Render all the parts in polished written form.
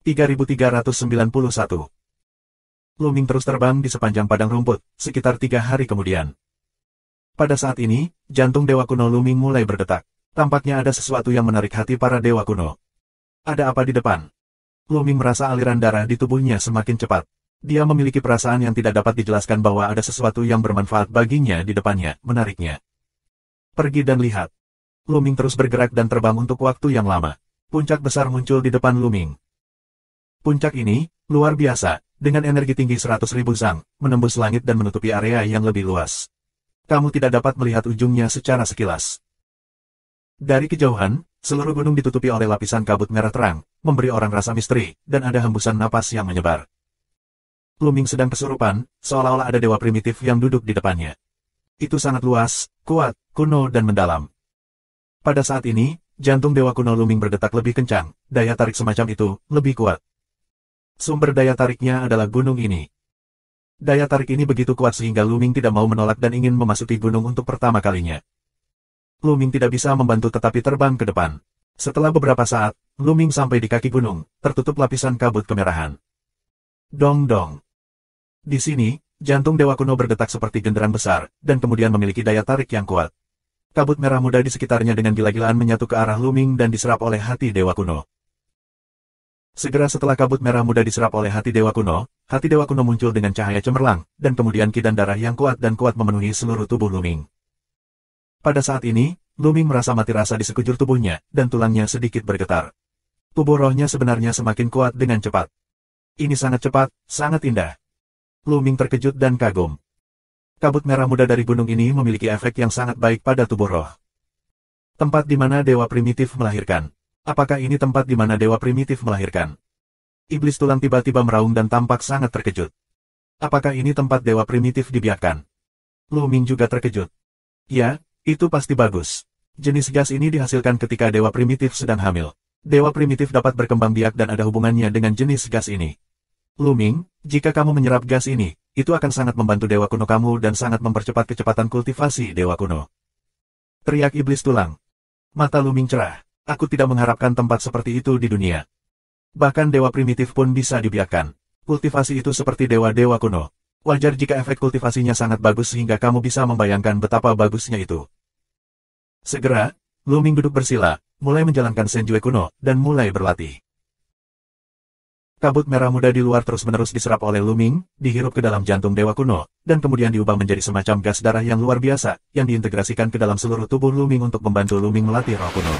3391. Luming terus terbang di sepanjang padang rumput, sekitar 3 hari kemudian. Pada saat ini, jantung Dewa Kuno Luming mulai berdetak. Tampaknya ada sesuatu yang menarik hati para Dewa Kuno. Ada apa di depan? Luming merasa aliran darah di tubuhnya semakin cepat. Dia memiliki perasaan yang tidak dapat dijelaskan bahwa ada sesuatu yang bermanfaat baginya di depannya, menariknya. Pergi dan lihat. Luming terus bergerak dan terbang untuk waktu yang lama. Puncak besar muncul di depan Luming. Puncak ini, luar biasa, dengan energi tinggi 100.000 zang, menembus langit dan menutupi area yang lebih luas. Kamu tidak dapat melihat ujungnya secara sekilas. Dari kejauhan, seluruh gunung ditutupi oleh lapisan kabut merah terang, memberi orang rasa misteri, dan ada hembusan napas yang menyebar. Luming sedang kesurupan, seolah-olah ada dewa primitif yang duduk di depannya. Itu sangat luas, kuat, kuno dan mendalam. Pada saat ini, jantung Dewa Kuno Luming berdetak lebih kencang, daya tarik semacam itu, lebih kuat. Sumber daya tariknya adalah gunung ini. Daya tarik ini begitu kuat sehingga Luming tidak mau menolak dan ingin memasuki gunung untuk pertama kalinya. Luming tidak bisa membantu tetapi terbang ke depan. Setelah beberapa saat, Luming sampai di kaki gunung, tertutup lapisan kabut kemerahan. Dong-dong. Di sini, jantung Dewa Kuno berdetak seperti genderan besar, dan kemudian memiliki daya tarik yang kuat. Kabut merah muda di sekitarnya dengan gila-gilaan menyatu ke arah Luming dan diserap oleh hati Dewa Kuno. Segera setelah kabut merah muda diserap oleh hati Dewa Kuno muncul dengan cahaya cemerlang, dan kemudian kidan darah yang kuat dan kuat memenuhi seluruh tubuh Luming. Pada saat ini, Luming merasa mati rasa di sekujur tubuhnya, dan tulangnya sedikit bergetar. Tubuh rohnya sebenarnya semakin kuat dengan cepat. Ini sangat cepat, sangat indah. Luming terkejut dan kagum. Kabut merah muda dari gunung ini memiliki efek yang sangat baik pada tubuh roh. Tempat di mana dewa primitif melahirkan. Apakah ini tempat di mana dewa primitif melahirkan? Iblis tulang tiba-tiba meraung dan tampak sangat terkejut. Apakah ini tempat dewa primitif dibiarkan? Luming juga terkejut. Ya, itu pasti bagus. Jenis gas ini dihasilkan ketika dewa primitif sedang hamil. Dewa primitif dapat berkembang biak dan ada hubungannya dengan jenis gas ini. Luming, jika kamu menyerap gas ini, itu akan sangat membantu dewa kuno kamu dan sangat mempercepat kecepatan kultivasi dewa kuno. Teriak iblis tulang. Mata Luming cerah. Aku tidak mengharapkan tempat seperti itu di dunia. Bahkan dewa primitif pun bisa dibiarkan. Kultivasi itu seperti dewa-dewa kuno. Wajar jika efek kultivasinya sangat bagus sehingga kamu bisa membayangkan betapa bagusnya itu. Segera, Luming duduk bersila, mulai menjalankan Senjue kuno, dan mulai berlatih. Kabut merah muda di luar terus-menerus diserap oleh Luming, dihirup ke dalam jantung dewa kuno, dan kemudian diubah menjadi semacam gas darah yang luar biasa, yang diintegrasikan ke dalam seluruh tubuh Luming untuk membantu Luming melatih roh kuno.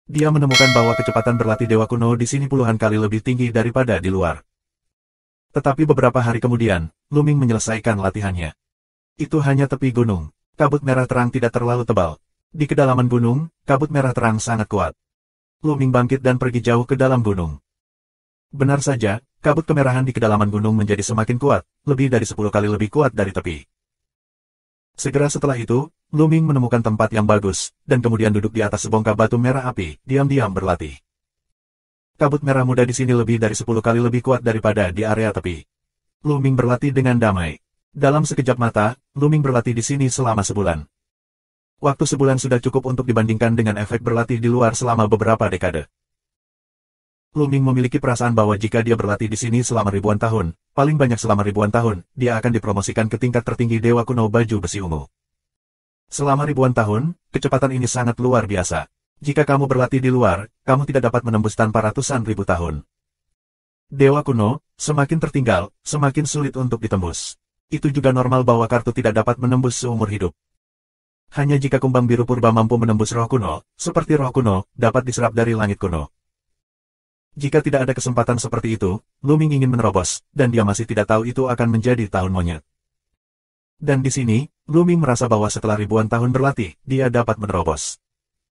Dia menemukan bahwa kecepatan berlatih dewa kuno di sini puluhan kali lebih tinggi daripada di luar. Tetapi beberapa hari kemudian, Luming menyelesaikan latihannya. Itu hanya tepi gunung. Kabut merah terang tidak terlalu tebal. Di kedalaman gunung, kabut merah terang sangat kuat. Luming bangkit dan pergi jauh ke dalam gunung. Benar saja, kabut kemerahan di kedalaman gunung menjadi semakin kuat, lebih dari 10 kali lebih kuat dari tepi. Segera setelah itu, Luming menemukan tempat yang bagus, dan kemudian duduk di atas sebongkah batu merah api, diam-diam berlatih. Kabut merah muda di sini lebih dari 10 kali lebih kuat daripada di area tepi. Luming berlatih dengan damai. Dalam sekejap mata, Luming berlatih di sini selama sebulan. Waktu sebulan sudah cukup untuk dibandingkan dengan efek berlatih di luar selama beberapa dekade. Luming memiliki perasaan bahwa jika dia berlatih di sini selama ribuan tahun, paling banyak selama ribuan tahun, dia akan dipromosikan ke tingkat tertinggi dewa kuno baju besi ungu. Selama ribuan tahun, kecepatan ini sangat luar biasa. Jika kamu berlatih di luar, kamu tidak dapat menembus tanpa ratusan ribu tahun. Dewa kuno, semakin tertinggal, semakin sulit untuk ditembus. Itu juga normal bahwa kartu tidak dapat menembus seumur hidup. Hanya jika kumbang biru purba mampu menembus roh kuno, seperti roh kuno, dapat diserap dari langit kuno. Jika tidak ada kesempatan seperti itu, Luming ingin menerobos, dan dia masih tidak tahu itu akan menjadi tahun monyet. Dan di sini, Luming merasa bahwa setelah ribuan tahun berlatih, dia dapat menerobos.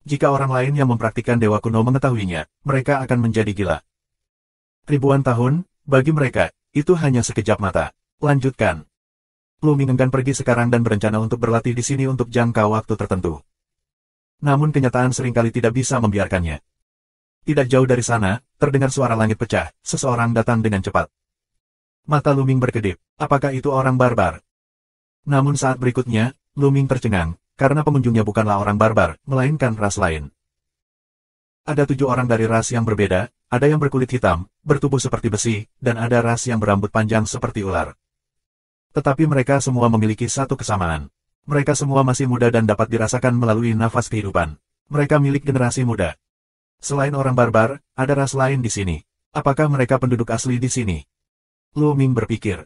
Jika orang lain yang mempraktikkan dewa kuno mengetahuinya, mereka akan menjadi gila. Ribuan tahun, bagi mereka, itu hanya sekejap mata. Lanjutkan. Luming enggan pergi sekarang dan berencana untuk berlatih di sini untuk jangka waktu tertentu. Namun kenyataan seringkali tidak bisa membiarkannya. Tidak jauh dari sana, terdengar suara langit pecah, seseorang datang dengan cepat. Mata Luming berkedip, apakah itu orang barbar? Namun saat berikutnya, Luming tercengang, karena pengunjungnya bukanlah orang barbar, melainkan ras lain. Ada 7 orang dari ras yang berbeda, ada yang berkulit hitam, bertubuh seperti besi, dan ada ras yang berambut panjang seperti ular. Tetapi mereka semua memiliki satu kesamaan. Mereka semua masih muda dan dapat dirasakan melalui nafas kehidupan. Mereka milik generasi muda. Selain orang barbar, ada ras lain di sini. Apakah mereka penduduk asli di sini? Lu Ming berpikir.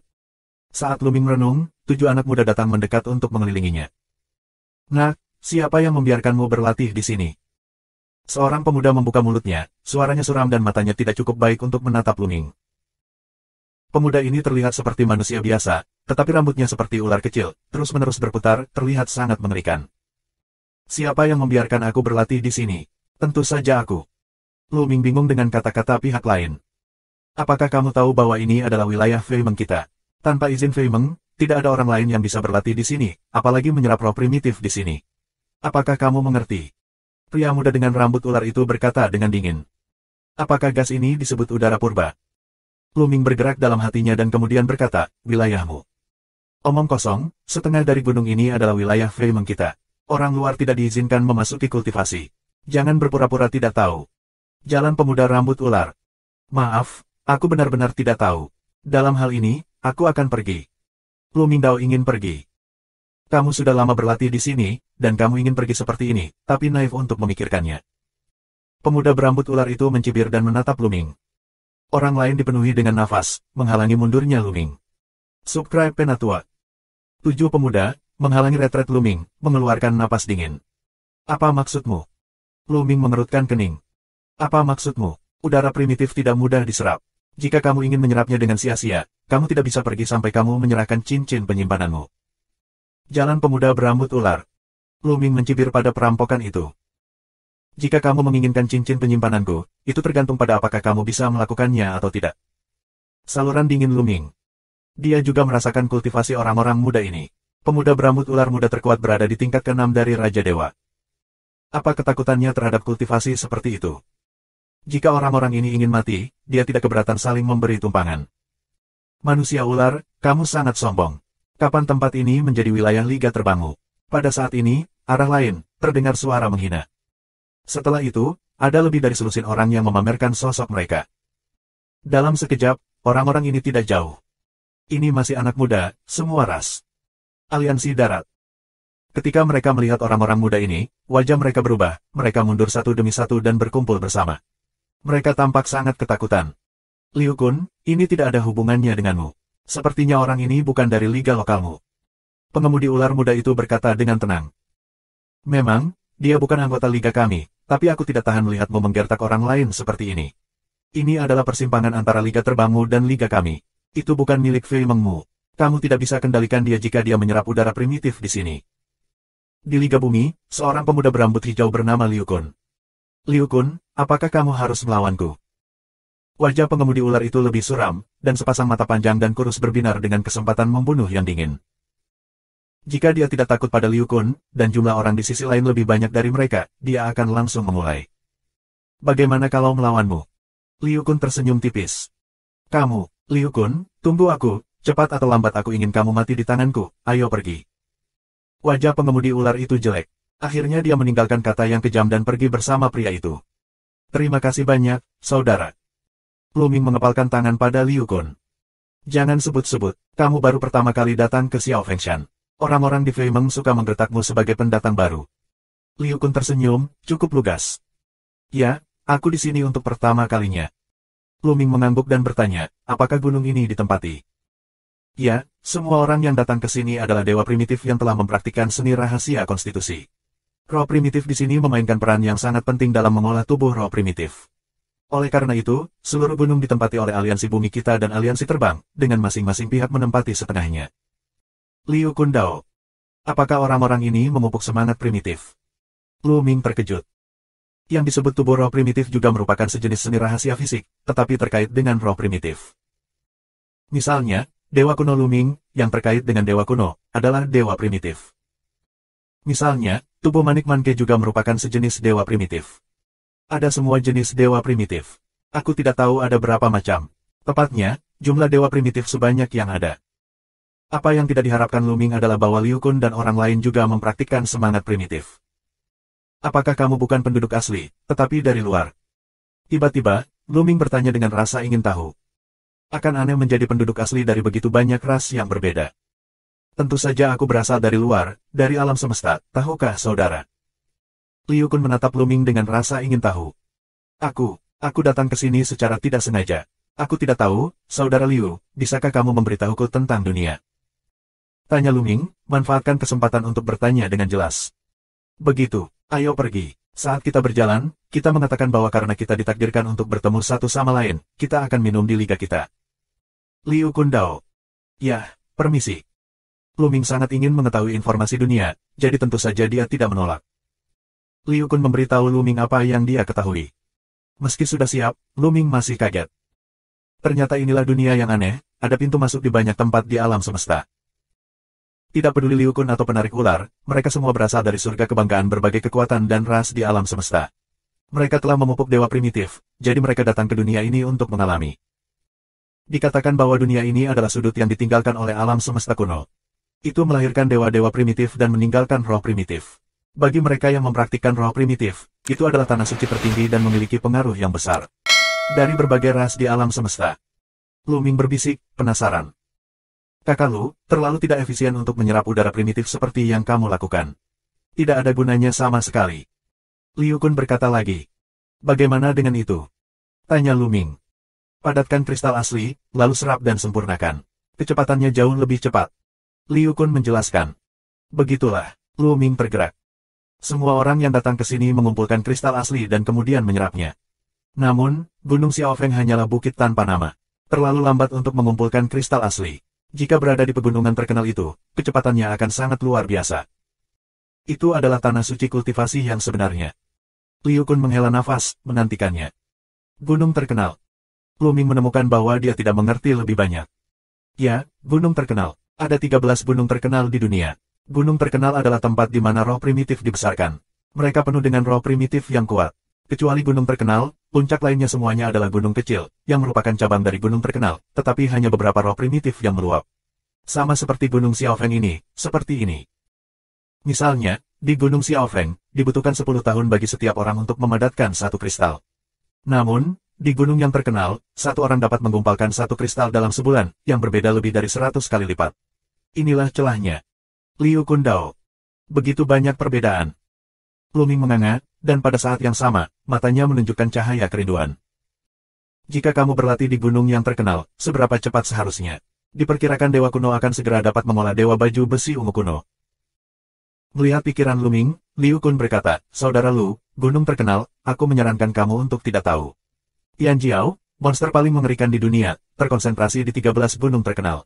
Saat Lu Ming merenung, 7 anak muda datang mendekat untuk mengelilinginya. Nah, siapa yang membiarkanmu berlatih di sini? Seorang pemuda membuka mulutnya, suaranya suram dan matanya tidak cukup baik untuk menatap Lu Ming. Pemuda ini terlihat seperti manusia biasa, tetapi rambutnya seperti ular kecil, terus-menerus berputar, terlihat sangat mengerikan. Siapa yang membiarkan aku berlatih di sini? Tentu saja aku. Lu Ming bingung dengan kata-kata pihak lain. Apakah kamu tahu bahwa ini adalah wilayah Fei Meng kita? Tanpa izin Fei Meng, tidak ada orang lain yang bisa berlatih di sini, apalagi menyerap roh primitif di sini. Apakah kamu mengerti? Pria muda dengan rambut ular itu berkata dengan dingin. Apakah gas ini disebut udara purba? Lu Ming bergerak dalam hatinya dan kemudian berkata, wilayahmu. Omong kosong, setengah dari gunung ini adalah wilayah Fei Meng kita. Orang luar tidak diizinkan memasuki kultivasi. Jangan berpura-pura tidak tahu. Jalan pemuda rambut ular. Maaf, aku benar-benar tidak tahu. Dalam hal ini, aku akan pergi. Lu Mingdao ingin pergi. Kamu sudah lama berlatih di sini, dan kamu ingin pergi seperti ini, tapi naif untuk memikirkannya. Pemuda berambut ular itu mencibir dan menatap Lu Ming. Orang lain dipenuhi dengan nafas, menghalangi mundurnya Lu Ming. Subscribe Penatua. 7 pemuda, menghalangi retret Lu Ming, mengeluarkan napas dingin. Apa maksudmu? Lu Ming mengerutkan kening. Apa maksudmu? Udara primitif tidak mudah diserap. Jika kamu ingin menyerapnya dengan sia-sia, kamu tidak bisa pergi sampai kamu menyerahkan cincin penyimpananmu. Jalan pemuda berambut ular. Lu Ming mencibir pada perampokan itu. Jika kamu menginginkan cincin penyimpananku, itu tergantung pada apakah kamu bisa melakukannya atau tidak. Saluran dingin Lu Ming. Dia juga merasakan kultivasi orang-orang muda ini. Pemuda berambut ular muda terkuat berada di tingkat ke-6 dari Raja Dewa. Apa ketakutannya terhadap kultivasi seperti itu? Jika orang-orang ini ingin mati, dia tidak keberatan saling memberi tumpangan. Manusia ular, kamu sangat sombong. Kapan tempat ini menjadi wilayah liga terbangmu? Pada saat ini, arah lain, terdengar suara menghina. Setelah itu, ada lebih dari selusin orang yang memamerkan sosok mereka. Dalam sekejap, orang-orang ini tidak jauh. Ini masih anak muda, semua ras. Aliansi darat. Ketika mereka melihat orang-orang muda ini, wajah mereka berubah, mereka mundur satu demi satu dan berkumpul bersama. Mereka tampak sangat ketakutan. Liu Kun, ini tidak ada hubungannya denganmu. Sepertinya orang ini bukan dari liga lokalmu. Pengemudi ular muda itu berkata dengan tenang. Memang, dia bukan anggota liga kami, tapi aku tidak tahan melihatmu menggertak orang lain seperti ini. Ini adalah persimpangan antara liga terbangmu dan liga kami. Itu bukan milik Fei Mengmu. Kamu tidak bisa kendalikan dia jika dia menyerap udara primitif di sini. Di Liga Bumi, seorang pemuda berambut hijau bernama Liu Kun. Liu Kun, apakah kamu harus melawanku? Wajah pengemudi ular itu lebih suram, dan sepasang mata panjang dan kurus berbinar dengan kesempatan membunuh yang dingin. Jika dia tidak takut pada Liu Kun, dan jumlah orang di sisi lain lebih banyak dari mereka, dia akan langsung memulai. Bagaimana kalau melawanmu? Liu Kun tersenyum tipis. Kamu, Liu Kun, tunggu aku, cepat atau lambat aku ingin kamu mati di tanganku, ayo pergi. Wajah pengemudi ular itu jelek. Akhirnya dia meninggalkan kata yang kejam dan pergi bersama pria itu. Terima kasih banyak, saudara. Lu Ming mengepalkan tangan pada Liu Kun. Jangan sebut-sebut, kamu baru pertama kali datang ke Xiao Fengshan. Orang-orang di Fei Meng suka menggertakmu sebagai pendatang baru. Liu Kun tersenyum, cukup lugas. Ya, aku di sini untuk pertama kalinya. Lu Ming mengangguk dan bertanya, apakah gunung ini ditempati? Ya, semua orang yang datang ke sini adalah dewa primitif yang telah mempraktikkan seni rahasia konstitusi. Roh primitif di sini memainkan peran yang sangat penting dalam mengolah tubuh roh primitif. Oleh karena itu, seluruh gunung ditempati oleh aliansi bumi kita dan aliansi terbang, dengan masing-masing pihak menempati setengahnya. Liu Kun Dao. Apakah orang-orang ini memupuk semangat primitif? Lu Ming terkejut. Yang disebut tubuh roh primitif juga merupakan sejenis seni rahasia fisik, tetapi terkait dengan roh primitif. Misalnya, Dewa kuno Lu Ming, yang terkait dengan dewa kuno, adalah dewa primitif. Misalnya, tubuh Manik Manke juga merupakan sejenis dewa primitif. Ada semua jenis dewa primitif. Aku tidak tahu ada berapa macam. Tepatnya, jumlah dewa primitif sebanyak yang ada. Apa yang tidak diharapkan Lu Ming adalah bahwa Liu Kun dan orang lain juga mempraktikkan semangat primitif. Apakah kamu bukan penduduk asli, tetapi dari luar? Tiba-tiba, Luming bertanya dengan rasa ingin tahu. Akan aneh menjadi penduduk asli dari begitu banyak ras yang berbeda. Tentu saja aku berasal dari luar, dari alam semesta, tahukah saudara? Liu Kun menatap Luming dengan rasa ingin tahu. Aku datang ke sini secara tidak sengaja. Aku tidak tahu, saudara Liu, bisakah kamu memberitahuku tentang dunia? Tanya Luming, manfaatkan kesempatan untuk bertanya dengan jelas. Begitu, ayo pergi. Saat kita berjalan, kita mengatakan bahwa karena kita ditakdirkan untuk bertemu satu sama lain, kita akan minum di liga kita. Liu Kun Dao. Ya, permisi. Luming sangat ingin mengetahui informasi dunia, jadi tentu saja dia tidak menolak. Liu Kun memberitahu Luming apa yang dia ketahui. Meski sudah siap, Luming masih kaget. Ternyata inilah dunia yang aneh, ada pintu masuk di banyak tempat di alam semesta. Tidak peduli Liu Kun atau penarik ular, mereka semua berasal dari surga kebanggaan berbagai kekuatan dan ras di alam semesta. Mereka telah memupuk dewa primitif, jadi mereka datang ke dunia ini untuk mengalami. Dikatakan bahwa dunia ini adalah sudut yang ditinggalkan oleh alam semesta kuno. Itu melahirkan dewa-dewa primitif dan meninggalkan roh primitif. Bagi mereka yang mempraktikkan roh primitif, itu adalah tanah suci tertinggi dan memiliki pengaruh yang besar. Dari berbagai ras di alam semesta. Luming berbisik, penasaran. Kakak Lu, terlalu tidak efisien untuk menyerap udara primitif seperti yang kamu lakukan. Tidak ada gunanya sama sekali. Liu Kun berkata lagi. Bagaimana dengan itu? Tanya Luming. Padatkan kristal asli, lalu serap dan sempurnakan. Kecepatannya jauh lebih cepat. Liu Kun menjelaskan. Begitulah, Luming bergerak. Semua orang yang datang ke sini mengumpulkan kristal asli dan kemudian menyerapnya. Namun, Gunung Xiaofeng hanyalah bukit tanpa nama. Terlalu lambat untuk mengumpulkan kristal asli. Jika berada di pegunungan terkenal itu, kecepatannya akan sangat luar biasa. Itu adalah tanah suci kultivasi yang sebenarnya. Liu Kun menghela nafas, menantikannya. Gunung terkenal. Luming menemukan bahwa dia tidak mengerti lebih banyak. Ya, gunung terkenal. Ada 13 gunung terkenal di dunia. Gunung terkenal adalah tempat di mana roh primitif dibesarkan. Mereka penuh dengan roh primitif yang kuat. Kecuali gunung terkenal, puncak lainnya semuanya adalah gunung kecil, yang merupakan cabang dari gunung terkenal, tetapi hanya beberapa roh primitif yang meluap. Sama seperti gunung Xiaofeng ini, seperti ini. Misalnya, di gunung Xiaofeng, dibutuhkan 10 tahun bagi setiap orang untuk memadatkan satu kristal. Namun, di gunung yang terkenal, satu orang dapat menggumpalkan satu kristal dalam sebulan, yang berbeda lebih dari 100 kali lipat. Inilah celahnya. Liu Kun Dao. Begitu banyak perbedaan. Luming menganga, dan pada saat yang sama, matanya menunjukkan cahaya kerinduan. Jika kamu berlatih di gunung yang terkenal, seberapa cepat seharusnya? Diperkirakan dewa kuno akan segera dapat mengolah dewa baju besi ungu kuno. Melihat pikiran Luming, Liu Kun berkata, Saudara Lu, gunung terkenal, aku menyarankan kamu untuk tidak tahu. Tian Jiao, monster paling mengerikan di dunia, terkonsentrasi di 13 gunung terkenal.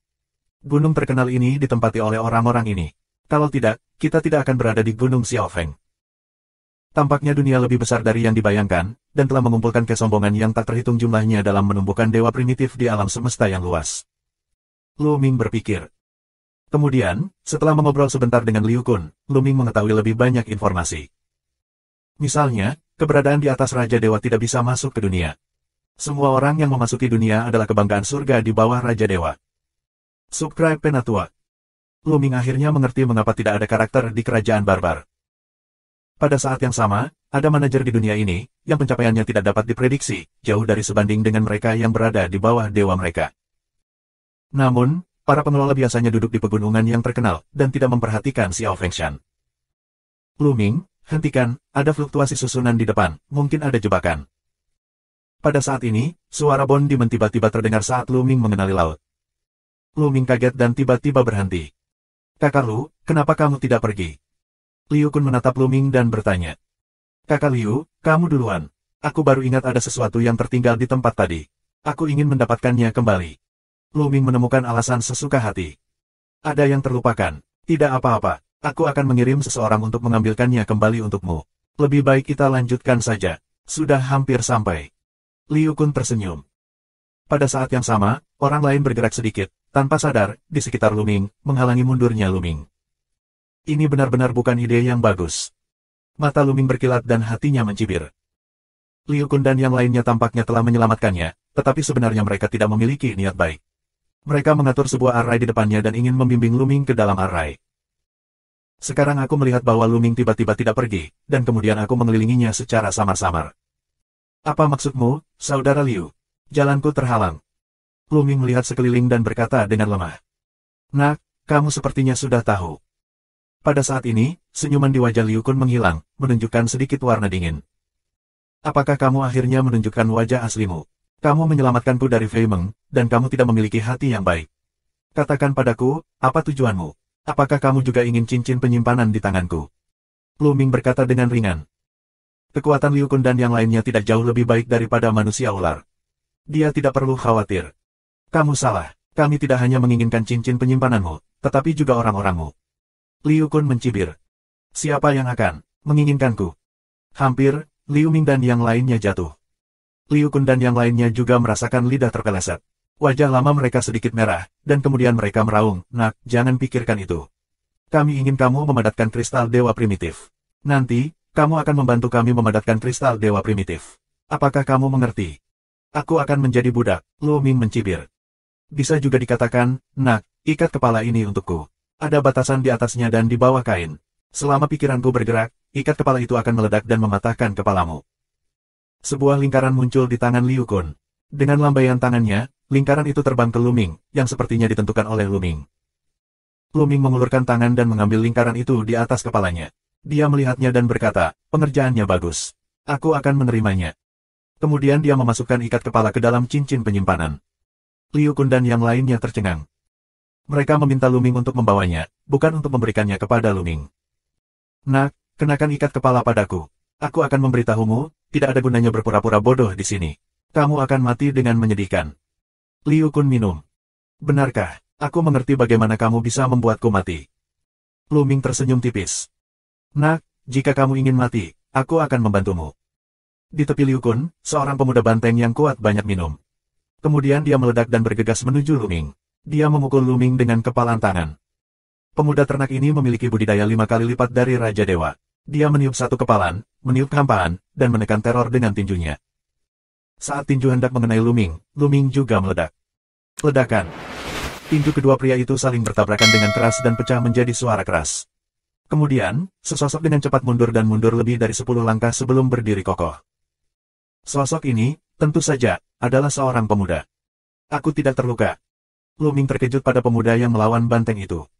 Gunung terkenal ini ditempati oleh orang-orang ini. Kalau tidak, kita tidak akan berada di gunung Xiaofeng. Tampaknya dunia lebih besar dari yang dibayangkan, dan telah mengumpulkan kesombongan yang tak terhitung jumlahnya dalam menumbuhkan dewa primitif di alam semesta yang luas. Luming berpikir. Kemudian, setelah mengobrol sebentar dengan Liu Kun, Luming mengetahui lebih banyak informasi. Misalnya, keberadaan di atas Raja Dewa tidak bisa masuk ke dunia. Semua orang yang memasuki dunia adalah kebanggaan surga di bawah Raja Dewa. Subscribe Penatua. Luming akhirnya mengerti mengapa tidak ada karakter di kerajaan barbar. Pada saat yang sama, ada manajer di dunia ini, yang pencapaiannya tidak dapat diprediksi, jauh dari sebanding dengan mereka yang berada di bawah dewa mereka. Namun, para pengelola biasanya duduk di pegunungan yang terkenal, dan tidak memperhatikan Xiao Fengshan. Luming, hentikan, ada fluktuasi susunan di depan, mungkin ada jebakan. Pada saat ini, suara Bon Demon tiba-tiba terdengar saat Luming mengenali laut. Luming kaget dan tiba-tiba berhenti. Kakak Lu, kenapa kamu tidak pergi? Liu Kun menatap Luming dan bertanya. Kakak Liu, kamu duluan. Aku baru ingat ada sesuatu yang tertinggal di tempat tadi. Aku ingin mendapatkannya kembali. Luming menemukan alasan sesuka hati. Ada yang terlupakan. Tidak apa-apa. Aku akan mengirim seseorang untuk mengambilkannya kembali untukmu. Lebih baik kita lanjutkan saja. Sudah hampir sampai. Liu Kun tersenyum. Pada saat yang sama, orang lain bergerak sedikit, tanpa sadar, di sekitar Luming, menghalangi mundurnya Luming. Ini benar-benar bukan ide yang bagus. Mata Luming berkilat dan hatinya mencibir. Liu Kun dan yang lainnya tampaknya telah menyelamatkannya, tetapi sebenarnya mereka tidak memiliki niat baik. Mereka mengatur sebuah arai di depannya dan ingin membimbing Luming ke dalam arai. Sekarang aku melihat bahwa Luming tiba-tiba tidak pergi, dan kemudian aku mengelilinginya secara samar-samar. Apa maksudmu, Saudara Liu? Jalanku terhalang. Lu Ming melihat sekeliling dan berkata dengan lemah. Nak, kamu sepertinya sudah tahu. Pada saat ini, senyuman di wajah Liu Kun menghilang, menunjukkan sedikit warna dingin. Apakah kamu akhirnya menunjukkan wajah aslimu? Kamu menyelamatkanku dari Fei Meng, dan kamu tidak memiliki hati yang baik. Katakan padaku, apa tujuanmu? Apakah kamu juga ingin cincin penyimpanan di tanganku? Lu Ming berkata dengan ringan. Kekuatan Liu Kun dan yang lainnya tidak jauh lebih baik daripada manusia ular. Dia tidak perlu khawatir. Kamu salah, kami tidak hanya menginginkan cincin penyimpananmu, tetapi juga orang-orangmu. Liu Kun mencibir. Siapa yang akan menginginkanku? Hampir, Liu Ming dan yang lainnya jatuh. Liu Kun dan yang lainnya juga merasakan lidah terpeleset. Wajah lama mereka sedikit merah, dan kemudian mereka meraung, Nak, jangan pikirkan itu. Kami ingin kamu memadatkan kristal dewa primitif. Nanti, kamu akan membantu kami memadatkan kristal dewa primitif. Apakah kamu mengerti? Aku akan menjadi budak, Lu Ming mencibir. Bisa juga dikatakan, Nak, ikat kepala ini untukku. Ada batasan di atasnya dan di bawah kain. Selama pikiranku bergerak, ikat kepala itu akan meledak dan mematahkan kepalamu. Sebuah lingkaran muncul di tangan Liu Kun. Dengan lambaian tangannya, lingkaran itu terbang ke Lu Ming, yang sepertinya ditentukan oleh Lu Ming. Lu Ming mengulurkan tangan dan mengambil lingkaran itu di atas kepalanya. Dia melihatnya dan berkata, pengerjaannya bagus. Aku akan menerimanya. Kemudian dia memasukkan ikat kepala ke dalam cincin penyimpanan. Liu Kun dan yang lainnya tercengang. Mereka meminta Lu Ming untuk membawanya, bukan untuk memberikannya kepada Lu Ming. Nak, kenakan ikat kepala padaku. Aku akan memberitahumu, tidak ada gunanya berpura-pura bodoh di sini. Kamu akan mati dengan menyedihkan. Liu Kun minum. Benarkah, aku mengerti bagaimana kamu bisa membuatku mati. Lu Ming tersenyum tipis. Nak, jika kamu ingin mati, aku akan membantumu. Di tepi Liu Kun, seorang pemuda banteng yang kuat banyak minum. Kemudian dia meledak dan bergegas menuju Lu Ming. Dia memukul Lu Ming dengan kepalan tangan. Pemuda ternak ini memiliki budidaya 5 kali lipat dari Raja Dewa. Dia meniup satu kepalan, meniup kehampaan, dan menekan teror dengan tinjunya. Saat tinju hendak mengenai Lu Ming juga meledak. Ledakan. Tinju kedua pria itu saling bertabrakan dengan keras dan pecah menjadi suara keras. Kemudian, sesosok dengan cepat mundur dan mundur lebih dari 10 langkah sebelum berdiri kokoh. Sosok ini, tentu saja, adalah seorang pemuda. Aku tidak terluka. Lu Ming terkejut pada pemuda yang melawan banteng itu.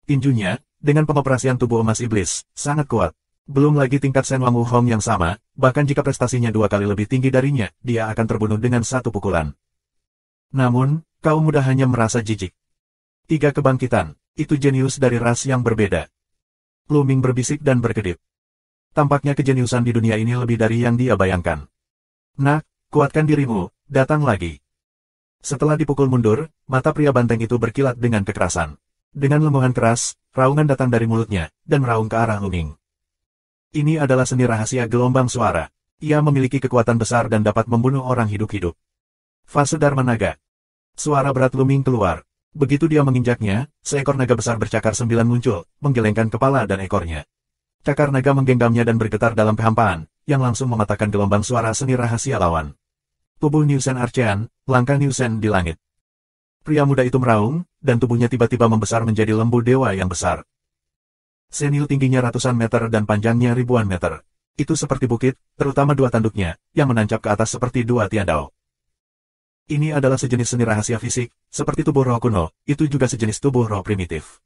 Tinjunya, dengan pengoperasian tubuh emas iblis, sangat kuat. Belum lagi tingkat Shen Wang Wuhong yang sama, bahkan jika prestasinya 2 kali lebih tinggi darinya, dia akan terbunuh dengan satu pukulan. Namun, kaum muda hanya merasa jijik. 3 kebangkitan, itu jenius dari ras yang berbeda. Lu Ming berbisik dan berkedip. Tampaknya kejeniusan di dunia ini lebih dari yang dia bayangkan. Nak, kuatkan dirimu, datang lagi. Setelah dipukul mundur, mata pria banteng itu berkilat dengan kekerasan. Dengan lembuhan keras, raungan datang dari mulutnya, dan meraung ke arah Lu Ming. Ini adalah seni rahasia gelombang suara. Ia memiliki kekuatan besar dan dapat membunuh orang hidup-hidup. Fase Dharma Naga. Suara berat Lu Ming keluar. Begitu dia menginjaknya, seekor naga besar bercakar 9 muncul, menggelengkan kepala dan ekornya. Cakar naga menggenggamnya dan bergetar dalam kehampaan, yang langsung mematahkan gelombang suara seni rahasia lawan. Tubuh Niu Shen Archean, langkah Niu Shen di langit. Pria muda itu meraung, dan tubuhnya tiba-tiba membesar menjadi lembu dewa yang besar. Senil tingginya ratusan meter dan panjangnya ribuan meter. Itu seperti bukit, terutama 2 tanduknya, yang menancap ke atas seperti 2 tiandao. Ini adalah sejenis seni rahasia fisik, seperti tubuh roh kuno, itu juga sejenis tubuh roh primitif.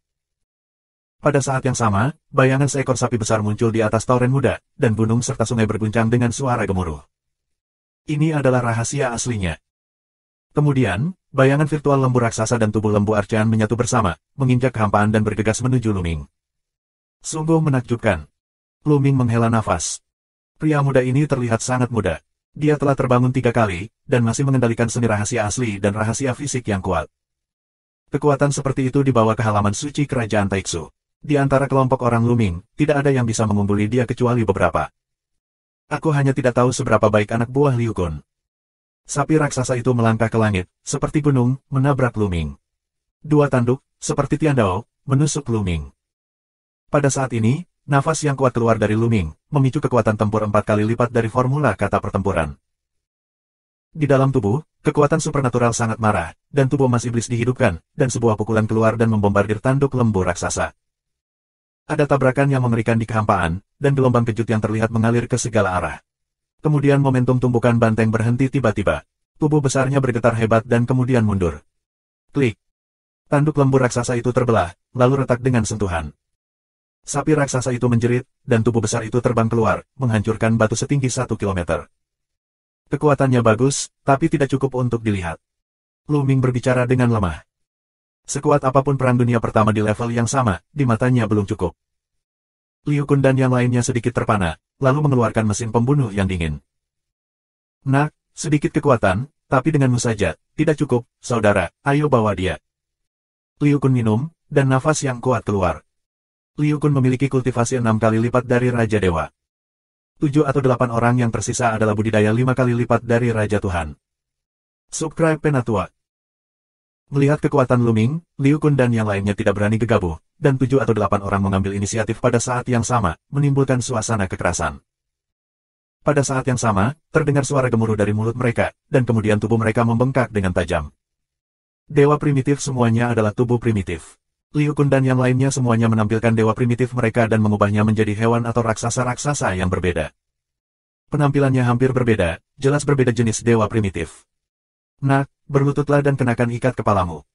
Pada saat yang sama, bayangan seekor sapi besar muncul di atas tauren muda, dan gunung serta sungai berguncang dengan suara gemuruh. Ini adalah rahasia aslinya. Kemudian, bayangan virtual lembu raksasa dan tubuh lembu Archean menyatu bersama, menginjak kehampaan dan bergegas menuju Lu Ming. Sungguh menakjubkan. Lu Ming menghela nafas. Pria muda ini terlihat sangat muda. Dia telah terbangun 3 kali, dan masih mengendalikan seni rahasia asli dan rahasia fisik yang kuat. Kekuatan seperti itu dibawa ke halaman suci kerajaan Taixu. Di antara kelompok orang Lu Ming, tidak ada yang bisa mengungguli dia kecuali beberapa. Aku hanya tidak tahu seberapa baik anak buah Liu Kun. Sapi raksasa itu melangkah ke langit, seperti gunung, menabrak Lu Ming. 2 tanduk, seperti tiandao, menusuk Lu Ming. Pada saat ini, nafas yang kuat keluar dari Lu Ming, memicu kekuatan tempur 4 kali lipat dari formula kata pertempuran. Di dalam tubuh, kekuatan supernatural sangat marah, dan tubuh emas iblis dihidupkan, dan sebuah pukulan keluar dan membombardir tanduk lembu raksasa. Ada tabrakan yang mengerikan di kehampaan, dan gelombang kejut yang terlihat mengalir ke segala arah. Kemudian momentum tumpukan banteng berhenti tiba-tiba. Tubuh besarnya bergetar hebat dan kemudian mundur. Klik. Tanduk lembur raksasa itu terbelah, lalu retak dengan sentuhan. Sapi raksasa itu menjerit, dan tubuh besar itu terbang keluar, menghancurkan batu setinggi 1 kilometer. Kekuatannya bagus, tapi tidak cukup untuk dilihat. Lu Ming berbicara dengan lemah. Sekuat apapun perang dunia pertama di level yang sama, di matanya belum cukup. Liu Kun dan yang lainnya sedikit terpana, lalu mengeluarkan mesin pembunuh yang dingin. Nak, sedikit kekuatan, tapi denganmu saja, tidak cukup, saudara, ayo bawa dia. Liu Kun minum, dan nafas yang kuat keluar. Liu Kun memiliki kultivasi 6 kali lipat dari Raja Dewa. 7 atau 8 orang yang tersisa adalah budidaya 5 kali lipat dari Raja Tuhan. Subscribe Penatua. Melihat kekuatan Lu Ming, Liu Kun dan yang lainnya tidak berani gegabah, dan 7 atau 8 orang mengambil inisiatif pada saat yang sama, menimbulkan suasana kekerasan. Pada saat yang sama, terdengar suara gemuruh dari mulut mereka, dan kemudian tubuh mereka membengkak dengan tajam. Dewa primitif semuanya adalah tubuh primitif. Liu Kun dan yang lainnya semuanya menampilkan dewa primitif mereka dan mengubahnya menjadi hewan atau raksasa-raksasa yang berbeda. Penampilannya hampir berbeda, jelas berbeda jenis dewa primitif. Nak, berlututlah dan kenakan ikat kepalamu.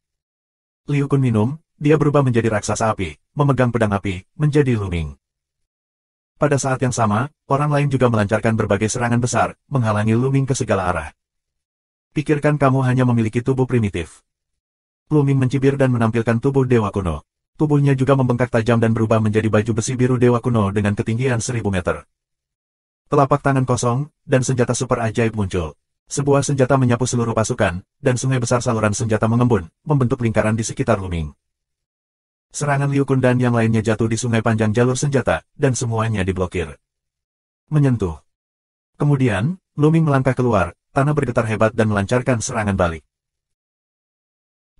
Liu Kun minum, dia berubah menjadi raksasa api, memegang pedang api, menjadi Lu Ming. Pada saat yang sama, orang lain juga melancarkan berbagai serangan besar, menghalangi Lu Ming ke segala arah. Pikirkan kamu hanya memiliki tubuh primitif. Lu Ming mencibir dan menampilkan tubuh dewa kuno. Tubuhnya juga membengkak tajam dan berubah menjadi baju besi biru dewa kuno dengan ketinggian 1000 meter. Telapak tangan kosong, dan senjata super ajaib muncul. Sebuah senjata menyapu seluruh pasukan, dan sungai besar saluran senjata mengembun, membentuk lingkaran di sekitar Lu Ming. Serangan Liu Kun dan yang lainnya jatuh di sungai panjang jalur senjata, dan semuanya diblokir. Menyentuh. Kemudian, Lu Ming melangkah keluar, tanah bergetar hebat dan melancarkan serangan balik.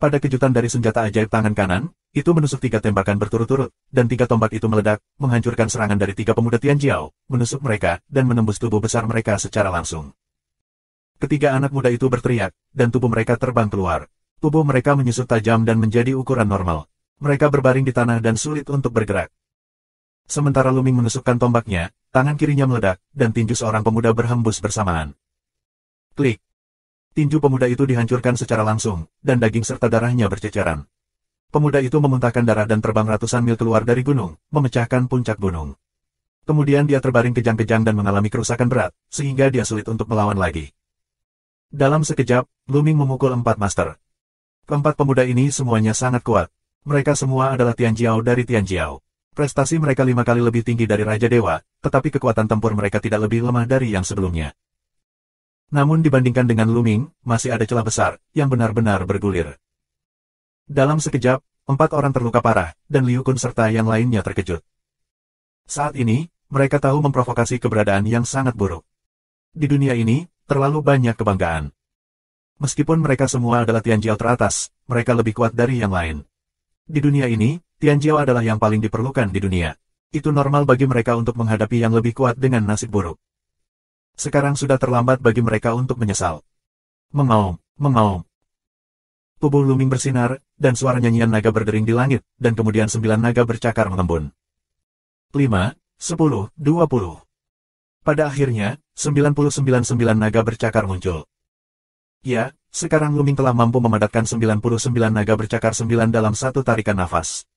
Pada kejutan dari senjata ajaib tangan kanan, itu menusuk 3 tembakan berturut-turut, dan 3 tombak itu meledak, menghancurkan serangan dari 3 pemuda Tianjiao, menusuk mereka, dan menembus tubuh besar mereka secara langsung. Ketiga anak muda itu berteriak, dan tubuh mereka terbang keluar. Tubuh mereka menyusut tajam dan menjadi ukuran normal. Mereka berbaring di tanah dan sulit untuk bergerak. Sementara Lu Ming menusukkan tombaknya, tangan kirinya meledak, dan tinju seorang pemuda berhembus bersamaan. Klik. Tinju pemuda itu dihancurkan secara langsung, dan daging serta darahnya berceceran. Pemuda itu memuntahkan darah dan terbang ratusan mil keluar dari gunung, memecahkan puncak gunung. Kemudian dia terbaring kejang-kejang dan mengalami kerusakan berat, sehingga dia sulit untuk melawan lagi. Dalam sekejap, Lu Ming memukul 4 master. Keempat pemuda ini semuanya sangat kuat. Mereka semua adalah Tianjiao dari Tianjiao. Prestasi mereka 5 kali lebih tinggi dari Raja Dewa, tetapi kekuatan tempur mereka tidak lebih lemah dari yang sebelumnya. Namun dibandingkan dengan Lu Ming, masih ada celah besar, yang benar-benar bergulir. Dalam sekejap, 4 orang terluka parah, dan Liu Kun serta yang lainnya terkejut. Saat ini, mereka tahu memprovokasi keberadaan yang sangat buruk. Di dunia ini, terlalu banyak kebanggaan. Meskipun mereka semua adalah Tianjiao teratas, mereka lebih kuat dari yang lain. Di dunia ini, Tianjiao adalah yang paling diperlukan di dunia. Itu normal bagi mereka untuk menghadapi yang lebih kuat dengan nasib buruk. Sekarang sudah terlambat bagi mereka untuk menyesal. Mengaum, mengaum. Tubuh Lu Ming bersinar, dan suara nyanyian naga berdering di langit, dan kemudian 9 naga bercakar mengembun. 5, 10, 20. Pada akhirnya, 99 naga bercakar muncul. Ya, sekarang Lu Ming telah mampu memadatkan 99 naga bercakar 9 dalam satu tarikan nafas.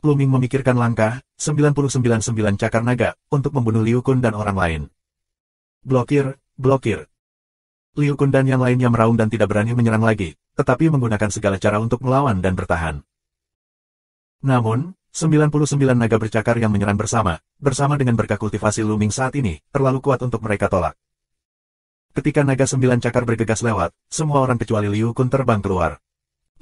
Lu Ming memikirkan langkah, 99 cakar naga, untuk membunuh Liu Kun dan orang lain. Blokir, blokir. Liu Kun dan yang lainnya meraung dan tidak berani menyerang lagi, tetapi menggunakan segala cara untuk melawan dan bertahan. Namun, 99 naga bercakar yang menyerang bersama dengan berkah kultivasi Lu Ming saat ini, terlalu kuat untuk mereka tolak. Ketika naga 9 cakar bergegas lewat, semua orang kecuali Liu Kun terbang keluar.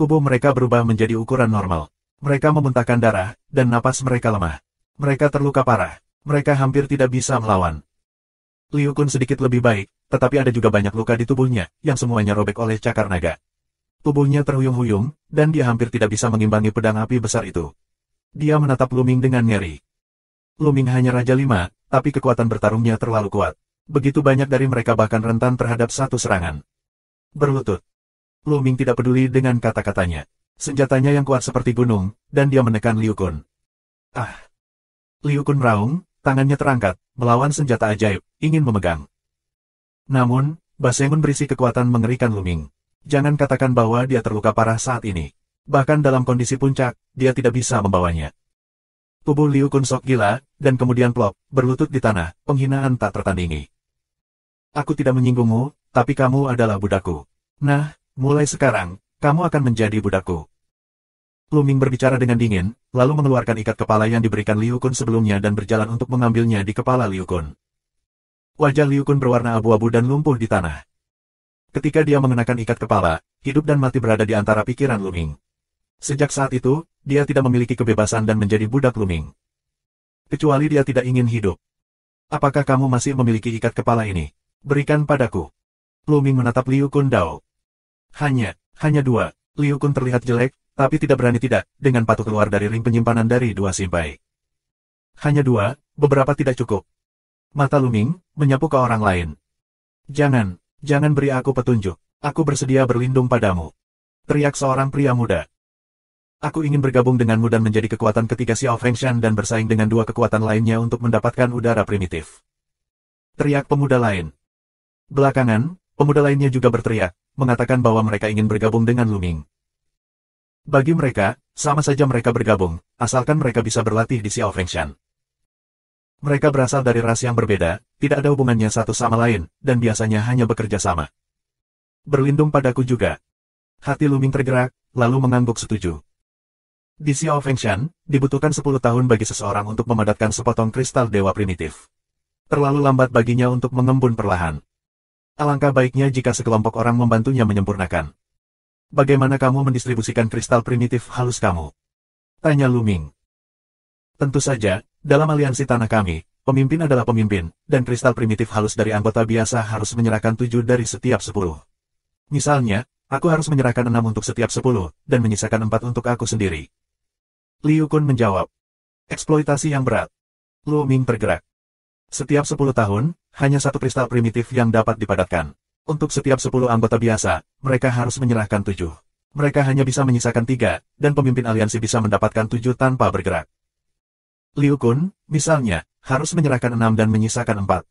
Tubuh mereka berubah menjadi ukuran normal. Mereka memuntahkan darah, dan napas mereka lemah. Mereka terluka parah. Mereka hampir tidak bisa melawan. Liu Kun sedikit lebih baik, tetapi ada juga banyak luka di tubuhnya, yang semuanya robek oleh cakar naga. Tubuhnya terhuyung-huyung, dan dia hampir tidak bisa mengimbangi pedang api besar itu. Dia menatap Lu Ming dengan ngeri. Lu Ming hanya Raja 5, tapi kekuatan bertarungnya terlalu kuat. Begitu banyak dari mereka bahkan rentan terhadap satu serangan. Berlutut. Lu Ming tidak peduli dengan kata-katanya. Senjatanya yang kuat seperti gunung, dan dia menekan Liu Kun. Ah! Liu Kun meraung, tangannya terangkat, melawan senjata ajaib, ingin memegang. Namun, Basengun berisi kekuatan mengerikan Luming. Jangan katakan bahwa dia terluka parah saat ini. Bahkan dalam kondisi puncak, dia tidak bisa membawanya. Tubuh Liu Kun sok gila, dan kemudian plop, berlutut di tanah, penghinaan tak tertandingi. Aku tidak menyinggungmu, tapi kamu adalah budakku. Nah, mulai sekarang, kamu akan menjadi budakku. Luming berbicara dengan dingin, lalu mengeluarkan ikat kepala yang diberikan Liu Kun sebelumnya dan berjalan untuk mengambilnya di kepala Liu Kun. Wajah Liu Kun berwarna abu-abu dan lumpuh di tanah. Ketika dia mengenakan ikat kepala, hidup dan mati berada di antara pikiran Luming. Sejak saat itu, dia tidak memiliki kebebasan dan menjadi budak Luming. Kecuali dia tidak ingin hidup. Apakah kamu masih memiliki ikat kepala ini? Berikan padaku. Luming menatap Liu Kun Dao. Hanya dua. Liu Kun terlihat jelek, tapi tidak berani tidak, dengan patuh keluar dari ring penyimpanan dari dua simpai. Hanya dua, beberapa tidak cukup. Mata Luming menyapu ke orang lain. Jangan beri aku petunjuk. Aku bersedia berlindung padamu. Teriak seorang pria muda. Aku ingin bergabung denganmu dan menjadi kekuatan ketiga Xiao Fengshan dan bersaing dengan dua kekuatan lainnya untuk mendapatkan udara primitif. Teriak pemuda lain. Belakangan, pemuda lainnya juga berteriak, mengatakan bahwa mereka ingin bergabung dengan Luming. Bagi mereka, sama saja mereka bergabung, asalkan mereka bisa berlatih di Xiao Fengshan. Mereka berasal dari ras yang berbeda, tidak ada hubungannya satu sama lain, dan biasanya hanya bekerja sama. Berlindung padaku juga. Hati Luming tergerak, lalu mengangguk setuju. Di Xiao Fengshan, dibutuhkan 10 tahun bagi seseorang untuk memadatkan sepotong kristal dewa primitif. Terlalu lambat baginya untuk mengembun perlahan. Alangkah baiknya jika sekelompok orang membantunya menyempurnakan. Bagaimana kamu mendistribusikan kristal primitif halus kamu? Tanya Luming. Tentu saja, dalam aliansi tanah kami, pemimpin adalah pemimpin, dan kristal primitif halus dari anggota biasa harus menyerahkan 7 dari setiap 10. Misalnya, aku harus menyerahkan 6 untuk setiap 10, dan menyisakan 4 untuk aku sendiri. Liu Kun menjawab. Eksploitasi yang berat. Luming tergerak. Setiap 10 tahun, hanya satu kristal primitif yang dapat dipadatkan. Untuk setiap 10 anggota biasa, mereka harus menyerahkan 7. Mereka hanya bisa menyisakan 3, dan pemimpin aliansi bisa mendapatkan 7 tanpa bergerak. Liu Kun, misalnya, harus menyerahkan 6 dan menyisakan 4.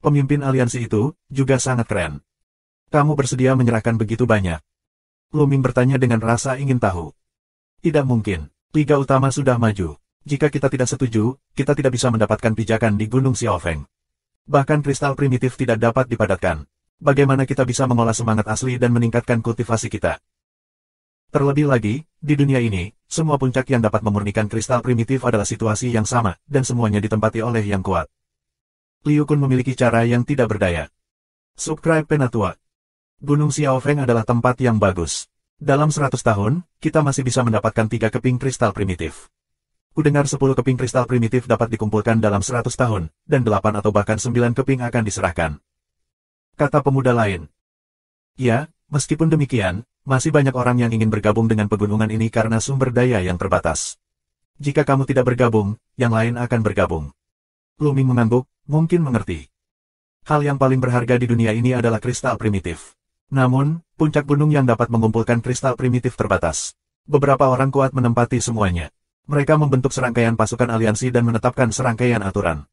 Pemimpin aliansi itu, juga sangat keren. Kamu bersedia menyerahkan begitu banyak? Luming bertanya dengan rasa ingin tahu. Tidak mungkin, Liga Utama sudah maju. Jika kita tidak setuju, kita tidak bisa mendapatkan pijakan di Gunung Xiaofeng. Bahkan kristal primitif tidak dapat dipadatkan. Bagaimana kita bisa mengolah semangat asli dan meningkatkan kultivasi kita? Terlebih lagi, di dunia ini, semua puncak yang dapat memurnikan kristal primitif adalah situasi yang sama, dan semuanya ditempati oleh yang kuat. Liu Kun memiliki cara yang tidak berdaya. Subscribe Penatua. Gunung Xiaofeng adalah tempat yang bagus. Dalam 100 tahun, kita masih bisa mendapatkan 3 keping kristal primitif. Kudengar 10 keping kristal primitif dapat dikumpulkan dalam 100 tahun, dan 8 atau bahkan 9 keping akan diserahkan. Kata pemuda lain. Ya, meskipun demikian, masih banyak orang yang ingin bergabung dengan pegunungan ini karena sumber daya yang terbatas. Jika kamu tidak bergabung, yang lain akan bergabung. Luming mengangguk, mungkin mengerti. Hal yang paling berharga di dunia ini adalah kristal primitif. Namun, puncak gunung yang dapat mengumpulkan kristal primitif terbatas. Beberapa orang kuat menempati semuanya. Mereka membentuk serangkaian pasukan aliansi dan menetapkan serangkaian aturan.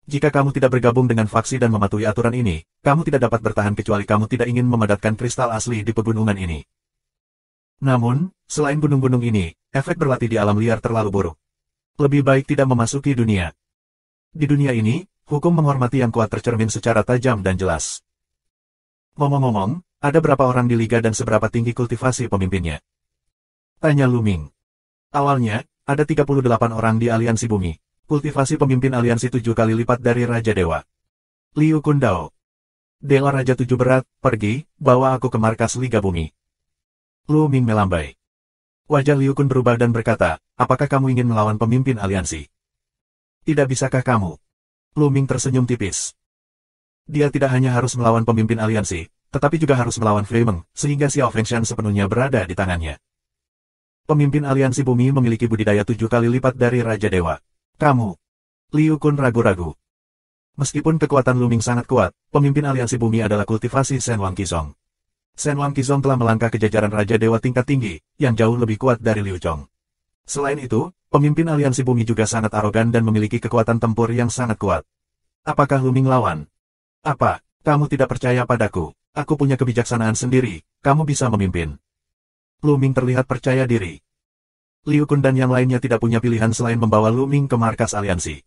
Jika kamu tidak bergabung dengan faksi dan mematuhi aturan ini, kamu tidak dapat bertahan kecuali kamu tidak ingin memadatkan kristal asli di pegunungan ini. Namun, selain gunung-gunung ini, efek berlatih di alam liar terlalu buruk. Lebih baik tidak memasuki dunia. Di dunia ini, hukum menghormati yang kuat tercermin secara tajam dan jelas. Ngomong-ngomong, ada berapa orang di liga dan seberapa tinggi kultivasi pemimpinnya? Tanya Luming. Awalnya, ada 38 orang di aliansi bumi. Kultivasi pemimpin aliansi 7 kali lipat dari Raja Dewa. Liu Kun Dao. Dewa Raja 7 berat, pergi, bawa aku ke markas Liga Bumi. Luming melambai. Wajah Liu Kun berubah dan berkata, apakah kamu ingin melawan pemimpin aliansi? Tidak bisakah kamu? Luming tersenyum tipis. Dia tidak hanya harus melawan pemimpin aliansi, tetapi juga harus melawan Fleming, sehingga Xiao Fengshan sepenuhnya berada di tangannya. Pemimpin aliansi bumi memiliki budidaya 7 kali lipat dari Raja Dewa. Kamu. Liu Kun ragu-ragu. Meskipun kekuatan Luming sangat kuat, pemimpin aliansi bumi adalah kultivasi Shen Wang Qizong. Shen Wang Qizong telah melangkah ke jajaran Raja Dewa tingkat tinggi, yang jauh lebih kuat dari Liu Chong. Selain itu, Pemimpin aliansi bumi juga sangat arogan dan memiliki kekuatan tempur yang sangat kuat. Apakah Luming lawan? Apa? Kamu tidak percaya padaku? Aku punya kebijaksanaan sendiri, kamu bisa memimpin. Luming terlihat percaya diri. Liu Kun dan yang lainnya tidak punya pilihan selain membawa Luming ke markas aliansi.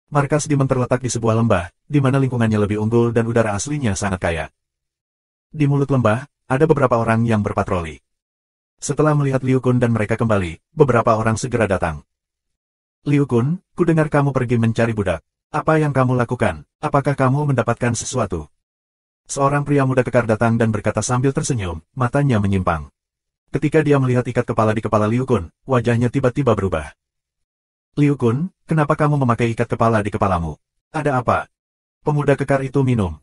Markas Demon terletak di sebuah lembah, di mana lingkungannya lebih unggul dan udara aslinya sangat kaya. Di mulut lembah, ada beberapa orang yang berpatroli. Setelah melihat Liu Kun dan mereka kembali, beberapa orang segera datang. Liu Kun, kudengar kamu pergi mencari budak. Apa yang kamu lakukan? Apakah kamu mendapatkan sesuatu? Seorang pria muda kekar datang dan berkata sambil tersenyum, matanya menyimpang. Ketika dia melihat ikat kepala di kepala Liu Kun, wajahnya tiba-tiba berubah. Liu Kun, kenapa kamu memakai ikat kepala di kepalamu? Ada apa? Pemuda kekar itu minum.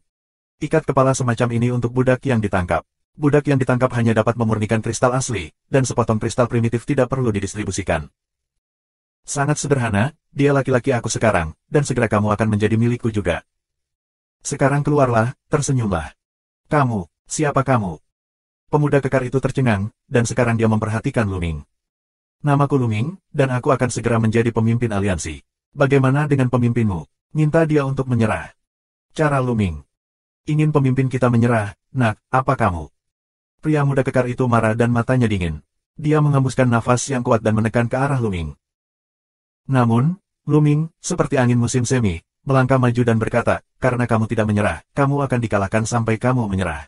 Ikat kepala semacam ini untuk budak yang ditangkap. Budak yang ditangkap hanya dapat memurnikan kristal asli, dan sepotong kristal primitif tidak perlu didistribusikan. Sangat sederhana, dia laki-laki aku sekarang, dan segera kamu akan menjadi milikku juga. Sekarang keluarlah, tersenyumlah. Kamu, siapa kamu? Pemuda kekar itu tercengang, dan sekarang dia memperhatikan Luming. Namaku Luming, dan aku akan segera menjadi pemimpin aliansi. Bagaimana dengan pemimpinmu? Minta dia untuk menyerah. Cara Luming. Ingin pemimpin kita menyerah, nak, apa kamu? Pria muda kekar itu marah dan matanya dingin. Dia menghembuskan nafas yang kuat dan menekan ke arah Luming. Namun, Luming, seperti angin musim semi, melangkah maju dan berkata, karena kamu tidak menyerah, kamu akan dikalahkan sampai kamu menyerah.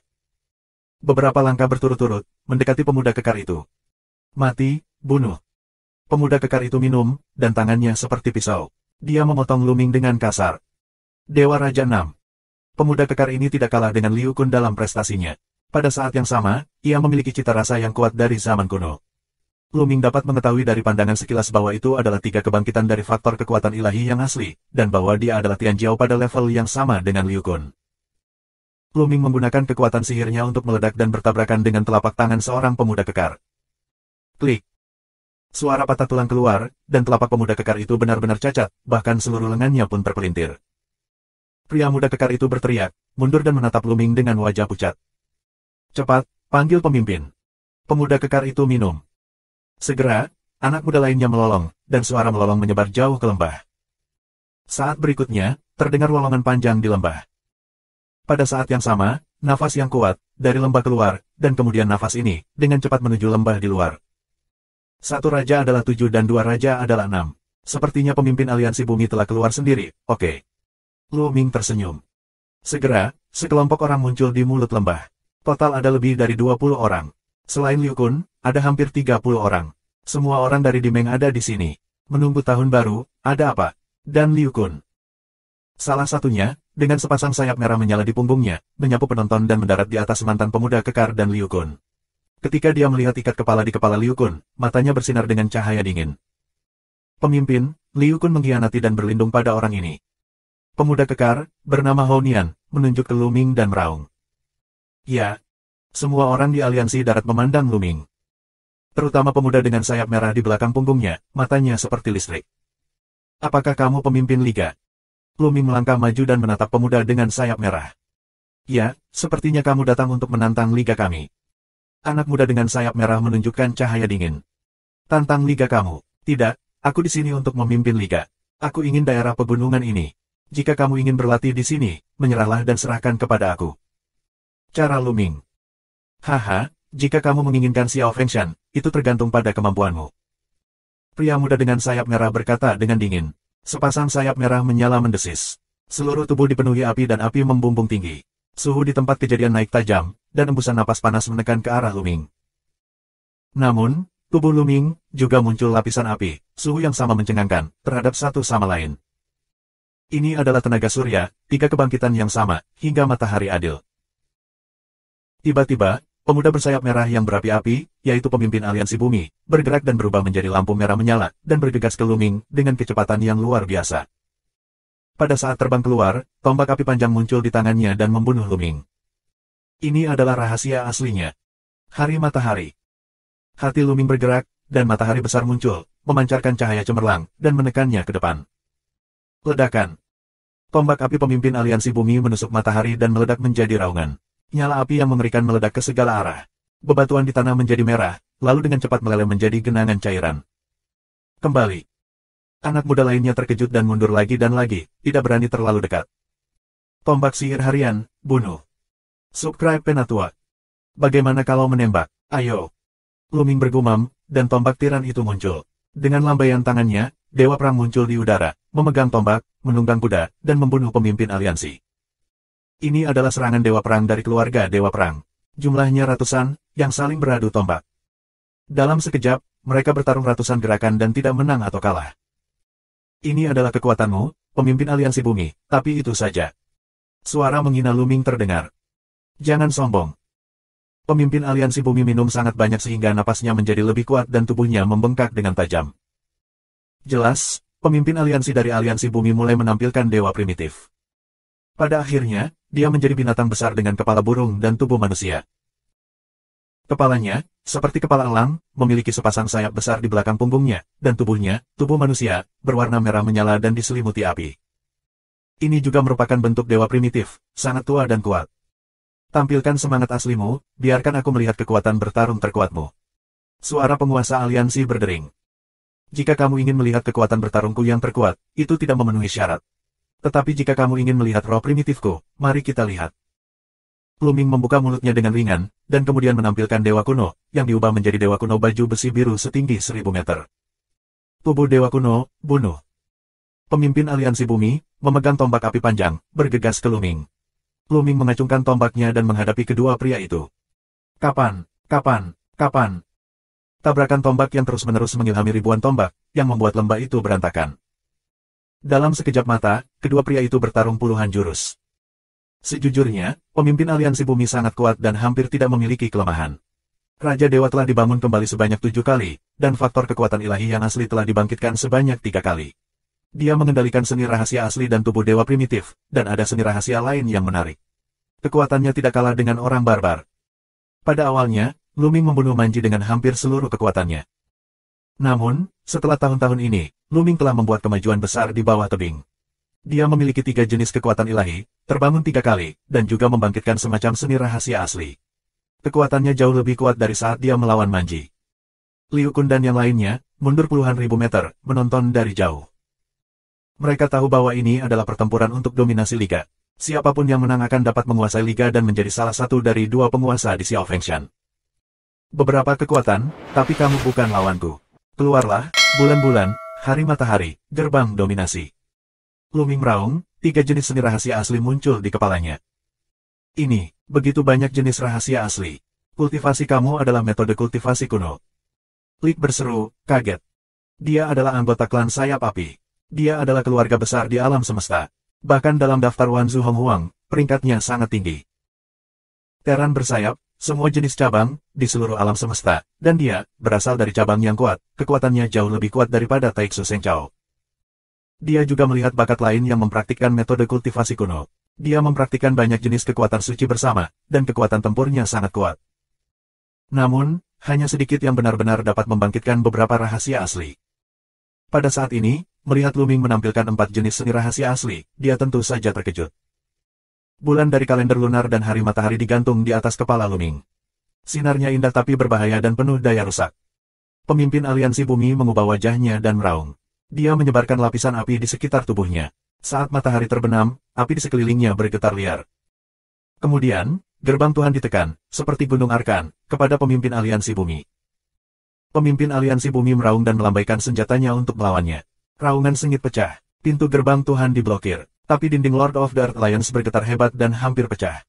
Beberapa langkah berturut-turut, mendekati pemuda kekar itu. Mati, bunuh. Pemuda kekar itu minum, dan tangannya seperti pisau. Dia memotong Luming dengan kasar. Dewa Raja 6. Pemuda kekar ini tidak kalah dengan Liu Kun dalam prestasinya. Pada saat yang sama, ia memiliki cita rasa yang kuat dari zaman kuno. Luming dapat mengetahui dari pandangan sekilas bahwa itu adalah 3 kebangkitan dari faktor kekuatan ilahi yang asli, dan bahwa dia adalah Tian Jiao pada level yang sama dengan Liu Kun. Luming menggunakan kekuatan sihirnya untuk meledak dan bertabrakan dengan telapak tangan seorang pemuda kekar. Klik. Suara patah tulang keluar, dan telapak pemuda kekar itu benar-benar cacat, bahkan seluruh lengannya pun terpelintir. Pria muda kekar itu berteriak, mundur dan menatap Luming dengan wajah pucat. Cepat, panggil pemimpin. Pemuda kekar itu minum. Segera, anak muda lainnya melolong, dan suara melolong menyebar jauh ke lembah. Saat berikutnya, terdengar lolongan panjang di lembah. Pada saat yang sama, nafas yang kuat, dari lembah keluar, dan kemudian nafas ini, dengan cepat menuju lembah di luar. 1 raja adalah 7 dan 2 raja adalah 6. Sepertinya pemimpin aliansi bumi telah keluar sendiri, oke. Luming tersenyum. Segera, sekelompok orang muncul di mulut lembah. Total ada lebih dari 20 orang. Selain Liu Kun, ada hampir 30 orang. Semua orang dari Dimeng ada di sini. Menunggu tahun baru, ada apa? Dan Liu Kun. Salah satunya, dengan sepasang sayap merah menyala di punggungnya, menyapu penonton dan mendarat di atas mantan pemuda kekar dan Liu Kun. Ketika dia melihat ikat kepala di kepala Liu Kun, matanya bersinar dengan cahaya dingin. Pemimpin, Liu Kun mengkhianati dan berlindung pada orang ini. Pemuda kekar, bernama Hou Nian, menunjuk ke Luming dan meraung. Ya, semua orang di aliansi darat memandang Luming. Terutama pemuda dengan sayap merah di belakang punggungnya, matanya seperti listrik. Apakah kamu pemimpin liga? Luming melangkah maju dan menatap pemuda dengan sayap merah. Ya, sepertinya kamu datang untuk menantang liga kami. Anak muda dengan sayap merah menunjukkan cahaya dingin. Tantang liga kamu. Tidak, aku di sini untuk memimpin liga. Aku ingin daerah pegunungan ini. Jika kamu ingin berlatih di sini, menyerahlah dan serahkan kepada aku. Cara Luming. Haha, jika kamu menginginkan Xiao Fengshan, itu tergantung pada kemampuanmu. Pria muda dengan sayap merah berkata dengan dingin. Sepasang sayap merah menyala mendesis. Seluruh tubuh dipenuhi api dan api membumbung tinggi. Suhu di tempat kejadian naik tajam, dan embusan napas panas menekan ke arah Luming. Namun, tubuh Luming juga muncul lapisan api, suhu yang sama mencengangkan, terhadap satu sama lain. Ini adalah tenaga surya, 3 kebangkitan yang sama, hingga matahari adil. Tiba-tiba, pemuda bersayap merah yang berapi-api, yaitu pemimpin aliansi bumi, bergerak dan berubah menjadi lampu merah menyala, dan bergegas ke Luming dengan kecepatan yang luar biasa. Pada saat terbang keluar, tombak api panjang muncul di tangannya dan membunuh Luming. Ini adalah rahasia aslinya. Hari matahari. Hati Luming bergerak, dan matahari besar muncul, memancarkan cahaya cemerlang, dan menekannya ke depan. Ledakan. Tombak api pemimpin aliansi bumi menusuk matahari dan meledak menjadi raungan. Nyala api yang mengerikan meledak ke segala arah. Bebatuan di tanah menjadi merah, lalu dengan cepat meleleh menjadi genangan cairan. Kembali. Anak muda lainnya terkejut dan mundur lagi dan lagi, tidak berani terlalu dekat. Tombak sihir harian, bunuh. Subscribe Penatua. Bagaimana kalau menembak? Ayo. Luming bergumam, dan tombak tiran itu muncul. Dengan lambaian tangannya, Dewa Perang muncul di udara, memegang tombak, menunggang kuda, dan membunuh pemimpin aliansi. Ini adalah serangan Dewa Perang dari keluarga Dewa Perang. Jumlahnya ratusan, yang saling beradu tombak. Dalam sekejap, mereka bertarung ratusan gerakan dan tidak menang atau kalah. Ini adalah kekuatanmu, pemimpin aliansi bumi, tapi itu saja. Suara menghina Luming terdengar. Jangan sombong. Pemimpin aliansi bumi minum sangat banyak sehingga napasnya menjadi lebih kuat dan tubuhnya membengkak dengan tajam. Jelas, pemimpin aliansi dari aliansi bumi mulai menampilkan dewa primitif. Pada akhirnya, dia menjadi binatang besar dengan kepala burung dan tubuh manusia. Kepalanya, seperti kepala elang, memiliki sepasang sayap besar di belakang punggungnya, dan tubuhnya, tubuh manusia, berwarna merah menyala dan diselimuti api. Ini juga merupakan bentuk dewa primitif, sangat tua dan kuat. Tampilkan semangat aslimu, biarkan aku melihat kekuatan bertarung terkuatmu. Suara penguasa aliansi berdering. Jika kamu ingin melihat kekuatan bertarungku yang terkuat, itu tidak memenuhi syarat. Tetapi jika kamu ingin melihat roh primitifku, mari kita lihat. Luming membuka mulutnya dengan ringan, dan kemudian menampilkan dewa kuno, yang diubah menjadi dewa kuno baju besi biru setinggi 1000 meter. Tubuh dewa kuno, bunuh. Pemimpin aliansi bumi, memegang tombak api panjang, bergegas ke Luming. Luming mengacungkan tombaknya dan menghadapi kedua pria itu. Kapan? Kapan? Kapan? Tabrakan tombak yang terus-menerus mengilhami ribuan tombak, yang membuat lembah itu berantakan. Dalam sekejap mata, kedua pria itu bertarung puluhan jurus. Sejujurnya, pemimpin aliansi bumi sangat kuat dan hampir tidak memiliki kelemahan. Raja Dewa telah dibangun kembali sebanyak 7 kali, dan faktor kekuatan ilahi yang asli telah dibangkitkan sebanyak 3 kali. Dia mengendalikan seni rahasia asli dan tubuh dewa primitif, dan ada seni rahasia lain yang menarik. Kekuatannya tidak kalah dengan orang barbar. Pada awalnya, Luming membunuh Manji dengan hampir seluruh kekuatannya. Namun, setelah tahun-tahun ini, Luming telah membuat kemajuan besar di bawah tebing. Dia memiliki 3 jenis kekuatan ilahi, terbangun 3 kali, dan juga membangkitkan semacam seni rahasia asli. Kekuatannya jauh lebih kuat dari saat dia melawan Manji. Liu Kun dan yang lainnya, mundur puluhan ribu meter, menonton dari jauh. Mereka tahu bahwa ini adalah pertempuran untuk dominasi liga. Siapapun yang menang akan dapat menguasai liga dan menjadi salah satu dari 2 penguasa di Xiao Fengshan. Beberapa kekuatan, tapi kamu bukan lawanku. Keluarlah, bulan-bulan, hari matahari, gerbang dominasi. Luming meraung, 3 jenis seni rahasia asli muncul di kepalanya. Ini, begitu banyak jenis rahasia asli. Kultivasi kamu adalah metode kultivasi kuno. Lik berseru, kaget. Dia adalah anggota klan sayap api. Dia adalah keluarga besar di alam semesta. Bahkan dalam daftar Wanzu Honghuang, peringkatnya sangat tinggi. Teran bersayap, semua jenis cabang, di seluruh alam semesta, dan dia, berasal dari cabang yang kuat, kekuatannya jauh lebih kuat daripada Taixu Sengchao. Dia juga melihat bakat lain yang mempraktikkan metode kultivasi kuno. Dia mempraktikkan banyak jenis kekuatan suci bersama, dan kekuatan tempurnya sangat kuat. Namun, hanya sedikit yang benar-benar dapat membangkitkan beberapa rahasia asli. Pada saat ini, melihat Luming menampilkan 4 jenis seni rahasia asli, dia tentu saja terkejut. Bulan dari kalender lunar dan hari matahari digantung di atas kepala Luming. Sinarnya indah tapi berbahaya dan penuh daya rusak. Pemimpin aliansi bumi mengubah wajahnya dan meraung. Dia menyebarkan lapisan api di sekitar tubuhnya. Saat matahari terbenam, api di sekelilingnya bergetar liar. Kemudian, gerbang Tuhan ditekan, seperti gunung Arkan, kepada pemimpin aliansi bumi. Pemimpin aliansi bumi meraung dan melambaikan senjatanya untuk melawannya. Raungan sengit pecah, pintu gerbang Tuhan diblokir, tapi dinding Lord of the Earth Alliance bergetar hebat dan hampir pecah.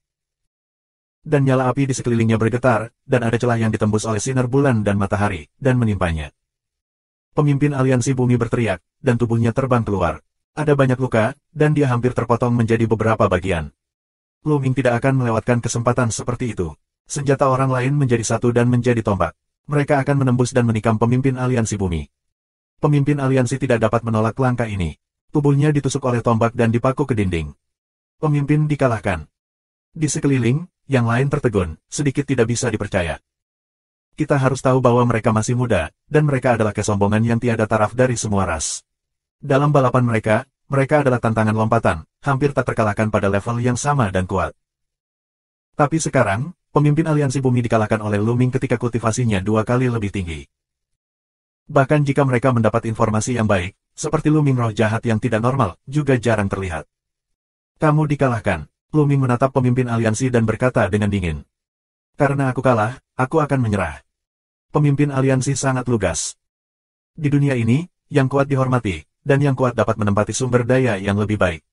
Dan nyala api di sekelilingnya bergetar, dan ada celah yang ditembus oleh sinar bulan dan matahari, dan menimpanya. Pemimpin aliansi bumi berteriak, dan tubuhnya terbang keluar. Ada banyak luka, dan dia hampir terpotong menjadi beberapa bagian. Luming tidak akan melewatkan kesempatan seperti itu. Senjata orang lain menjadi satu dan menjadi tombak. Mereka akan menembus dan menikam pemimpin aliansi bumi. Pemimpin aliansi tidak dapat menolak langkah ini. Tubuhnya ditusuk oleh tombak dan dipaku ke dinding. Pemimpin dikalahkan. Di sekeliling, yang lain tertegun, sedikit tidak bisa dipercaya. Kita harus tahu bahwa mereka masih muda, dan mereka adalah kesombongan yang tiada taraf dari semua ras. Dalam balapan mereka adalah tantangan lompatan, hampir tak terkalahkan pada level yang sama dan kuat. Tapi sekarang, pemimpin aliansi bumi dikalahkan oleh Luming ketika kultivasinya 2 kali lebih tinggi. Bahkan jika mereka mendapat informasi yang baik, seperti Luming roh jahat yang tidak normal, juga jarang terlihat. Kamu dikalahkan. Luming menatap pemimpin aliansi dan berkata dengan dingin. Karena aku kalah, aku akan menyerah. Pemimpin aliansi sangat lugas. Di dunia ini, yang kuat dihormati, dan yang kuat dapat menempati sumber daya yang lebih baik.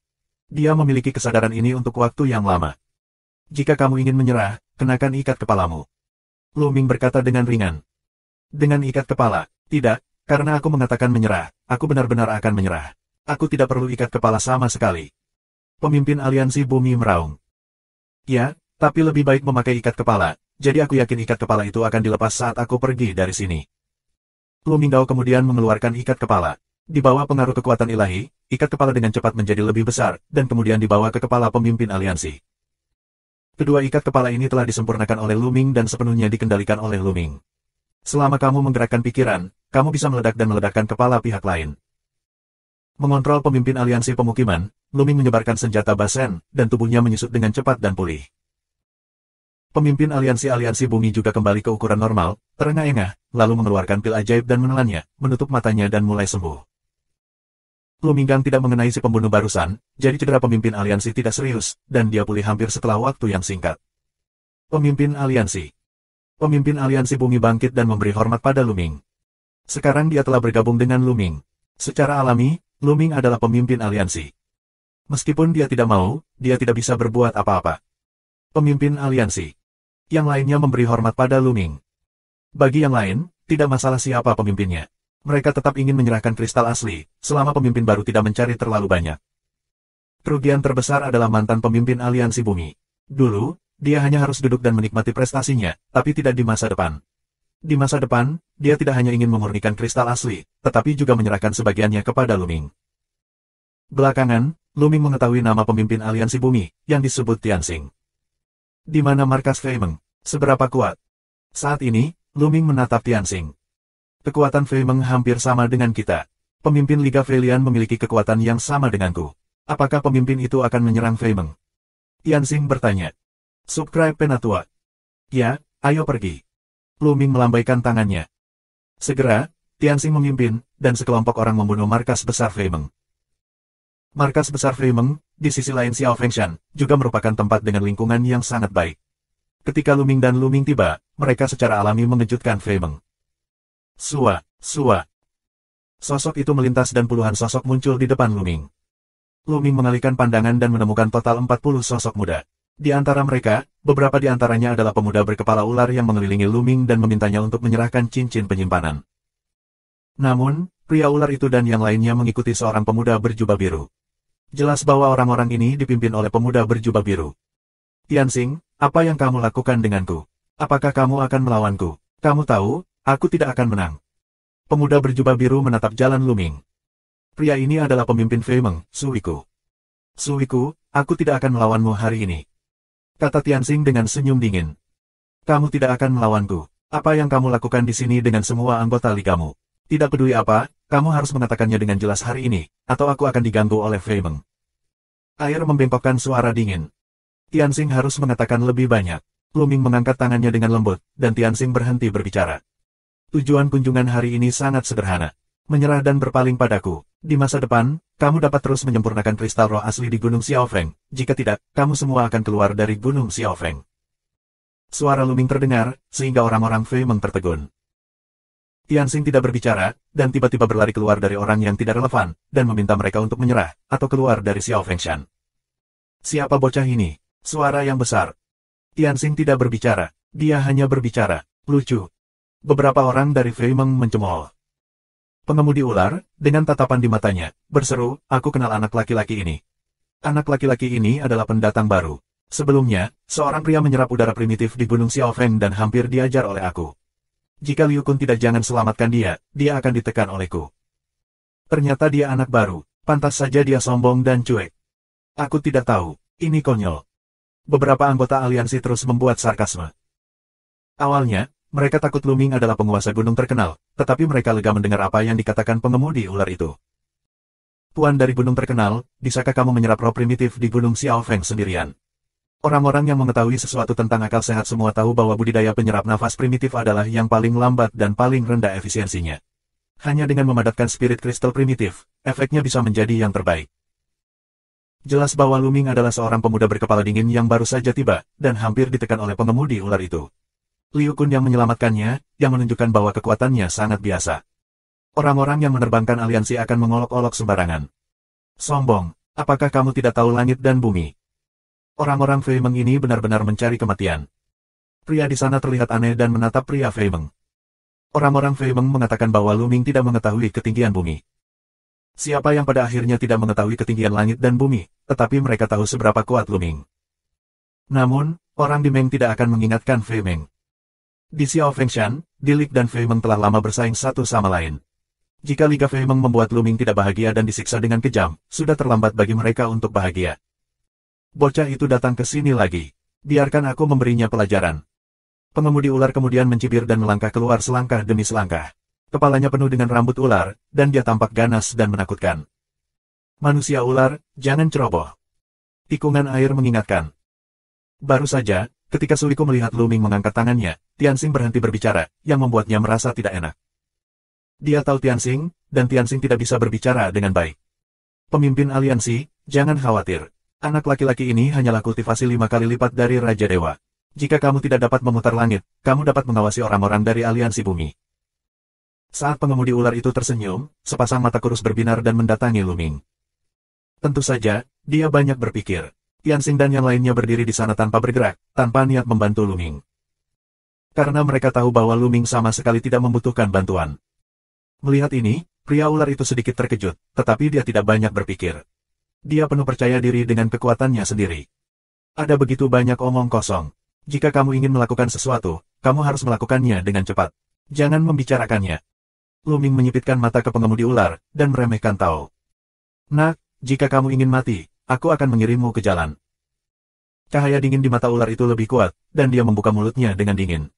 Dia memiliki kesadaran ini untuk waktu yang lama. Jika kamu ingin menyerah, kenakan ikat kepalamu. Luming berkata dengan ringan. Dengan ikat kepala, tidak, karena aku mengatakan menyerah, aku benar-benar akan menyerah. Aku tidak perlu ikat kepala sama sekali. Pemimpin aliansi bumi meraung. Ya, tapi lebih baik memakai ikat kepala, jadi aku yakin ikat kepala itu akan dilepas saat aku pergi dari sini. Luming Dao kemudian mengeluarkan ikat kepala. Di bawah pengaruh kekuatan ilahi, ikat kepala dengan cepat menjadi lebih besar, dan kemudian dibawa ke kepala pemimpin aliansi. Kedua ikat kepala ini telah disempurnakan oleh Luming dan sepenuhnya dikendalikan oleh Luming. Selama kamu menggerakkan pikiran, kamu bisa meledak dan meledakkan kepala pihak lain. Mengontrol pemimpin aliansi pemukiman, Luming menyebarkan senjata basen, dan tubuhnya menyusut dengan cepat dan pulih. Pemimpin aliansi bumi juga kembali ke ukuran normal, terengah-engah, lalu mengeluarkan pil ajaib dan menelannya, menutup matanya dan mulai sembuh. Luming Gang tidak mengenai si pembunuh barusan, jadi cedera pemimpin aliansi tidak serius, dan dia pulih hampir setelah waktu yang singkat. Pemimpin aliansi bumi bangkit dan memberi hormat pada Luming. Sekarang dia telah bergabung dengan Luming. Secara alami, Luming adalah pemimpin aliansi. Meskipun dia tidak mau, dia tidak bisa berbuat apa-apa. Pemimpin aliansi. Yang lainnya memberi hormat pada Luming. Bagi yang lain, tidak masalah siapa pemimpinnya. Mereka tetap ingin menyerahkan kristal asli, selama pemimpin baru tidak mencari terlalu banyak. Kerugian terbesar adalah mantan pemimpin aliansi bumi. Dulu, dia hanya harus duduk dan menikmati prestasinya, tapi tidak di masa depan. Di masa depan, dia tidak hanya ingin memurnikan kristal asli, tetapi juga menyerahkan sebagiannya kepada Luming. Belakangan, Luming mengetahui nama pemimpin aliansi bumi, yang disebut Tianxing. Di mana markas Fei Meng? Seberapa kuat? Saat ini, Luming menatap Tianxing. Kekuatan Fei Meng hampir sama dengan kita. Pemimpin Liga Feilian memiliki kekuatan yang sama denganku. Apakah pemimpin itu akan menyerang Fei Meng? Tianxing bertanya. Subscribe Penatua. Ya, ayo pergi. Luming melambaikan tangannya. Segera, Tianxing memimpin, dan sekelompok orang membunuh markas besar Fei Meng. Markas besar Fei Meng, di sisi lain Xiao Fengshan, juga merupakan tempat dengan lingkungan yang sangat baik. Ketika Luming dan Luming tiba, mereka secara alami mengejutkan Fei Meng. Sua. Sosok itu melintas dan puluhan sosok muncul di depan Luming. Luming mengalihkan pandangan dan menemukan total 40 sosok muda. Di antara mereka, beberapa di antaranya adalah pemuda berkepala ular yang mengelilingi Luming dan memintanya untuk menyerahkan cincin penyimpanan. Namun, pria ular itu dan yang lainnya mengikuti seorang pemuda berjubah biru. Jelas bahwa orang-orang ini dipimpin oleh pemuda berjubah biru. Tianxing, apa yang kamu lakukan denganku? Apakah kamu akan melawanku? Kamu tahu, aku tidak akan menang. Pemuda berjubah biru menatap jalan Luming. Pria ini adalah pemimpin Fei Meng, Suiku. Suiku, aku tidak akan melawanmu hari ini. Kata Tianxing dengan senyum dingin. Kamu tidak akan melawanku. Apa yang kamu lakukan di sini dengan semua anggota ligamu? Tidak peduli apa, kamu harus mengatakannya dengan jelas hari ini, atau aku akan diganggu oleh Fei Meng. Air membengkokkan suara dingin. Tianxing harus mengatakan lebih banyak. Luming mengangkat tangannya dengan lembut, dan Tianxing berhenti berbicara. Tujuan kunjungan hari ini sangat sederhana. Menyerah dan berpaling padaku. Di masa depan, kamu dapat terus menyempurnakan kristal roh asli di Gunung Xiaofeng. Jika tidak, kamu semua akan keluar dari Gunung Xiaofeng. Suara Luming terdengar, sehingga orang-orang Fei Meng tertegun. Tianxing tidak berbicara, dan tiba-tiba berlari keluar dari orang yang tidak relevan, dan meminta mereka untuk menyerah, atau keluar dari Xiao Fengshan. Siapa bocah ini? Suara yang besar. Tianxing tidak berbicara, dia hanya berbicara, lucu. Beberapa orang dari Fei Meng mencemooh. Pengemudi ular, dengan tatapan di matanya, berseru, aku kenal anak laki-laki ini. Anak laki-laki ini adalah pendatang baru. Sebelumnya, seorang pria menyerap udara primitif di Gunung Xiaofeng dan hampir diajar oleh aku. Jika Liu Kun tidak jangan selamatkan dia, dia akan ditekan olehku. Ternyata dia anak baru, pantas saja dia sombong dan cuek. Aku tidak tahu, ini konyol. Beberapa anggota aliansi terus membuat sarkasme. Awalnya, mereka takut Luming adalah penguasa gunung terkenal, tetapi mereka lega mendengar apa yang dikatakan pengemudi ular itu. Tuan dari gunung terkenal, bisakah kamu menyerap roh primitif di Gunung Xiaofeng sendirian? Orang-orang yang mengetahui sesuatu tentang akal sehat semua tahu bahwa budidaya penyerap nafas primitif adalah yang paling lambat dan paling rendah efisiensinya. Hanya dengan memadatkan spirit kristal primitif, efeknya bisa menjadi yang terbaik. Jelas bahwa Luming adalah seorang pemuda berkepala dingin yang baru saja tiba, dan hampir ditekan oleh pengemudi ular itu. Liu Kun yang menyelamatkannya, yang menunjukkan bahwa kekuatannya sangat biasa. Orang-orang yang menerbangkan aliansi akan mengolok-olok sembarangan. Sombong, apakah kamu tidak tahu langit dan bumi? Orang-orang Fei Meng ini benar-benar mencari kematian. Pria di sana terlihat aneh dan menatap pria Fei Meng. Orang-orang Fei Meng mengatakan bahwa Luming tidak mengetahui ketinggian bumi. Siapa yang pada akhirnya tidak mengetahui ketinggian langit dan bumi, tetapi mereka tahu seberapa kuat Luming. Namun, orang di Meng tidak akan mengingatkan Fei Meng. Di Xiao Fengshan, Dilik dan Fei Meng telah lama bersaing satu sama lain. Jika Liga Fei Meng membuat Luming tidak bahagia dan disiksa dengan kejam, sudah terlambat bagi mereka untuk bahagia. Bocah itu datang ke sini lagi. Biarkan aku memberinya pelajaran. Pengemudi ular kemudian mencibir dan melangkah keluar selangkah demi selangkah. Kepalanya penuh dengan rambut ular, dan dia tampak ganas dan menakutkan. Manusia ular, jangan ceroboh. Tikungan air mengingatkan. Baru saja, ketika Suiku melihat Luming mengangkat tangannya, Tianxing berhenti berbicara, yang membuatnya merasa tidak enak. Dia tahu Tianxing, dan Tianxing tidak bisa berbicara dengan baik. Pemimpin aliansi, jangan khawatir. Anak laki-laki ini hanyalah kultivasi 5 kali lipat dari Raja Dewa. Jika kamu tidak dapat memutar langit, kamu dapat mengawasi orang-orang dari aliansi bumi. Saat pengemudi ular itu tersenyum, sepasang mata kurus berbinar dan mendatangi Luming. Tentu saja, dia banyak berpikir. Tianxing dan yang lainnya berdiri di sana tanpa bergerak, tanpa niat membantu Luming. Karena mereka tahu bahwa Luming sama sekali tidak membutuhkan bantuan. Melihat ini, pria ular itu sedikit terkejut, tetapi dia tidak banyak berpikir. Dia penuh percaya diri dengan kekuatannya sendiri. Ada begitu banyak omong kosong. Jika kamu ingin melakukan sesuatu, kamu harus melakukannya dengan cepat. Jangan membicarakannya. Luming menyipitkan mata ke pengemudi ular, dan meremehkan Tao. Nak, jika kamu ingin mati, aku akan mengirimmu ke jalan. Cahaya dingin di mata ular itu lebih kuat, dan dia membuka mulutnya dengan dingin.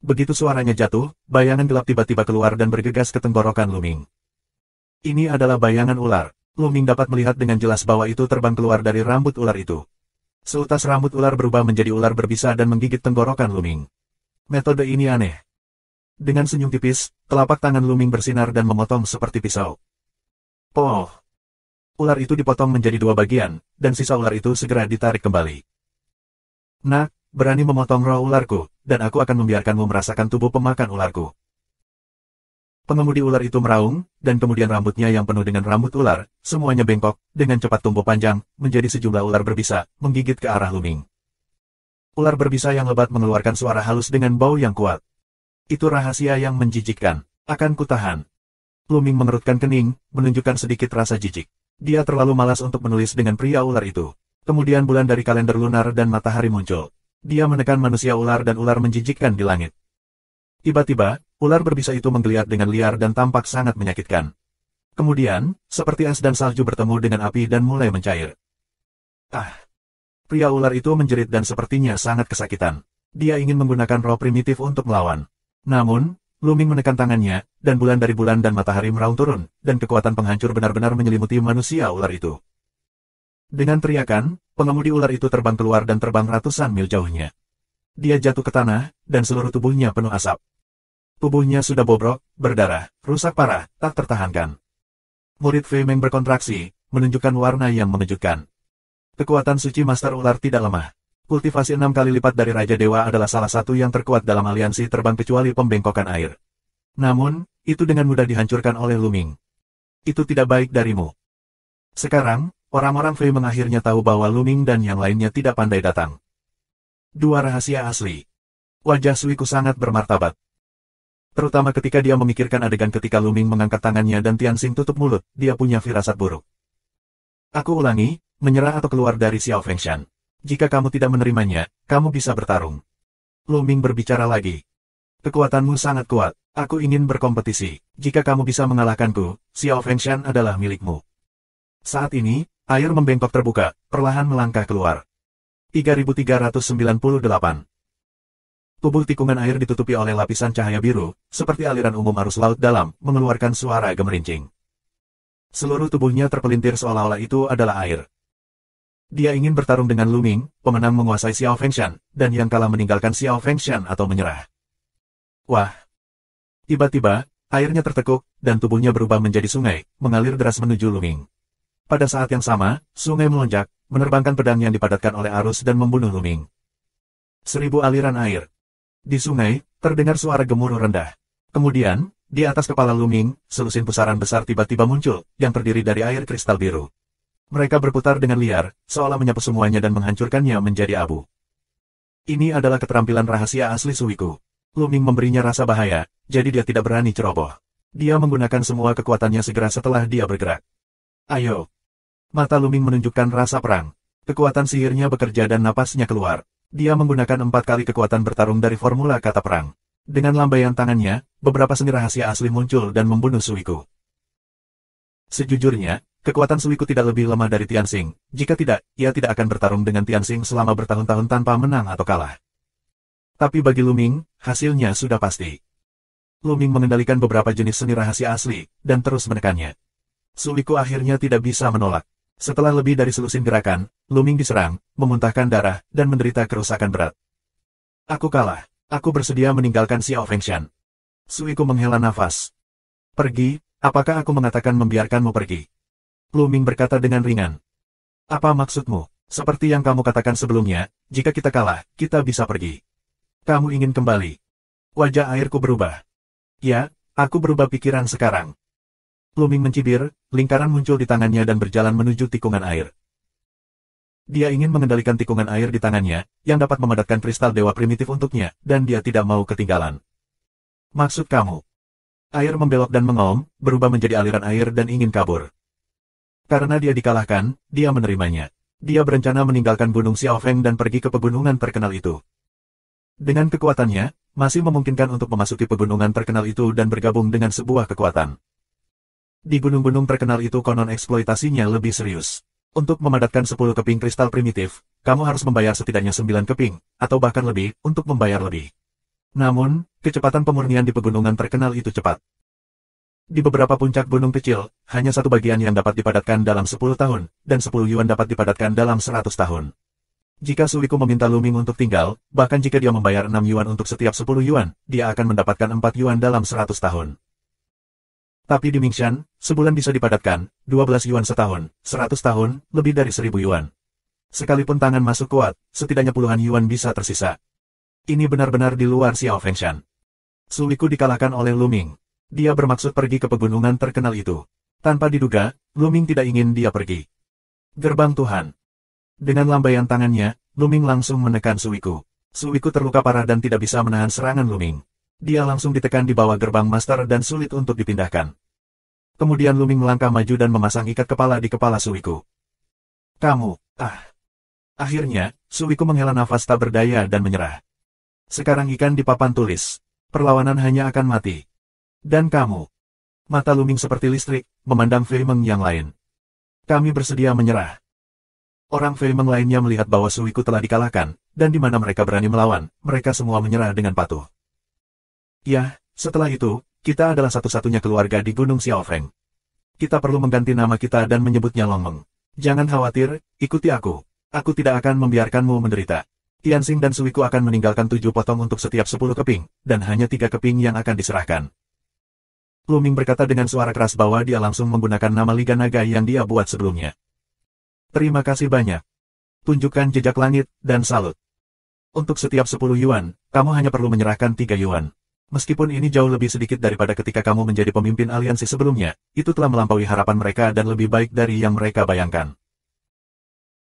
Begitu suaranya jatuh, bayangan gelap tiba-tiba keluar dan bergegas ke tenggorokan Luming. Ini adalah bayangan ular. Luming dapat melihat dengan jelas bahwa itu terbang keluar dari rambut ular itu. Seutas rambut ular berubah menjadi ular berbisa dan menggigit tenggorokan Luming. Metode ini aneh. Dengan senyum tipis, telapak tangan Luming bersinar dan memotong seperti pisau. Poh! Ular itu dipotong menjadi 2 bagian, dan sisa ular itu segera ditarik kembali. Nak, berani memotong roh ularku, dan aku akan membiarkanmu merasakan tubuh pemakan ularku. Pengemudi ular itu meraung, dan kemudian rambutnya yang penuh dengan rambut ular, semuanya bengkok, dengan cepat tumbuh panjang, menjadi sejumlah ular berbisa, menggigit ke arah Luming. Ular berbisa yang lebat mengeluarkan suara halus dengan bau yang kuat. Itu rahasia yang menjijikkan. Akan kutahan. Luming mengerutkan kening, menunjukkan sedikit rasa jijik. Dia terlalu malas untuk menulis dengan pria ular itu. Kemudian bulan dari kalender lunar dan matahari muncul. Dia menekan manusia ular dan ular menjijikkan di langit. Tiba-tiba, ular berbisa itu menggeliat dengan liar dan tampak sangat menyakitkan. Kemudian, seperti es dan salju bertemu dengan api dan mulai mencair. Ah! Pria ular itu menjerit dan sepertinya sangat kesakitan. Dia ingin menggunakan roh primitif untuk melawan. Namun, Luming menekan tangannya, dan bulan dari bulan dan matahari meraung turun, dan kekuatan penghancur benar-benar menyelimuti manusia ular itu. Dengan teriakan, pengemudi ular itu terbang keluar dan terbang ratusan mil jauhnya. Dia jatuh ke tanah, dan seluruh tubuhnya penuh asap. Tubuhnya sudah bobrok, berdarah, rusak parah, tak tertahankan. Murid Fei Meng berkontraksi, menunjukkan warna yang mengejutkan. Kekuatan suci Master Ular tidak lemah. Kultivasi 6 kali lipat dari Raja Dewa adalah salah satu yang terkuat dalam aliansi terbang kecuali pembengkokan air. Namun, itu dengan mudah dihancurkan oleh Luming. Itu tidak baik darimu. Sekarang, orang-orang Fei Meng akhirnya tahu bahwa Luming dan yang lainnya tidak pandai datang. 2 rahasia asli. Wajah Suiku sangat bermartabat. Terutama ketika dia memikirkan adegan ketika Luming mengangkat tangannya dan Tianxing tutup mulut, dia punya firasat buruk. Aku ulangi, menyerah atau keluar dari Xiao Fengshan. Jika kamu tidak menerimanya, kamu bisa bertarung. Luming berbicara lagi. Kekuatanmu sangat kuat, aku ingin berkompetisi. Jika kamu bisa mengalahkanku, Xiao Fengshan adalah milikmu. Saat ini, air membengkok terbuka, perlahan melangkah keluar. 3398. Tubuh tikungan air ditutupi oleh lapisan cahaya biru, seperti aliran umum arus laut dalam, mengeluarkan suara gemerincing. Seluruh tubuhnya terpelintir seolah-olah itu adalah air. Dia ingin bertarung dengan Luming, pemenang menguasai Xiao Fengshan, dan yang kalah meninggalkan Xiao Fengshan atau menyerah. Wah! Tiba-tiba, Airnya tertekuk, dan tubuhnya berubah menjadi sungai, mengalir deras menuju Luming. Pada saat yang sama, sungai melonjak, menerbangkan pedang yang dipadatkan oleh arus dan membunuh Luming. 1000 aliran air. Di sungai, terdengar suara gemuruh rendah. Kemudian, di atas kepala Luming, selusin pusaran besar tiba-tiba muncul, yang terdiri dari air kristal biru. Mereka berputar dengan liar, seolah menyapu semuanya dan menghancurkannya menjadi abu. Ini adalah keterampilan rahasia asli Suiku. Luming memberinya rasa bahaya, jadi dia tidak berani ceroboh. Dia menggunakan semua kekuatannya segera setelah dia bergerak. Ayo. Mata Luming menunjukkan rasa perang. Kekuatan sihirnya bekerja dan napasnya keluar. Dia menggunakan 4 kali kekuatan bertarung dari formula kata perang. Dengan lambaian tangannya, beberapa seni rahasia asli muncul dan membunuh Suiku. Sejujurnya, kekuatan Suiku tidak lebih lemah dari Tianxing. Jika tidak, ia tidak akan bertarung dengan Tianxing selama bertahun-tahun tanpa menang atau kalah. Tapi bagi Luming, hasilnya sudah pasti. Luming mengendalikan beberapa jenis seni rahasia asli, dan terus menekannya. Suiku akhirnya tidak bisa menolak. Setelah lebih dari selusin gerakan, Luming diserang, memuntahkan darah, dan menderita kerusakan berat. Aku kalah. Aku bersedia meninggalkan Xiao Fengshan. Suiku menghela nafas. Pergi, apakah aku mengatakan membiarkanmu pergi? Luming berkata dengan ringan. Apa maksudmu? Seperti yang kamu katakan sebelumnya, jika kita kalah, kita bisa pergi. Kamu ingin kembali. Wajah airku berubah. Ya, aku berubah pikiran sekarang. Luming mencibir, lingkaran muncul di tangannya dan berjalan menuju tikungan air. Dia ingin mengendalikan tikungan air di tangannya, yang dapat memadatkan kristal dewa primitif untuknya, dan dia tidak mau ketinggalan. Maksud kamu? Air membelok dan mengaum, berubah menjadi aliran air dan ingin kabur. Karena dia dikalahkan, dia menerimanya. Dia berencana meninggalkan Gunung Xiaofeng dan pergi ke pegunungan terkenal itu. Dengan kekuatannya, masih memungkinkan untuk memasuki pegunungan terkenal itu dan bergabung dengan sebuah kekuatan. Di gunung-gunung terkenal itu konon eksploitasinya lebih serius. Untuk memadatkan 10 keping kristal primitif, kamu harus membayar setidaknya 9 keping, atau bahkan lebih, untuk membayar lebih. Namun, kecepatan pemurnian di pegunungan terkenal itu cepat. Di beberapa puncak gunung kecil, hanya 1 bagian yang dapat dipadatkan dalam 10 tahun, dan 10 yuan dapat dipadatkan dalam 100 tahun. Jika Suiku meminta Luming untuk tinggal, bahkan jika dia membayar 6 yuan untuk setiap 10 yuan, dia akan mendapatkan 4 yuan dalam 100 tahun. Tapi di Mingshan, sebulan bisa dipadatkan, 12 yuan setahun, 100 tahun, lebih dari 1000 yuan. Sekalipun tangan masuk kuat, setidaknya puluhan yuan bisa tersisa. Ini benar-benar di luar Xiao Fengshan. Suiku dikalahkan oleh Luming. Dia bermaksud pergi ke pegunungan terkenal itu. Tanpa diduga, Luming tidak ingin dia pergi. Gerbang Tuhan. Dengan lambaian tangannya, Luming langsung menekan Suiku. Suiku terluka parah dan tidak bisa menahan serangan Luming. Dia langsung ditekan di bawah gerbang master dan sulit untuk dipindahkan. Kemudian Luming melangkah maju dan memasang ikat kepala di kepala Suiku. Kamu, Akhirnya, Suiku menghela nafas tak berdaya dan menyerah. Sekarang ikan di papan tulis. Perlawanan hanya akan mati. Dan kamu. Mata Luming seperti listrik, memandang Fei Meng yang lain. Kami bersedia menyerah. Orang Fei Meng lainnya melihat bahwa Suiku telah dikalahkan, dan di mana mereka berani melawan, mereka semua menyerah dengan patuh. Ya, setelah itu, kita adalah satu-satunya keluarga di Gunung Xiaofeng. Kita perlu mengganti nama kita dan menyebutnya Longmeng. Jangan khawatir, ikuti aku. Aku tidak akan membiarkanmu menderita. Tianxing dan Suiku akan meninggalkan 7 potong untuk setiap 10 keping, dan hanya 3 keping yang akan diserahkan. Luming berkata dengan suara keras bahwa dia langsung menggunakan nama Liga Naga yang dia buat sebelumnya. Terima kasih banyak. Tunjukkan jejak langit, dan salut. Untuk setiap 10 yuan, kamu hanya perlu menyerahkan 3 yuan. Meskipun ini jauh lebih sedikit daripada ketika kamu menjadi pemimpin aliansi sebelumnya, itu telah melampaui harapan mereka dan lebih baik dari yang mereka bayangkan.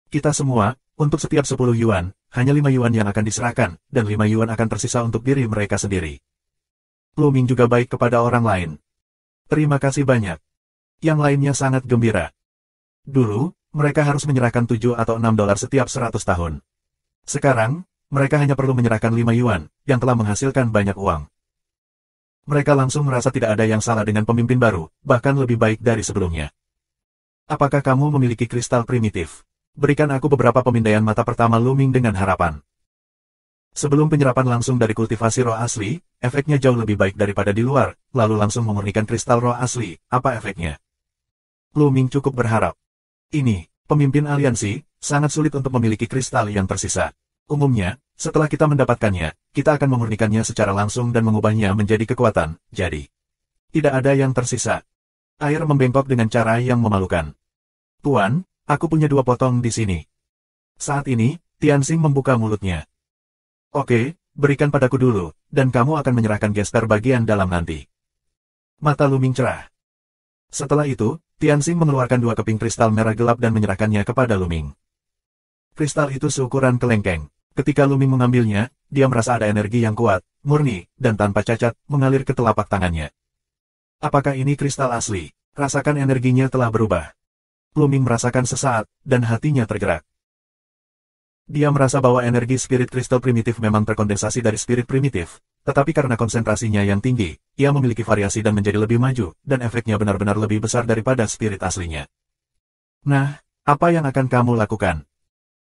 Kita semua, untuk setiap 10 yuan, hanya 5 yuan yang akan diserahkan, dan 5 yuan akan tersisa untuk diri mereka sendiri. Luming juga baik kepada orang lain. Terima kasih banyak. Yang lainnya sangat gembira. Dulu, mereka harus menyerahkan 7 atau 6 dolar setiap 100 tahun. Sekarang, mereka hanya perlu menyerahkan 5 yuan, yang telah menghasilkan banyak uang. Mereka langsung merasa tidak ada yang salah dengan pemimpin baru, bahkan lebih baik dari sebelumnya. Apakah kamu memiliki kristal primitif? Berikan aku beberapa pemindaian mata pertama Luming dengan harapan. Sebelum penyerapan langsung dari kultivasi roh asli, efeknya jauh lebih baik daripada di luar, lalu langsung memurnikan kristal roh asli, apa efeknya? Luming cukup berharap. Ini, pemimpin aliansi, sangat sulit untuk memiliki kristal yang tersisa. Umumnya, setelah kita mendapatkannya, kita akan memurnikannya secara langsung dan mengubahnya menjadi kekuatan, jadi. Tidak ada yang tersisa. Air membengkok dengan cara yang memalukan. Tuan, aku punya 2 potong di sini. Saat ini, Tianxing membuka mulutnya. Oke, berikan padaku dulu, dan kamu akan menyerahkan gesper bagian dalam nanti. Mata Luming cerah. Setelah itu, Tianxing mengeluarkan 2 keping kristal merah gelap dan menyerahkannya kepada Luming. Kristal itu seukuran kelengkeng. Ketika Luming mengambilnya, dia merasa ada energi yang kuat, murni, dan tanpa cacat, mengalir ke telapak tangannya. Apakah ini kristal asli? Rasakan energinya telah berubah. Luming merasakan sesaat, dan hatinya tergerak. Dia merasa bahwa energi spirit kristal primitif memang terkondensasi dari spirit primitif, tetapi karena konsentrasinya yang tinggi, ia memiliki variasi dan menjadi lebih maju, dan efeknya benar-benar lebih besar daripada spirit aslinya. Nah, apa yang akan kamu lakukan?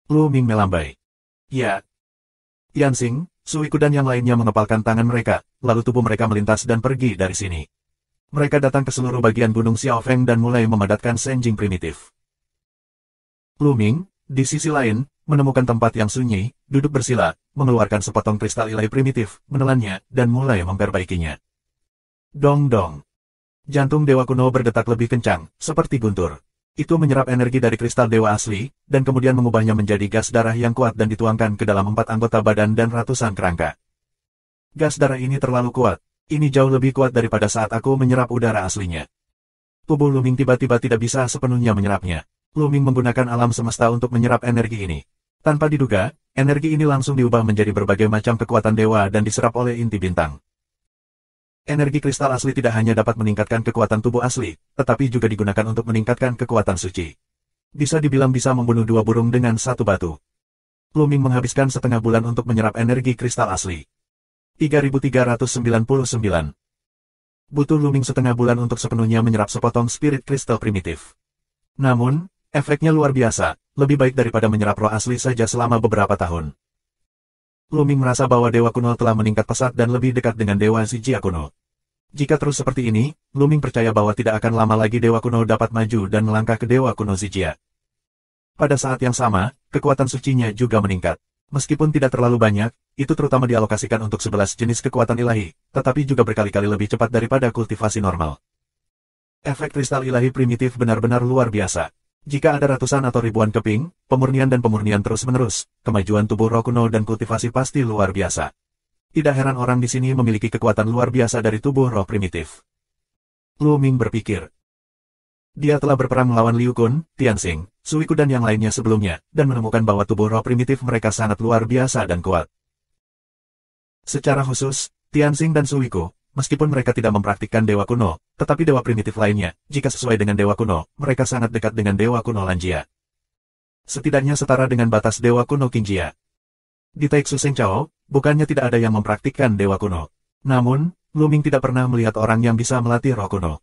Luming melambai. Ya. Tianxing, Suiku dan yang lainnya mengepalkan tangan mereka, lalu tubuh mereka melintas dan pergi dari sini. Mereka datang ke seluruh bagian Gunung Xiaofeng dan mulai memadatkan senjing primitif. Luming, di sisi lain, menemukan tempat yang sunyi, duduk bersila, mengeluarkan sepotong kristal ilahi primitif, menelannya, dan mulai memperbaikinya. Dong-dong. Jantung dewa kuno berdetak lebih kencang, seperti guntur. Itu menyerap energi dari kristal dewa asli, dan kemudian mengubahnya menjadi gas darah yang kuat dan dituangkan ke dalam 4 anggota badan dan ratusan kerangka. Gas darah ini terlalu kuat. Ini jauh lebih kuat daripada saat aku menyerap udara aslinya. Tubuh Luming tiba-tiba tidak bisa sepenuhnya menyerapnya. Luming menggunakan alam semesta untuk menyerap energi ini. Tanpa diduga, energi ini langsung diubah menjadi berbagai macam kekuatan dewa dan diserap oleh inti bintang. Energi kristal asli tidak hanya dapat meningkatkan kekuatan tubuh asli, tetapi juga digunakan untuk meningkatkan kekuatan suci. Bisa dibilang bisa membunuh 2 burung dengan 1 batu. Luming menghabiskan setengah bulan untuk menyerap energi kristal asli. 3399. Butuh Luming setengah bulan untuk sepenuhnya menyerap sepotong spirit kristal primitif. Namun, efeknya luar biasa, lebih baik daripada menyerap roh asli saja selama beberapa tahun. Luming merasa bahwa dewa kuno telah meningkat pesat dan lebih dekat dengan dewa Zijia kuno. Jika terus seperti ini, Luming percaya bahwa tidak akan lama lagi dewa kuno dapat maju dan melangkah ke dewa kuno Zijia. Pada saat yang sama, kekuatan sucinya juga meningkat. Meskipun tidak terlalu banyak, itu terutama dialokasikan untuk 11 jenis kekuatan ilahi, tetapi juga berkali-kali lebih cepat daripada kultivasi normal. Efek kristal ilahi primitif benar-benar luar biasa. Jika ada ratusan atau ribuan keping, pemurnian dan pemurnian terus-menerus, kemajuan tubuh roh kuno dan kultivasi pasti luar biasa. Tidak heran orang di sini memiliki kekuatan luar biasa dari tubuh roh primitif. Luming berpikir. Dia telah berperang melawan Liu Kun, Tianxing, Suiku dan yang lainnya sebelumnya, dan menemukan bahwa tubuh roh primitif mereka sangat luar biasa dan kuat. Secara khusus, Tianxing dan Suiku, meskipun mereka tidak mempraktikkan dewa kuno, tetapi dewa primitif lainnya, jika sesuai dengan dewa kuno, mereka sangat dekat dengan dewa kuno Lanjia. Setidaknya setara dengan batas dewa kuno Qingjia. Di Taiksu Chao, bukannya tidak ada yang mempraktikkan dewa kuno. Namun, Luming tidak pernah melihat orang yang bisa melatih roh kuno.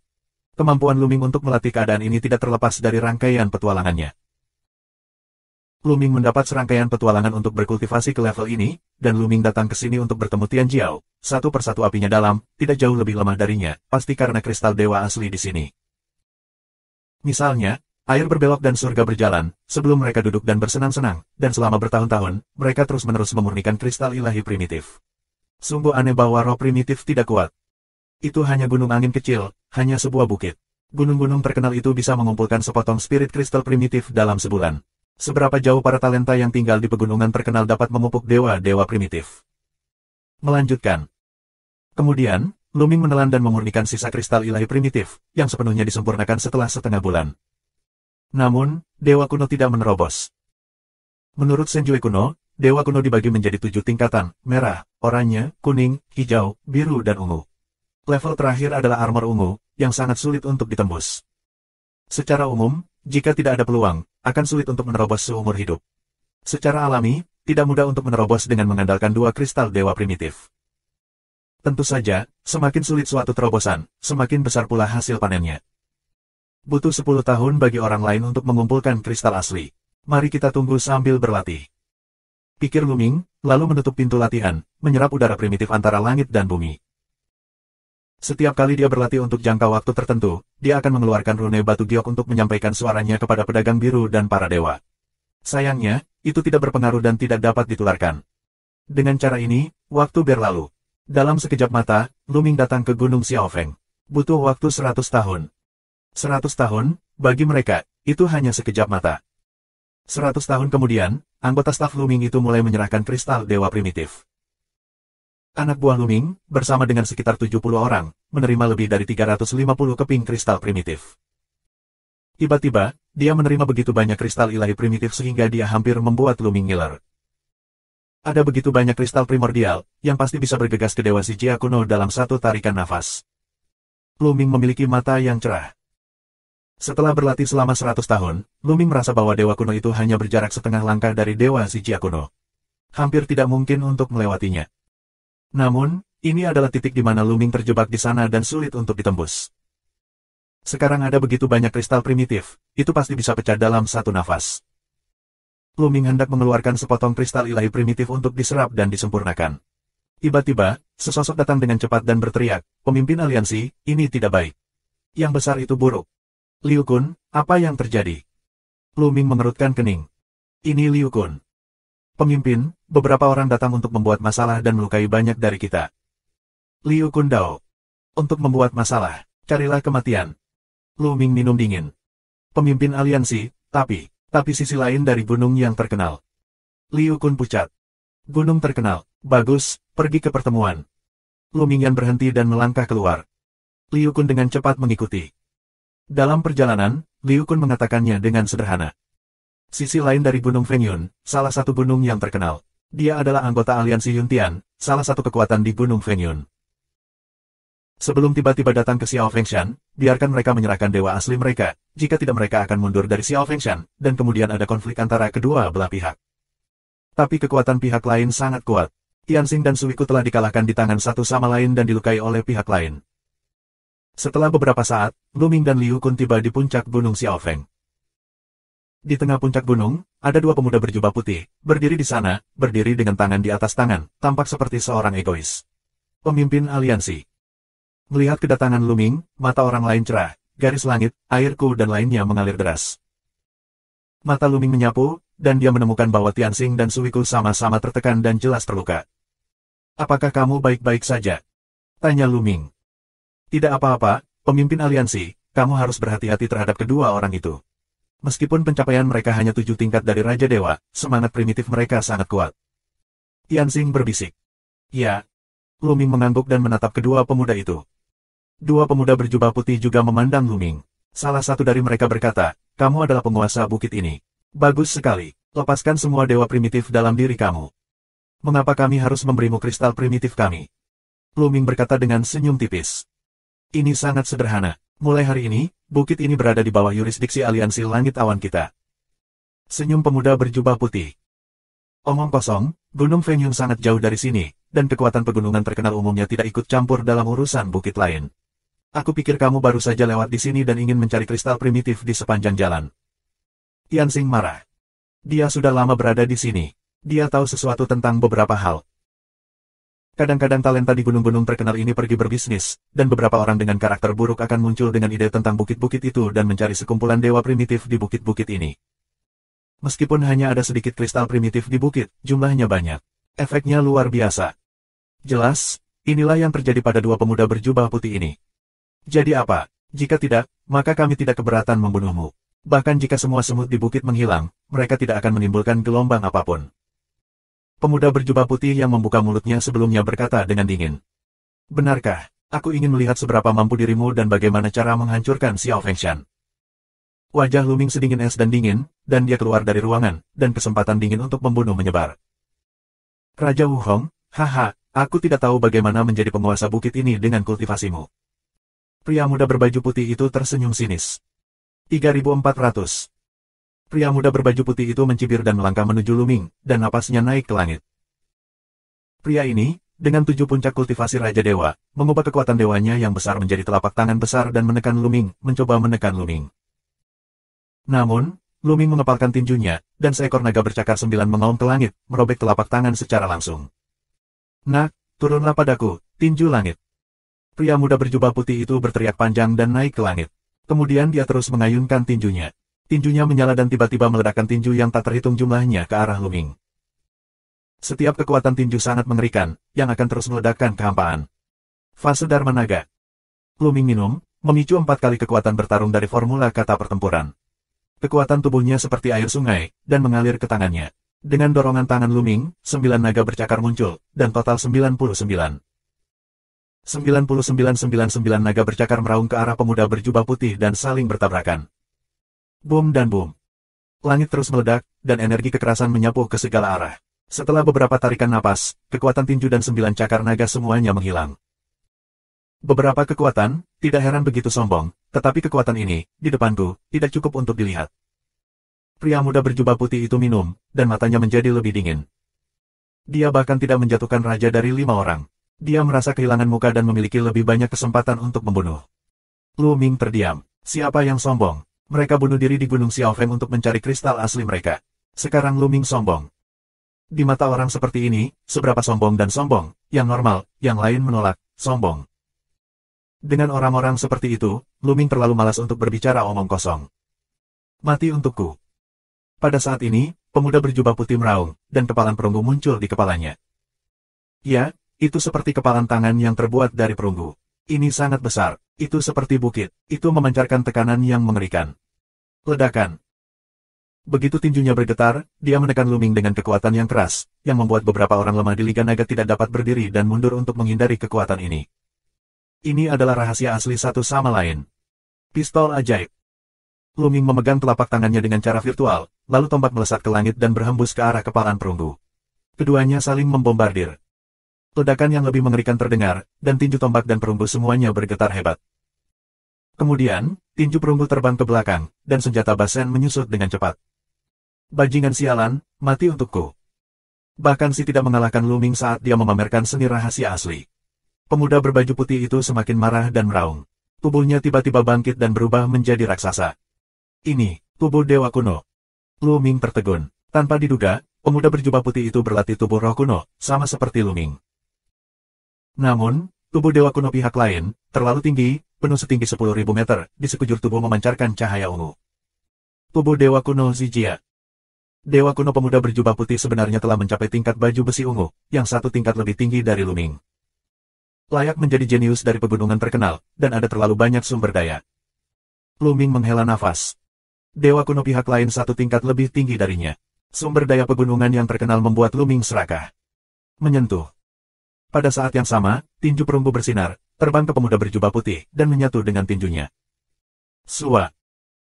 Kemampuan Luming untuk melatih keadaan ini tidak terlepas dari rangkaian petualangannya. Luming mendapat serangkaian petualangan untuk berkultivasi ke level ini, dan Luming datang ke sini untuk bertemu Tian Jiao. Satu persatu apinya dalam, tidak jauh lebih lemah darinya, pasti karena kristal dewa asli di sini. Misalnya, air berbelok dan surga berjalan, sebelum mereka duduk dan bersenang-senang, dan selama bertahun-tahun, mereka terus-menerus memurnikan kristal ilahi primitif. Sungguh aneh bahwa roh primitif tidak kuat. Itu hanya gunung angin kecil, hanya sebuah bukit. Gunung-gunung terkenal itu bisa mengumpulkan sepotong spirit kristal primitif dalam sebulan. Seberapa jauh para talenta yang tinggal di pegunungan terkenal dapat memupuk dewa-dewa primitif. Melanjutkan. Kemudian, Luming menelan dan memurnikan sisa kristal ilahi primitif, yang sepenuhnya disempurnakan setelah setengah bulan. Namun, dewa kuno tidak menerobos. Menurut Senjue kuno, dewa kuno dibagi menjadi 7 tingkatan, merah, oranye, kuning, hijau, biru dan ungu. Level terakhir adalah armor ungu, yang sangat sulit untuk ditembus. Secara umum, jika tidak ada peluang, akan sulit untuk menerobos seumur hidup. Secara alami, tidak mudah untuk menerobos dengan mengandalkan 2 kristal dewa primitif. Tentu saja, semakin sulit suatu terobosan, semakin besar pula hasil panennya. Butuh 10 tahun bagi orang lain untuk mengumpulkan kristal asli. Mari kita tunggu sambil berlatih. Pikir Luming, lalu menutup pintu latihan, menyerap udara primitif antara langit dan bumi. Setiap kali dia berlatih untuk jangka waktu tertentu, dia akan mengeluarkan rune batu giok untuk menyampaikan suaranya kepada pedagang biru dan para dewa. Sayangnya, itu tidak berpengaruh dan tidak dapat ditularkan. Dengan cara ini, waktu berlalu. Dalam sekejap mata, Luming datang ke Gunung Xiaofeng. Butuh waktu 100 tahun. 100 tahun, bagi mereka, itu hanya sekejap mata. 100 tahun kemudian, anggota staf Luming itu mulai menyerahkan kristal dewa primitif. Anak buah Luming, bersama dengan sekitar 70 orang, menerima lebih dari 350 keping kristal primitif. Tiba-tiba, dia menerima begitu banyak kristal ilahi primitif sehingga dia hampir membuat Luming ngiler. Ada begitu banyak kristal primordial, yang pasti bisa bergegas ke Dewa Sijia kuno dalam satu tarikan nafas. Luming memiliki mata yang cerah. Setelah berlatih selama 100 tahun, Luming merasa bahwa Dewa kuno itu hanya berjarak setengah langkah dari Dewa Sijia kuno. Hampir tidak mungkin untuk melewatinya. Namun, ini adalah titik di mana Luming terjebak di sana dan sulit untuk ditembus. Sekarang ada begitu banyak kristal primitif, itu pasti bisa pecah dalam satu nafas. Luming hendak mengeluarkan sepotong kristal ilahi primitif untuk diserap dan disempurnakan. Tiba-tiba, sesosok datang dengan cepat dan berteriak, "Pemimpin aliansi, ini tidak baik. Yang besar itu buruk." "Liu Kun, apa yang terjadi?" Luming mengerutkan kening. "Ini Liu Kun. Pemimpin, beberapa orang datang untuk membuat masalah dan melukai banyak dari kita." "Liu Kun Dao. Untuk membuat masalah, carilah kematian." Luming minum dingin. "Pemimpin aliansi, tapi sisi lain dari gunung yang terkenal." Liu Kun pucat. "Gunung terkenal, bagus, pergi ke pertemuan." Luming Yan berhenti dan melangkah keluar. Liu Kun dengan cepat mengikuti. Dalam perjalanan, Liu Kun mengatakannya dengan sederhana. "Sisi lain dari Gunung Fengyun, salah satu gunung yang terkenal. Dia adalah anggota aliansi Yuntian, salah satu kekuatan di Gunung Fengyun. Sebelum tiba-tiba datang ke Xiao Fengshan, biarkan mereka menyerahkan dewa asli mereka, jika tidak mereka akan mundur dari Xiao Fengshan, dan kemudian ada konflik antara kedua belah pihak." Tapi kekuatan pihak lain sangat kuat. Tianxing dan Suiku telah dikalahkan di tangan satu sama lain dan dilukai oleh pihak lain. Setelah beberapa saat, Luming dan Liu Kun tiba di puncak Gunung Xiaofeng. Di tengah puncak gunung, ada dua pemuda berjubah putih, berdiri di sana, berdiri dengan tangan di atas tangan, tampak seperti seorang egois. Pemimpin aliansi. Melihat kedatangan Luming, mata orang lain cerah, garis langit, airku dan lainnya mengalir deras. Mata Luming menyapu, dan dia menemukan bahwa Tianxing dan Suiku sama-sama tertekan dan jelas terluka. "Apakah kamu baik-baik saja?" tanya Luming. "Tidak apa-apa, pemimpin aliansi, kamu harus berhati-hati terhadap kedua orang itu. Meskipun pencapaian mereka hanya 7 tingkat dari Raja Dewa, semangat primitif mereka sangat kuat." Tianxing berbisik. "Ya." Luming mengangguk dan menatap kedua pemuda itu. Dua pemuda berjubah putih juga memandang Luming. Salah satu dari mereka berkata, "Kamu adalah penguasa bukit ini. Bagus sekali, lepaskan semua dewa primitif dalam diri kamu. Mengapa kami harus memberimu kristal primitif kami?" Luming berkata dengan senyum tipis. "Ini sangat sederhana. Mulai hari ini, bukit ini berada di bawah yurisdiksi aliansi langit awan kita." Senyum pemuda berjubah putih. "Omong kosong, Gunung Fengyun sangat jauh dari sini, dan kekuatan pegunungan terkenal umumnya tidak ikut campur dalam urusan bukit lain. Aku pikir kamu baru saja lewat di sini dan ingin mencari kristal primitif di sepanjang jalan." Tianxing marah. Dia sudah lama berada di sini. Dia tahu sesuatu tentang beberapa hal. Kadang-kadang talenta di gunung-gunung terkenal ini pergi berbisnis, dan beberapa orang dengan karakter buruk akan muncul dengan ide tentang bukit-bukit itu dan mencari sekumpulan dewa primitif di bukit-bukit ini. Meskipun hanya ada sedikit kristal primitif di bukit, jumlahnya banyak. Efeknya luar biasa. Jelas, inilah yang terjadi pada dua pemuda berjubah putih ini. Jadi apa? Jika tidak, maka kami tidak keberatan membunuhmu. Bahkan jika semua semut di bukit menghilang, mereka tidak akan menimbulkan gelombang apapun. Pemuda berjubah putih yang membuka mulutnya sebelumnya berkata dengan dingin. "Benarkah? Aku ingin melihat seberapa mampu dirimu dan bagaimana cara menghancurkan Xiao Fengshan." Wajah Luming sedingin es dan dingin, dan dia keluar dari ruangan, dan kesempatan dingin untuk membunuh menyebar. "Raja Wuhong, haha, aku tidak tahu bagaimana menjadi penguasa bukit ini dengan kultivasimu." Pria muda berbaju putih itu tersenyum sinis. 3400. Pria muda berbaju putih itu mencibir dan melangkah menuju Luming, dan napasnya naik ke langit. Pria ini, dengan 7 puncak kultivasi Raja Dewa, mengubah kekuatan dewanya yang besar menjadi telapak tangan besar dan menekan Luming, mencoba menekan Luming. Namun, Luming mengepalkan tinjunya, dan seekor naga bercakar 9 mengaum ke langit, merobek telapak tangan secara langsung. "Nak, turunlah padaku, tinju langit." Pria muda berjubah putih itu berteriak panjang dan naik ke langit. Kemudian dia terus mengayunkan tinjunya. Tinjunya menyala dan tiba-tiba meledakkan tinju yang tak terhitung jumlahnya ke arah Luming. Setiap kekuatan tinju sangat mengerikan, yang akan terus meledakkan kehampaan. Fase Dharma Naga. Luming minum, memicu 4 kali kekuatan bertarung dari formula kata pertempuran. Kekuatan tubuhnya seperti air sungai, dan mengalir ke tangannya. Dengan dorongan tangan Luming, 9 naga bercakar muncul, dan total 99. 99 naga bercakar meraung ke arah pemuda berjubah putih dan saling bertabrakan. Boom dan boom. Langit terus meledak, dan energi kekerasan menyapu ke segala arah. Setelah beberapa tarikan napas, kekuatan tinju dan 9 cakar naga semuanya menghilang. Beberapa kekuatan, tidak heran begitu sombong, tetapi kekuatan ini, di depanku, tidak cukup untuk dilihat. Pria muda berjubah putih itu minum, dan matanya menjadi lebih dingin. Dia bahkan tidak menjatuhkan raja dari 5 orang. Dia merasa kehilangan muka dan memiliki lebih banyak kesempatan untuk membunuh. Luming terdiam. Siapa yang sombong? Mereka bunuh diri di Gunung Xiaofeng untuk mencari kristal asli mereka. Sekarang Luming sombong. Di mata orang seperti ini, seberapa sombong dan sombong, yang normal, yang lain menolak, sombong. Dengan orang-orang seperti itu, Luming terlalu malas untuk berbicara omong kosong. Mati untukku. Pada saat ini, pemuda berjubah putih meraung, dan kepalan perunggu muncul di kepalanya. Ya, itu seperti kepalan tangan yang terbuat dari perunggu. Ini sangat besar, itu seperti bukit, itu memancarkan tekanan yang mengerikan. Ledakan. Begitu tinjunya bergetar, dia menekan Luming dengan kekuatan yang keras, yang membuat beberapa orang lemah di Liga Naga tidak dapat berdiri dan mundur untuk menghindari kekuatan ini. Ini adalah rahasia asli satu sama lain. Pistol ajaib. Luming memegang telapak tangannya dengan cara virtual, lalu tombak melesat ke langit dan berhembus ke arah kepalan perunggu. Keduanya saling membombardir. Ledakan yang lebih mengerikan terdengar, dan tinju tombak dan perunggu semuanya bergetar hebat. Kemudian, tinju perunggu terbang ke belakang, dan senjata Basen menyusut dengan cepat. Bajingan sialan, mati untukku. Bahkan si tidak mengalahkan Luming saat dia memamerkan seni rahasia asli. Pemuda berbaju putih itu semakin marah dan meraung. Tubuhnya tiba-tiba bangkit dan berubah menjadi raksasa. Ini, tubuh dewa kuno. Luming tertegun. Tanpa diduga, pemuda berjubah putih itu berlatih tubuh roh kuno, sama seperti Luming. Namun, tubuh dewa kuno pihak lain, terlalu tinggi, penuh setinggi 10.000 meter, di sekujur tubuh memancarkan cahaya ungu. Tubuh dewa kuno Zijia. Dewa kuno pemuda berjubah putih sebenarnya telah mencapai tingkat baju besi ungu, yang satu tingkat lebih tinggi dari Luming. Layak menjadi jenius dari pegunungan terkenal, dan ada terlalu banyak sumber daya. Luming menghela nafas. Dewa kuno pihak lain satu tingkat lebih tinggi darinya. Sumber daya pegunungan yang terkenal membuat Luming serakah. Menyentuh. Pada saat yang sama, tinju perunggu bersinar, terbang ke pemuda berjubah putih, dan menyatu dengan tinjunya. Sua.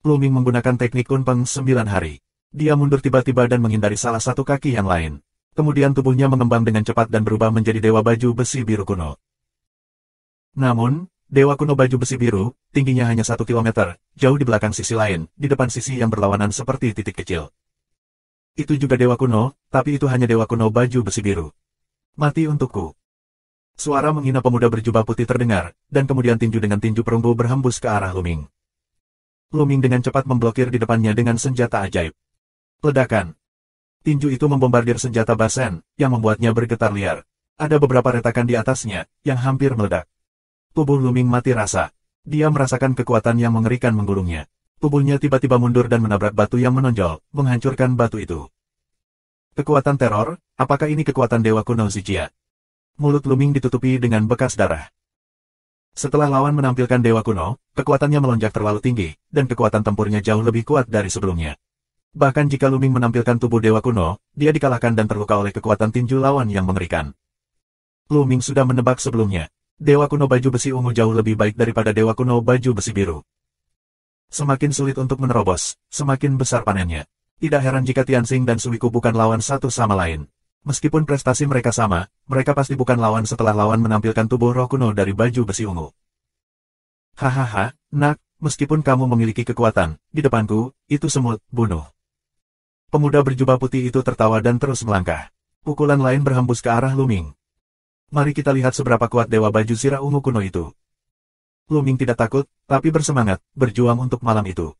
Luming menggunakan teknik kunpeng 9 hari. Dia mundur tiba-tiba dan menghindari salah satu kaki yang lain. Kemudian tubuhnya mengembang dengan cepat dan berubah menjadi dewa baju besi biru kuno. Namun, dewa kuno baju besi biru, tingginya hanya 1 kilometer, jauh di belakang sisi lain, di depan sisi yang berlawanan seperti titik kecil. Itu juga dewa kuno, tapi itu hanya dewa kuno baju besi biru. Mati untukku. Suara menghina pemuda berjubah putih terdengar, dan kemudian tinju dengan tinju perunggu berhembus ke arah Luming. Luming dengan cepat memblokir di depannya dengan senjata ajaib. Ledakan. Tinju itu membombardir senjata Basen, yang membuatnya bergetar liar. Ada beberapa retakan di atasnya, yang hampir meledak. Tubuh Luming mati rasa. Dia merasakan kekuatan yang mengerikan menggulungnya. Tubuhnya tiba-tiba mundur dan menabrak batu yang menonjol, menghancurkan batu itu. Kekuatan teror, apakah ini kekuatan dewa kuno Zijia? Mulut Luming ditutupi dengan bekas darah. Setelah lawan menampilkan dewa kuno, kekuatannya melonjak terlalu tinggi, dan kekuatan tempurnya jauh lebih kuat dari sebelumnya. Bahkan jika Luming menampilkan tubuh dewa kuno, dia dikalahkan dan terluka oleh kekuatan tinju lawan yang mengerikan. Luming sudah menebak sebelumnya. Dewa kuno baju besi ungu jauh lebih baik daripada dewa kuno baju besi biru. Semakin sulit untuk menerobos, semakin besar panennya. Tidak heran jika Tianxing dan Suiku bukan lawan satu sama lain. Meskipun prestasi mereka sama, mereka pasti bukan lawan setelah lawan menampilkan tubuh roh kuno dari baju besi ungu. Hahaha, nak, meskipun kamu memiliki kekuatan, di depanku, itu semut, bunuh. Pemuda berjubah putih itu tertawa dan terus melangkah. Pukulan lain berhembus ke arah Luming. Mari kita lihat seberapa kuat dewa baju sirah ungu kuno itu. Luming tidak takut, tapi bersemangat, berjuang untuk malam itu.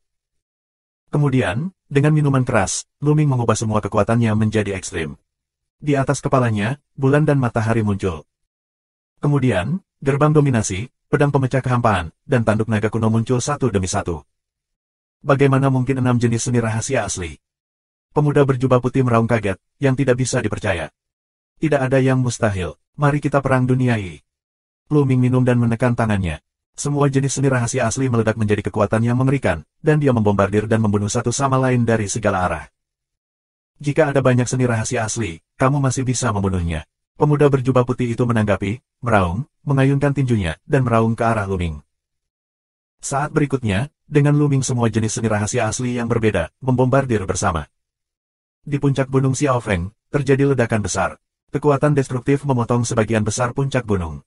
Kemudian, dengan minuman keras, Luming mengubah semua kekuatannya menjadi ekstrim. Di atas kepalanya, bulan dan matahari muncul. Kemudian, gerbang dominasi, pedang pemecah kehampaan, dan tanduk naga kuno muncul satu demi satu. Bagaimana mungkin 6 jenis seni rahasia asli? Pemuda berjubah putih meraung kaget, yang tidak bisa dipercaya. Tidak ada yang mustahil. Mari kita perang duniai. Luming minum dan menekan tangannya. Semua jenis seni rahasia asli meledak menjadi kekuatan yang mengerikan, dan dia membombardir dan membunuh satu sama lain dari segala arah. Jika ada banyak seni rahasia asli, kamu masih bisa membunuhnya. Pemuda berjubah putih itu menanggapi, meraung, mengayunkan tinjunya, dan meraung ke arah Luming. Saat berikutnya, dengan Luming semua jenis seni rahasia asli yang berbeda, membombardir bersama. Di puncak gunung Xiaofeng, terjadi ledakan besar. Kekuatan destruktif memotong sebagian besar puncak gunung.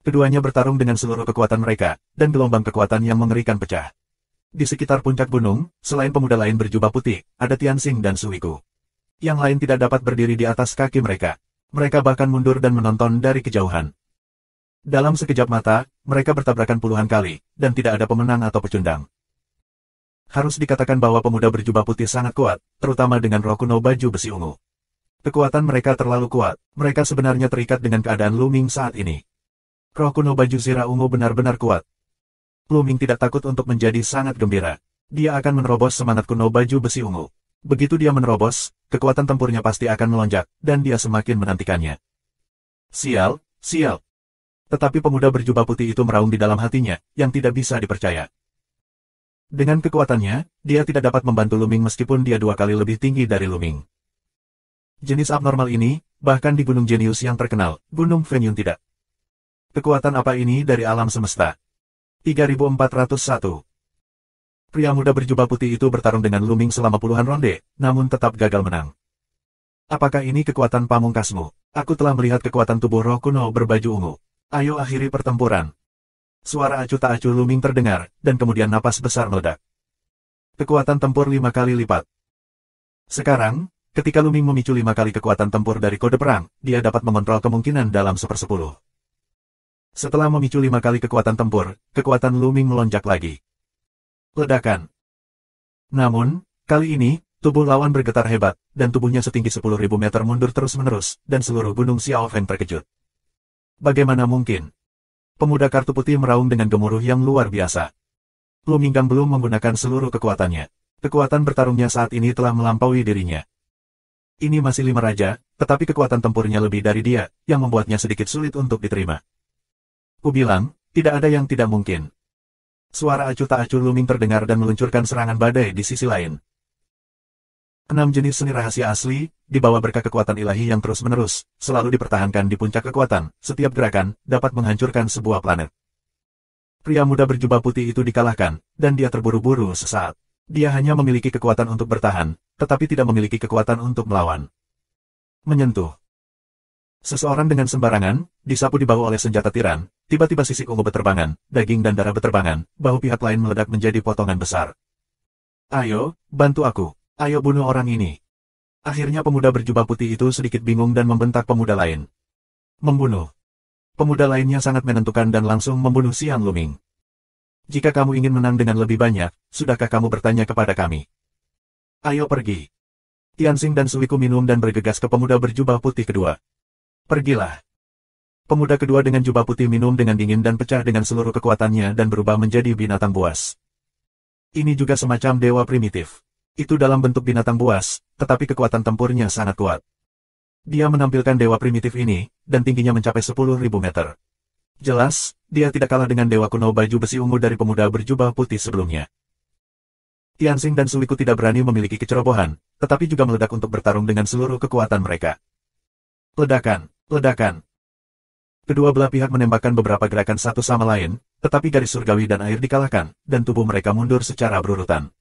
Keduanya bertarung dengan seluruh kekuatan mereka, dan gelombang kekuatan yang mengerikan pecah. Di sekitar puncak gunung, selain pemuda lain berjubah putih, ada Tianxing dan Suiku. Yang lain tidak dapat berdiri di atas kaki mereka. Mereka bahkan mundur dan menonton dari kejauhan. Dalam sekejap mata, mereka bertabrakan puluhan kali, dan tidak ada pemenang atau pecundang. Harus dikatakan bahwa pemuda berjubah putih sangat kuat, terutama dengan roh kuno baju besi ungu. Kekuatan mereka terlalu kuat, mereka sebenarnya terikat dengan keadaan Luming saat ini. Roh kuno baju zirah ungu benar-benar kuat. Luming tidak takut untuk menjadi sangat gembira. Dia akan menerobos semangat kuno baju besi ungu. Begitu dia menerobos, kekuatan tempurnya pasti akan melonjak, dan dia semakin menantikannya. Sial, sial. Tetapi pemuda berjubah putih itu meraung di dalam hatinya, yang tidak bisa dipercaya. Dengan kekuatannya, dia tidak dapat membantu Luming meskipun dia 2 kali lebih tinggi dari Luming. Jenis abnormal ini, bahkan di gunung jenius yang terkenal, Gunung Fenyun tidak. Kekuatan apa ini dari alam semesta? 3401. Pria muda berjubah putih itu bertarung dengan Luming selama puluhan ronde, namun tetap gagal menang. Apakah ini kekuatan pamungkasmu? Aku telah melihat kekuatan tubuh roh kuno berbaju ungu. Ayo akhiri pertempuran. Suara acuh tak acuh Luming terdengar, dan kemudian napas besar meledak. Kekuatan tempur 5 kali lipat. Sekarang, ketika Luming memicu 5 kali kekuatan tempur dari kode perang, dia dapat mengontrol kemungkinan dalam 1/10. Setelah memicu 5 kali kekuatan tempur, kekuatan Luming melonjak lagi. Ledakan. Namun, kali ini, tubuh lawan bergetar hebat, dan tubuhnya setinggi 10.000 meter mundur terus-menerus, dan seluruh gunung Xiaofeng terkejut. Bagaimana mungkin? Pemuda kartu putih meraung dengan gemuruh yang luar biasa. Luming belum menggunakan seluruh kekuatannya. Kekuatan bertarungnya saat ini telah melampaui dirinya. Ini masih 5 raja, tetapi kekuatan tempurnya lebih dari dia, yang membuatnya sedikit sulit untuk diterima. Kubilang, tidak ada yang tidak mungkin. Suara acuh tak acuh Luming terdengar dan meluncurkan serangan badai di sisi lain. 6 jenis seni rahasia asli, dibawa berkah kekuatan ilahi yang terus-menerus, selalu dipertahankan di puncak kekuatan, setiap gerakan, dapat menghancurkan sebuah planet. Pria muda berjubah putih itu dikalahkan, dan dia terburu-buru sesaat. Dia hanya memiliki kekuatan untuk bertahan, tetapi tidak memiliki kekuatan untuk melawan. Menyentuh. Seseorang dengan sembarangan, disapu di bahu oleh senjata tiran, tiba-tiba sisik ungu beterbangan, daging dan darah beterbangan, bahu pihak lain meledak menjadi potongan besar. Ayo, bantu aku. Ayo bunuh orang ini. Akhirnya pemuda berjubah putih itu sedikit bingung dan membentak pemuda lain. Membunuh. Pemuda lainnya sangat menentukan dan langsung membunuh Xiang Luming. Jika kamu ingin menang dengan lebih banyak, sudahkah kamu bertanya kepada kami? Ayo pergi. Tianxing dan Suiku minum dan bergegas ke pemuda berjubah putih kedua. Pergilah. Pemuda kedua dengan jubah putih minum dengan dingin dan pecah dengan seluruh kekuatannya dan berubah menjadi binatang buas. Ini juga semacam dewa primitif. Itu dalam bentuk binatang buas, tetapi kekuatan tempurnya sangat kuat. Dia menampilkan dewa primitif ini, dan tingginya mencapai 10.000 meter. Jelas, dia tidak kalah dengan dewa kuno baju besi ungu dari pemuda berjubah putih sebelumnya. Tianxing dan Suiku tidak berani memiliki kecerobohan, tetapi juga meledak untuk bertarung dengan seluruh kekuatan mereka. Ledakan, ledakan. Kedua belah pihak menembakkan beberapa gerakan satu sama lain, tetapi garis surgawi dan air dikalahkan, dan tubuh mereka mundur secara berurutan.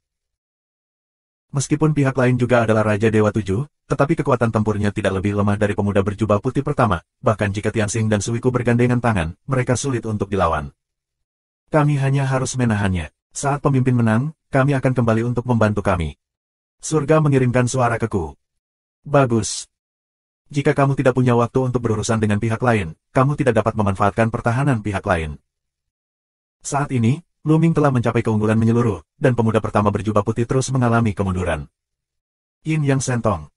Meskipun pihak lain juga adalah Raja Dewa 7, tetapi kekuatan tempurnya tidak lebih lemah dari pemuda berjubah putih pertama, bahkan jika Tianxing dan Suiku bergandengan tangan, mereka sulit untuk dilawan. Kami hanya harus menahannya. Saat pemimpin menang, kami akan kembali untuk membantu kami. Surga mengirimkan suara keku. Bagus. Jika kamu tidak punya waktu untuk berurusan dengan pihak lain, kamu tidak dapat memanfaatkan pertahanan pihak lain. Saat ini, Luming telah mencapai keunggulan menyeluruh, dan pemuda pertama berjubah putih terus mengalami kemunduran. Yin Yang Sentong.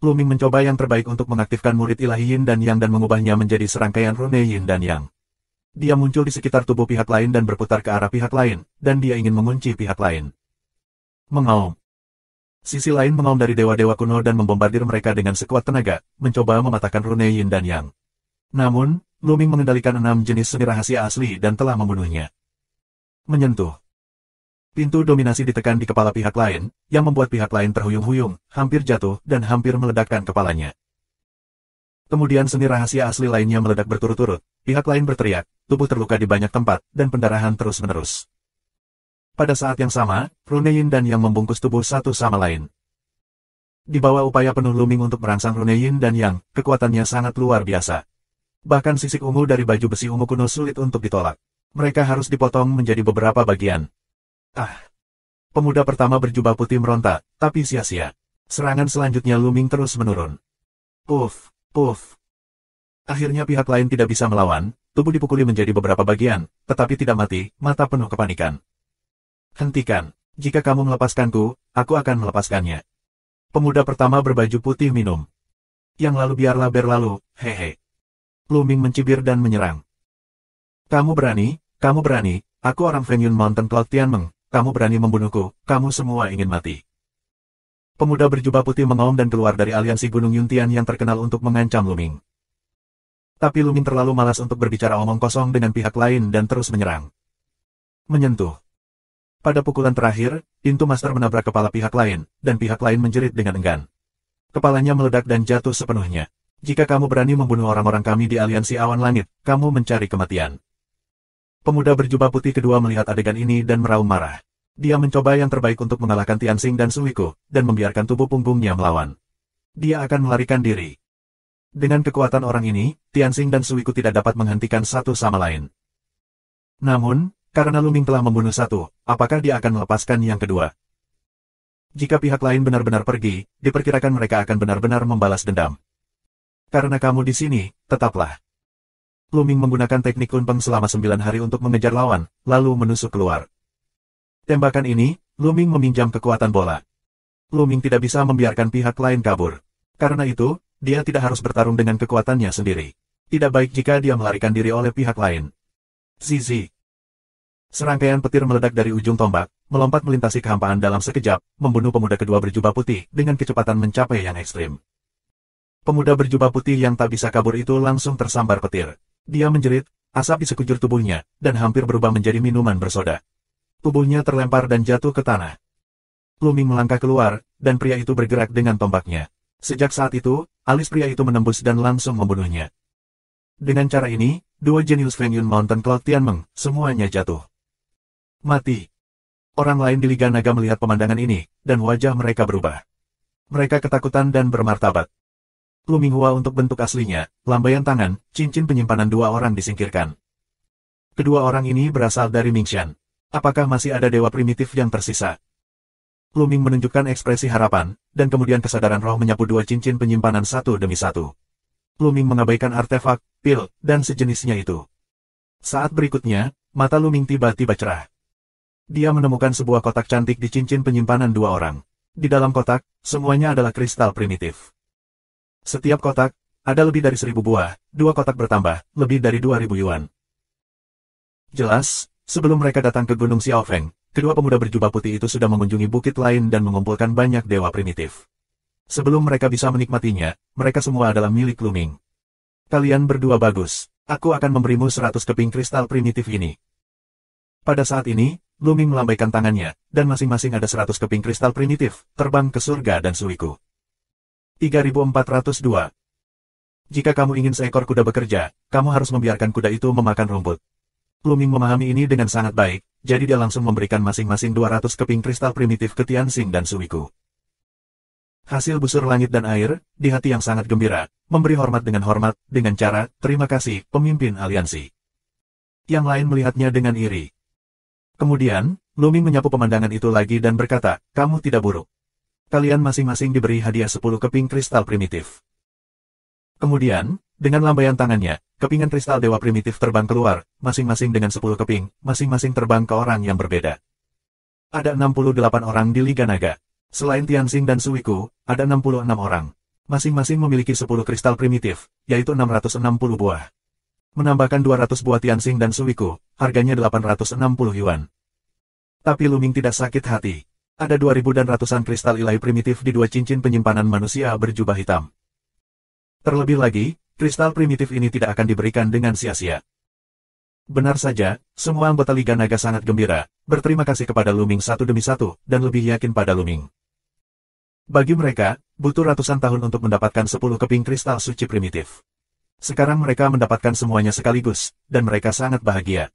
Luming mencoba yang terbaik untuk mengaktifkan murid ilahi Yin dan Yang dan mengubahnya menjadi serangkaian rune Yin dan Yang. Dia muncul di sekitar tubuh pihak lain dan berputar ke arah pihak lain, dan dia ingin mengunci pihak lain. Mengaum. Sisi lain mengaum dari dewa-dewa kuno dan membombardir mereka dengan sekuat tenaga, mencoba mematahkan rune Yin dan Yang. Namun, Luming mengendalikan 6 jenis seni rahasia asli dan telah membunuhnya. Menyentuh. Pintu dominasi ditekan di kepala pihak lain, yang membuat pihak lain terhuyung-huyung, hampir jatuh, dan hampir meledakkan kepalanya. Kemudian seni rahasia asli lainnya meledak berturut-turut, pihak lain berteriak, tubuh terluka di banyak tempat, dan pendarahan terus-menerus. Pada saat yang sama, Runeyin dan Yang membungkus tubuh satu sama lain. Di bawah upaya penuh Luming untuk merangsang Runeyin dan Yang, kekuatannya sangat luar biasa. Bahkan sisik ungu dari baju besi ungu kuno sulit untuk ditolak. Mereka harus dipotong menjadi beberapa bagian. Pemuda pertama berjubah putih meronta, tapi sia-sia. Serangan selanjutnya Luming terus menurun. Puff, puff. Akhirnya pihak lain tidak bisa melawan, tubuh dipukuli menjadi beberapa bagian, tetapi tidak mati, mata penuh kepanikan. Hentikan. Jika kamu melepaskanku, aku akan melepaskannya. Pemuda pertama berbaju putih minum. Yang lalu biarlah berlalu, hehe. Luming mencibir dan menyerang. Kamu berani, aku orang Fengyun Mountain Cloud Tianmeng, kamu berani membunuhku, kamu semua ingin mati. Pemuda berjubah putih mengaum dan keluar dari aliansi Gunung Yuntian yang terkenal untuk mengancam Luming. Tapi Luming terlalu malas untuk berbicara omong kosong dengan pihak lain dan terus menyerang. Menyentuh. Pada pukulan terakhir, pintu master menabrak kepala pihak lain, dan pihak lain menjerit dengan enggan. Kepalanya meledak dan jatuh sepenuhnya. Jika kamu berani membunuh orang-orang kami di aliansi awan langit, kamu mencari kematian. Pemuda berjubah putih kedua melihat adegan ini dan meraung marah. Dia mencoba yang terbaik untuk mengalahkan Tianxing dan Suiku, dan membiarkan tubuh punggungnya melawan. Dia akan melarikan diri. Dengan kekuatan orang ini, Tianxing dan Suiku tidak dapat menghentikan satu sama lain. Namun, karena Luming telah membunuh satu, apakah dia akan melepaskan yang kedua? Jika pihak lain benar-benar pergi, diperkirakan mereka akan benar-benar membalas dendam. Karena kamu di sini, tetaplah. Luming menggunakan teknik Kunpeng selama 9 hari untuk mengejar lawan, lalu menusuk keluar. Tembakan ini, Luming meminjam kekuatan bola. Luming tidak bisa membiarkan pihak lain kabur. Karena itu, dia tidak harus bertarung dengan kekuatannya sendiri. Tidak baik jika dia melarikan diri oleh pihak lain. Zizi. Serangkaian petir meledak dari ujung tombak, melompat melintasi kehampaan dalam sekejap, membunuh pemuda kedua berjubah putih dengan kecepatan mencapai yang ekstrim. Pemuda berjubah putih yang tak bisa kabur itu langsung tersambar petir. Dia menjerit, asap di sekujur tubuhnya, dan hampir berubah menjadi minuman bersoda. Tubuhnya terlempar dan jatuh ke tanah. Luming melangkah keluar, dan pria itu bergerak dengan tombaknya. Sejak saat itu, alis pria itu menembus dan langsung membunuhnya. Dengan cara ini, dua jenius Fengyun Mountain Cloud Tianmeng, semuanya jatuh. Mati. Orang lain di Liga Naga melihat pemandangan ini, dan wajah mereka berubah. Mereka ketakutan dan bermartabat. Luming Hua untuk bentuk aslinya, lambaian tangan, cincin penyimpanan dua orang disingkirkan. Kedua orang ini berasal dari Mingxian. Apakah masih ada dewa primitif yang tersisa? Luming menunjukkan ekspresi harapan, dan kemudian kesadaran roh menyapu dua cincin penyimpanan satu demi satu. Luming mengabaikan artefak, pil, dan sejenisnya itu. Saat berikutnya, mata Luming tiba-tiba cerah. Dia menemukan sebuah kotak cantik di cincin penyimpanan dua orang. Di dalam kotak, semuanya adalah kristal primitif. Setiap kotak, ada lebih dari 1000 buah, dua kotak bertambah, lebih dari 2000 yuan. Jelas, sebelum mereka datang ke Gunung Xiaofeng, kedua pemuda berjubah putih itu sudah mengunjungi bukit lain dan mengumpulkan banyak dewa primitif. Sebelum mereka bisa menikmatinya, mereka semua adalah milik Luming. Kalian berdua bagus, aku akan memberimu 100 keping kristal primitif ini. Pada saat ini, Luming melambaikan tangannya, dan masing-masing ada 100 keping kristal primitif, terbang ke surga dan Suiku. 3402. Jika kamu ingin seekor kuda bekerja, kamu harus membiarkan kuda itu memakan rumput. Luming memahami ini dengan sangat baik, jadi dia langsung memberikan masing-masing 200 keping kristal primitif ke Tianxing dan Suiku. Hasil busur langit dan air, di hati yang sangat gembira, memberi hormat, dengan cara, terima kasih, pemimpin aliansi. Yang lain melihatnya dengan iri. Kemudian, Luming menyapu pemandangan itu lagi dan berkata, kamu tidak buruk. Kalian masing-masing diberi hadiah 10 keping kristal primitif. Kemudian, dengan lambaian tangannya, kepingan kristal dewa primitif terbang keluar, masing-masing dengan 10 keping, masing-masing terbang ke orang yang berbeda. Ada 68 orang di Liga Naga. Selain Tianxing dan Suiku, ada 66 orang. Masing-masing memiliki 10 kristal primitif, yaitu 660 buah. Menambahkan 200 buah Tianxing dan Suiku, harganya 860 yuan. Tapi Luming tidak sakit hati. Ada 2000 dan ratusan kristal ilahi primitif di dua cincin penyimpanan manusia berjubah hitam. Terlebih lagi, kristal primitif ini tidak akan diberikan dengan sia-sia. Benar saja, semua anggota Liga Naga sangat gembira, berterima kasih kepada Luming satu demi satu, dan lebih yakin pada Luming. Bagi mereka, butuh ratusan tahun untuk mendapatkan 10 keping kristal suci primitif. Sekarang mereka mendapatkan semuanya sekaligus, dan mereka sangat bahagia.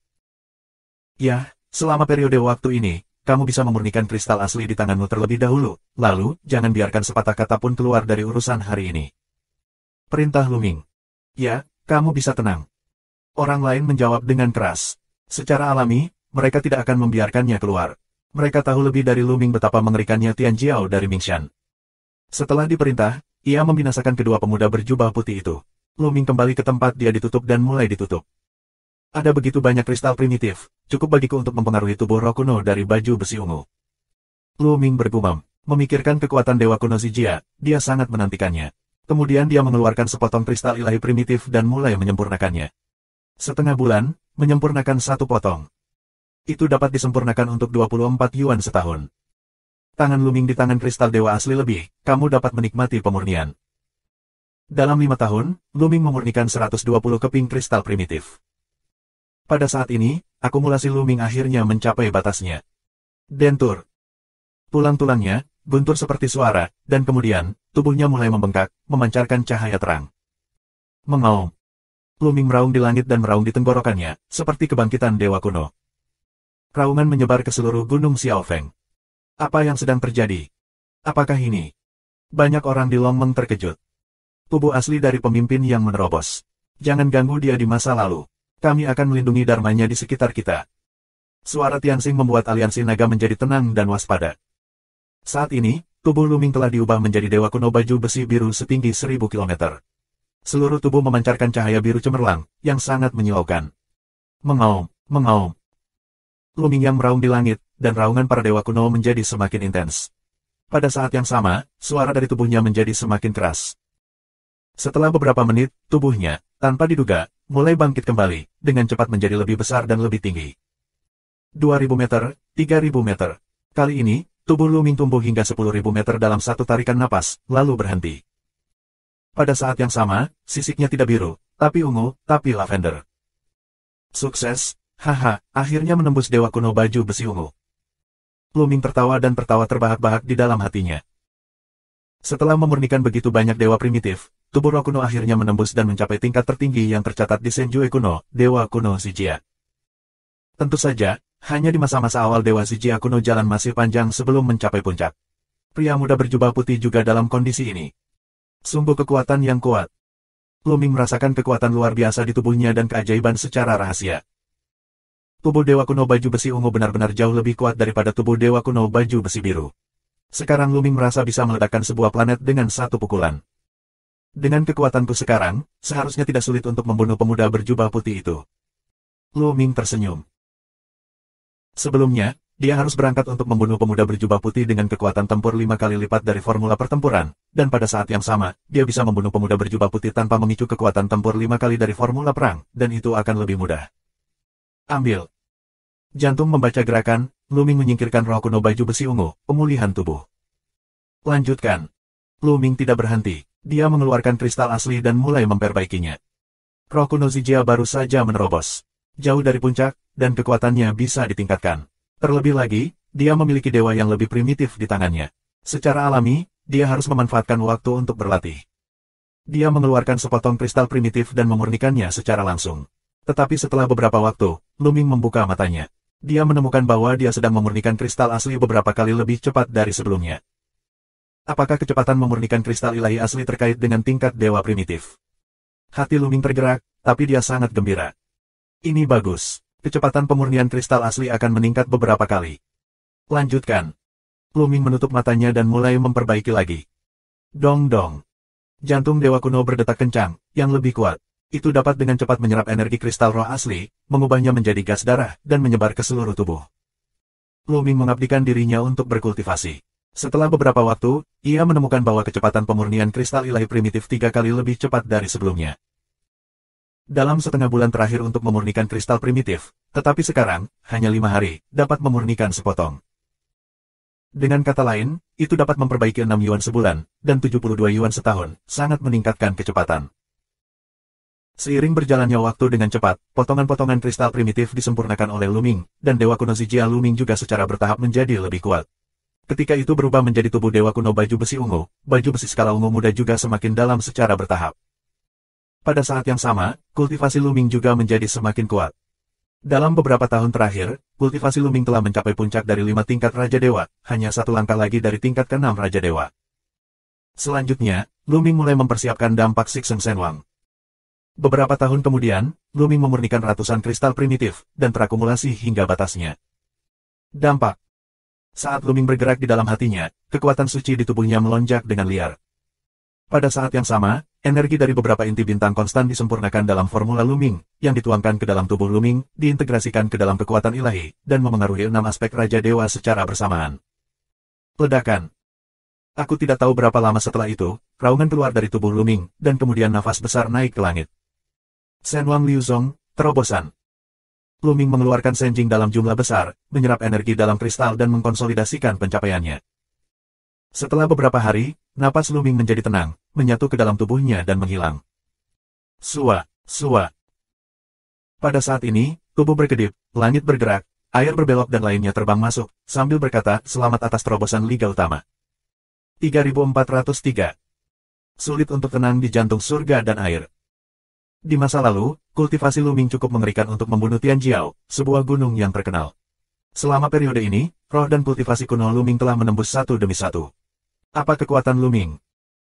Ya, selama periode waktu ini, kamu bisa memurnikan kristal asli di tanganmu terlebih dahulu, lalu, jangan biarkan sepatah kata pun keluar dari urusan hari ini. Perintah Luming. Ya, kamu bisa tenang. Orang lain menjawab dengan keras. Secara alami, mereka tidak akan membiarkannya keluar. Mereka tahu lebih dari Luming betapa mengerikannya Tian Jiao dari Mingshan. Setelah diperintah, ia membinasakan kedua pemuda berjubah putih itu. Luming kembali ke tempat dia ditutup dan mulai ditutup. Ada begitu banyak kristal primitif, cukup bagiku untuk mempengaruhi tubuh roh kuno dari baju besi ungu. Luming bergumam, memikirkan kekuatan Dewa Kuno Zijia, dia sangat menantikannya. Kemudian dia mengeluarkan sepotong kristal ilahi primitif dan mulai menyempurnakannya. Setengah bulan, menyempurnakan satu potong. Itu dapat disempurnakan untuk 24 yuan setahun. Tangan Luming di tangan kristal dewa asli lebih, kamu dapat menikmati pemurnian. Dalam 5 tahun, Luming memurnikan 120 keping kristal primitif. Pada saat ini, akumulasi Luming akhirnya mencapai batasnya. Dentur. Tulang-tulangnya, guntur seperti suara, dan kemudian, tubuhnya mulai membengkak, memancarkan cahaya terang. Mengaum. Luming meraung di langit dan meraung di tenggorokannya, seperti kebangkitan dewa kuno. Raungan menyebar ke seluruh gunung Xiaofeng. Apa yang sedang terjadi? Apakah ini? Banyak orang di Longmeng terkejut. Tubuh asli dari pemimpin yang menerobos. Jangan ganggu dia di masa lalu. Kami akan melindungi dharmanya di sekitar kita. Suara Tianxing membuat aliansi naga menjadi tenang dan waspada. Saat ini, tubuh Luming telah diubah menjadi dewa kuno baju besi biru setinggi 1000 km. Seluruh tubuh memancarkan cahaya biru cemerlang, yang sangat menyilaukan. Mengaum, mengaum. Luming yang meraung di langit, dan raungan para dewa kuno menjadi semakin intens. Pada saat yang sama, suara dari tubuhnya menjadi semakin keras. Setelah beberapa menit, tubuhnya, tanpa diduga, mulai bangkit kembali, dengan cepat menjadi lebih besar dan lebih tinggi. 2000 meter, 3000 meter. Kali ini, tubuh Luming tumbuh hingga 10.000 meter dalam satu tarikan napas, lalu berhenti. Pada saat yang sama, sisiknya tidak biru, tapi ungu, tapi lavender. Sukses, haha, akhirnya menembus dewa kuno baju besi ungu. Luming tertawa dan tertawa terbahak-bahak di dalam hatinya. Setelah memurnikan begitu banyak dewa primitif, tubuh roh kuno akhirnya menembus dan mencapai tingkat tertinggi yang tercatat di Senjue kuno, dewa kuno Zijia. Tentu saja, hanya di masa-masa awal dewa Zijia kuno jalan masih panjang sebelum mencapai puncak. Pria muda berjubah putih juga dalam kondisi ini. Sungguh kekuatan yang kuat. Luming merasakan kekuatan luar biasa di tubuhnya dan keajaiban secara rahasia. Tubuh dewa kuno baju besi ungu benar-benar jauh lebih kuat daripada tubuh dewa kuno baju besi biru. Sekarang Luming merasa bisa meledakkan sebuah planet dengan satu pukulan. Dengan kekuatanku sekarang, seharusnya tidak sulit untuk membunuh pemuda berjubah putih itu. Luming tersenyum. Sebelumnya, dia harus berangkat untuk membunuh pemuda berjubah putih dengan kekuatan tempur 5 kali lipat dari formula pertempuran, dan pada saat yang sama, dia bisa membunuh pemuda berjubah putih tanpa memicu kekuatan tempur 5 kali dari formula perang, dan itu akan lebih mudah. Ambil. Jantung membaca gerakan, Luming menyingkirkan roh kuno baju besi ungu, pemulihan tubuh. Lanjutkan. Luming tidak berhenti, dia mengeluarkan kristal asli dan mulai memperbaikinya. Roh kuno Zijia baru saja menerobos. Jauh dari puncak, dan kekuatannya bisa ditingkatkan. Terlebih lagi, dia memiliki dewa yang lebih primitif di tangannya. Secara alami, dia harus memanfaatkan waktu untuk berlatih. Dia mengeluarkan sepotong kristal primitif dan memurnikannya secara langsung. Tetapi setelah beberapa waktu, Luming membuka matanya. Dia menemukan bahwa dia sedang memurnikan kristal asli beberapa kali lebih cepat dari sebelumnya. Apakah kecepatan memurnikan kristal ilahi asli terkait dengan tingkat dewa primitif? Hati Luming tergerak, tapi dia sangat gembira. Ini bagus. Kecepatan pemurnian kristal asli akan meningkat beberapa kali. Lanjutkan. Luming menutup matanya dan mulai memperbaiki lagi. Dong-dong. Jantung dewa kuno berdetak kencang, yang lebih kuat. Itu dapat dengan cepat menyerap energi kristal roh asli, mengubahnya menjadi gas darah, dan menyebar ke seluruh tubuh. Luming mengabdikan dirinya untuk berkultivasi. Setelah beberapa waktu, ia menemukan bahwa kecepatan pemurnian kristal ilahi primitif 3 kali lebih cepat dari sebelumnya. Dalam setengah bulan terakhir untuk memurnikan kristal primitif, tetapi sekarang, hanya 5 hari, dapat memurnikan sepotong. Dengan kata lain, itu dapat memperbaiki 6 yuan sebulan, dan 72 yuan setahun, sangat meningkatkan kecepatan. Seiring berjalannya waktu dengan cepat, potongan-potongan kristal primitif disempurnakan oleh Luming, dan Dewa Kuno Zijia Luming juga secara bertahap menjadi lebih kuat. Ketika itu berubah menjadi tubuh Dewa Kuno baju besi ungu, baju besi skala ungu muda juga semakin dalam secara bertahap. Pada saat yang sama, kultivasi Luming juga menjadi semakin kuat. Dalam beberapa tahun terakhir, kultivasi Luming telah mencapai puncak dari 5 tingkat Raja Dewa, hanya satu langkah lagi dari tingkat ke-6 Raja Dewa. Selanjutnya, Luming mulai mempersiapkan dampak Sixeng Senwang. Beberapa tahun kemudian, Luming memurnikan ratusan kristal primitif, dan terakumulasi hingga batasnya. Dampak. Saat Luming bergerak di dalam hatinya, kekuatan suci di tubuhnya melonjak dengan liar. Pada saat yang sama, energi dari beberapa inti bintang konstan disempurnakan dalam formula Luming, yang dituangkan ke dalam tubuh Luming, diintegrasikan ke dalam kekuatan ilahi, dan memengaruhi 6 aspek Raja Dewa secara bersamaan. Ledakan. Aku tidak tahu berapa lama setelah itu, raungan keluar dari tubuh Luming, dan kemudian nafas besar naik ke langit. Senwang Liuzong, terobosan. Luming mengeluarkan senjing dalam jumlah besar, menyerap energi dalam kristal dan mengkonsolidasikan pencapaiannya. Setelah beberapa hari, napas Luming menjadi tenang, menyatu ke dalam tubuhnya dan menghilang. Sua, sua. Pada saat ini, tubuh berkedip, langit bergerak, air berbelok dan lainnya terbang masuk, sambil berkata, selamat atas terobosan Liga Utama. 3403. Sulit untuk tenang di jantung surga dan air. Di masa lalu, kultivasi Luming cukup mengerikan untuk membunuh Tianjiao, sebuah gunung yang terkenal. Selama periode ini, roh dan kultivasi kuno Luming telah menembus satu demi satu. Apa kekuatan Luming?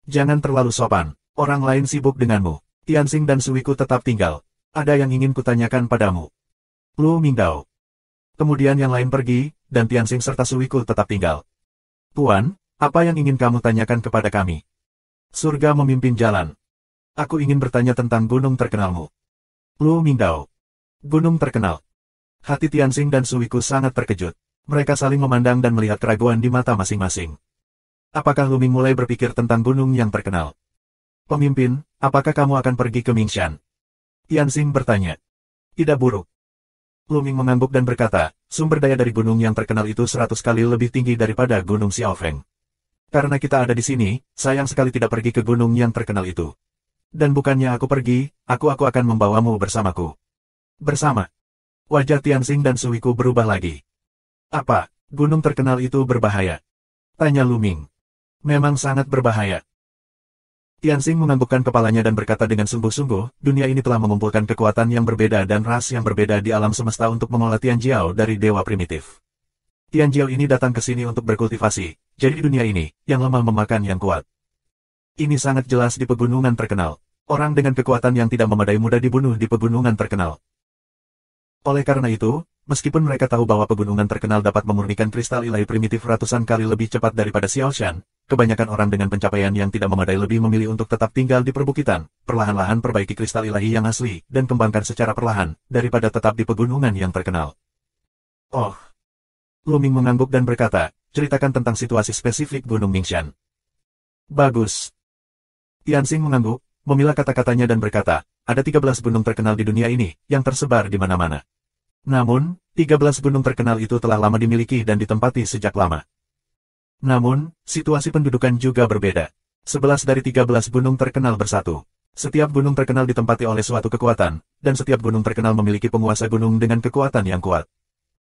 Jangan terlalu sopan, orang lain sibuk denganmu. Tianxing dan Suiku tetap tinggal. Ada yang ingin kutanyakan padamu. Lu Mingdao. Kemudian yang lain pergi, dan Tianxing serta Suiku tetap tinggal. Tuan, apa yang ingin kamu tanyakan kepada kami? Surga memimpin jalan. Aku ingin bertanya tentang gunung terkenalmu. Lu Mingdao. Gunung terkenal. Hati Tianxing dan Suiku sangat terkejut. Mereka saling memandang dan melihat keraguan di mata masing-masing. Apakah Luming mulai berpikir tentang gunung yang terkenal? Pemimpin, apakah kamu akan pergi ke Mingshan? Tianxing bertanya. Tidak buruk. Luming mengangguk dan berkata, sumber daya dari gunung yang terkenal itu 100 kali lebih tinggi daripada gunung Xiaofeng. Karena kita ada di sini, sayang sekali tidak pergi ke gunung yang terkenal itu. Dan bukannya aku pergi, aku akan membawamu bersamaku. Bersama. Wajah Tianxing dan Suiku berubah lagi. Apa, gunung terkenal itu berbahaya? Tanya Luming. Memang sangat berbahaya. Tianxing menganggukkan kepalanya dan berkata dengan sungguh-sungguh, dunia ini telah mengumpulkan kekuatan yang berbeda dan ras yang berbeda di alam semesta untuk mengolah Tianjiao dari dewa primitif. Tianjiao ini datang ke sini untuk berkultivasi, jadi di dunia ini, yang lemah memakan yang kuat. Ini sangat jelas di pegunungan terkenal. Orang dengan kekuatan yang tidak memadai mudah dibunuh di pegunungan terkenal. Oleh karena itu, meskipun mereka tahu bahwa pegunungan terkenal dapat memurnikan kristal ilahi primitif ratusan kali lebih cepat daripada Xiaoshan, kebanyakan orang dengan pencapaian yang tidak memadai lebih memilih untuk tetap tinggal di perbukitan, perlahan-lahan perbaiki kristal ilahi yang asli, dan kembangkan secara perlahan, daripada tetap di pegunungan yang terkenal. Oh. Luming mengangguk dan berkata, ceritakan tentang situasi spesifik Gunung Mingshan. Bagus. Tianxing mengangguk, memilah kata-katanya dan berkata, ada 13 gunung terkenal di dunia ini, yang tersebar di mana-mana. Namun, 13 gunung terkenal itu telah lama dimiliki dan ditempati sejak lama. Namun, situasi pendudukan juga berbeda. 11 dari 13 gunung terkenal bersatu. Setiap gunung terkenal ditempati oleh suatu kekuatan, dan setiap gunung terkenal memiliki penguasa gunung dengan kekuatan yang kuat.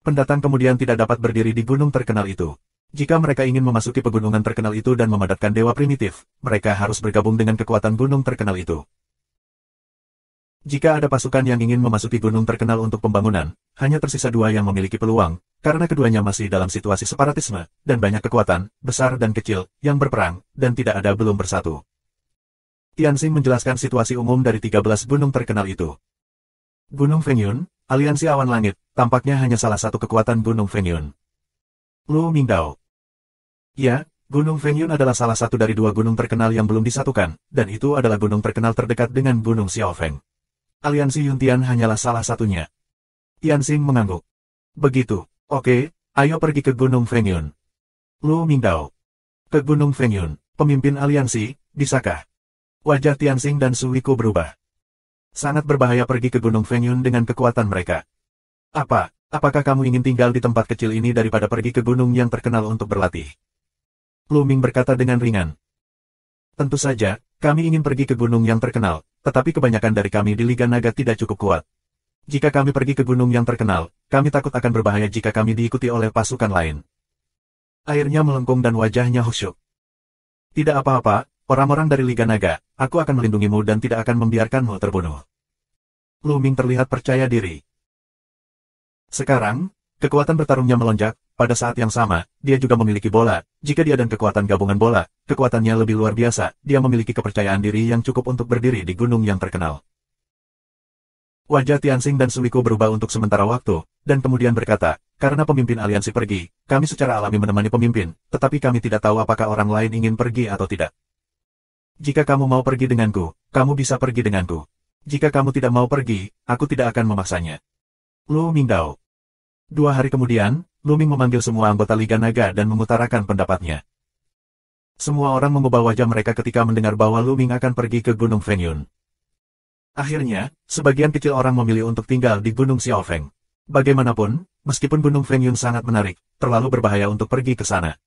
Pendatang kemudian tidak dapat berdiri di gunung terkenal itu. Jika mereka ingin memasuki pegunungan terkenal itu dan memadatkan dewa primitif, mereka harus bergabung dengan kekuatan gunung terkenal itu. Jika ada pasukan yang ingin memasuki gunung terkenal untuk pembangunan, hanya tersisa 2 yang memiliki peluang, karena keduanya masih dalam situasi separatisme, dan banyak kekuatan, besar dan kecil, yang berperang, dan tidak ada belum bersatu. Tianxing menjelaskan situasi umum dari 13 gunung terkenal itu. Gunung Fengyun, aliansi awan langit, tampaknya hanya salah satu kekuatan Gunung Fengyun. Lu Mingdao. Ya, Gunung Fengyun adalah salah satu dari 2 gunung terkenal yang belum disatukan, dan itu adalah gunung terkenal terdekat dengan Gunung Xiaofeng. Aliansi Yuntian hanyalah salah satunya. Tianxing mengangguk. Begitu, oke, ayo pergi ke Gunung Fengyun. Lu Mingdao. Ke Gunung Fengyun, pemimpin aliansi, bisakah? Wajah Tianxing dan Suiku berubah. Sangat berbahaya pergi ke Gunung Fengyun dengan kekuatan mereka. Apakah kamu ingin tinggal di tempat kecil ini daripada pergi ke gunung yang terkenal untuk berlatih? Lu Ming berkata dengan ringan. Tentu saja, kami ingin pergi ke gunung yang terkenal, tetapi kebanyakan dari kami di Liga Naga tidak cukup kuat. Jika kami pergi ke gunung yang terkenal, kami takut akan berbahaya jika kami diikuti oleh pasukan lain. Airnya melengkung dan wajahnya khusyuk. Tidak apa-apa, orang-orang dari Liga Naga, aku akan melindungimu dan tidak akan membiarkanmu terbunuh. Lu Ming terlihat percaya diri. Sekarang, kekuatan bertarungnya melonjak, pada saat yang sama, dia juga memiliki bola. Jika dia dan kekuatan gabungan bola, kekuatannya lebih luar biasa, dia memiliki kepercayaan diri yang cukup untuk berdiri di gunung yang terkenal. Wajah Tianxing dan Suliku berubah untuk sementara waktu, dan kemudian berkata, karena pemimpin aliansi pergi, kami secara alami menemani pemimpin, tetapi kami tidak tahu apakah orang lain ingin pergi atau tidak. Jika kamu mau pergi denganku, kamu bisa pergi denganku. Jika kamu tidak mau pergi, aku tidak akan memaksanya. Lu Mingdao. 2 hari kemudian, Lu Ming memanggil semua anggota Liga Naga dan mengutarakan pendapatnya. Semua orang mengubah wajah mereka ketika mendengar bahwa Lu Ming akan pergi ke Gunung Fengyun. Akhirnya, sebagian kecil orang memilih untuk tinggal di Gunung Xiaofeng. Bagaimanapun, meskipun Gunung Fengyun sangat menarik, terlalu berbahaya untuk pergi ke sana.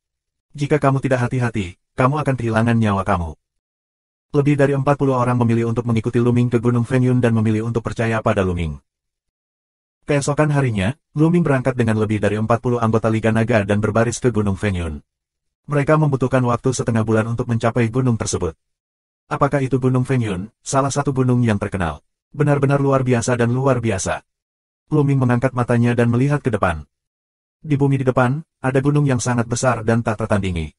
Jika kamu tidak hati-hati, kamu akan kehilangan nyawa kamu. Lebih dari 40 orang memilih untuk mengikuti Lu Ming ke Gunung Fengyun dan memilih untuk percaya pada Lu Ming. Keesokan harinya, Lu Ming berangkat dengan lebih dari 40 anggota Liga Naga dan berbaris ke Gunung Fengyun. Mereka membutuhkan waktu setengah bulan untuk mencapai gunung tersebut. Apakah itu Gunung Fengyun, salah satu gunung yang terkenal? Benar-benar luar biasa dan luar biasa. Lu Ming mengangkat matanya dan melihat ke depan. Di bumi di depan, ada gunung yang sangat besar dan tak tertandingi.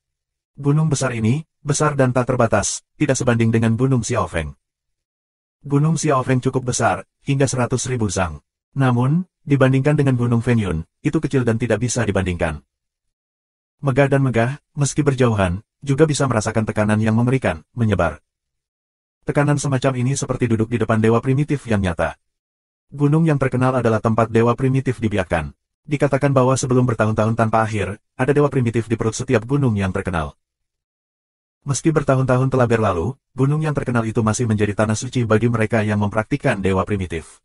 Gunung besar ini, besar dan tak terbatas, tidak sebanding dengan Gunung Xiaofeng. Gunung Xiaofeng cukup besar, hingga 100.000 zang. Namun, dibandingkan dengan Gunung Fengyun, itu kecil dan tidak bisa dibandingkan. Megah dan megah, meski berjauhan, juga bisa merasakan tekanan yang mengerikan, menyebar. Tekanan semacam ini seperti duduk di depan dewa primitif yang nyata. Gunung yang terkenal adalah tempat dewa primitif dibiarkan. Dikatakan bahwa sebelum bertahun-tahun tanpa akhir, ada dewa primitif di perut setiap gunung yang terkenal. Meski bertahun-tahun telah berlalu, gunung yang terkenal itu masih menjadi tanah suci bagi mereka yang mempraktikkan dewa primitif.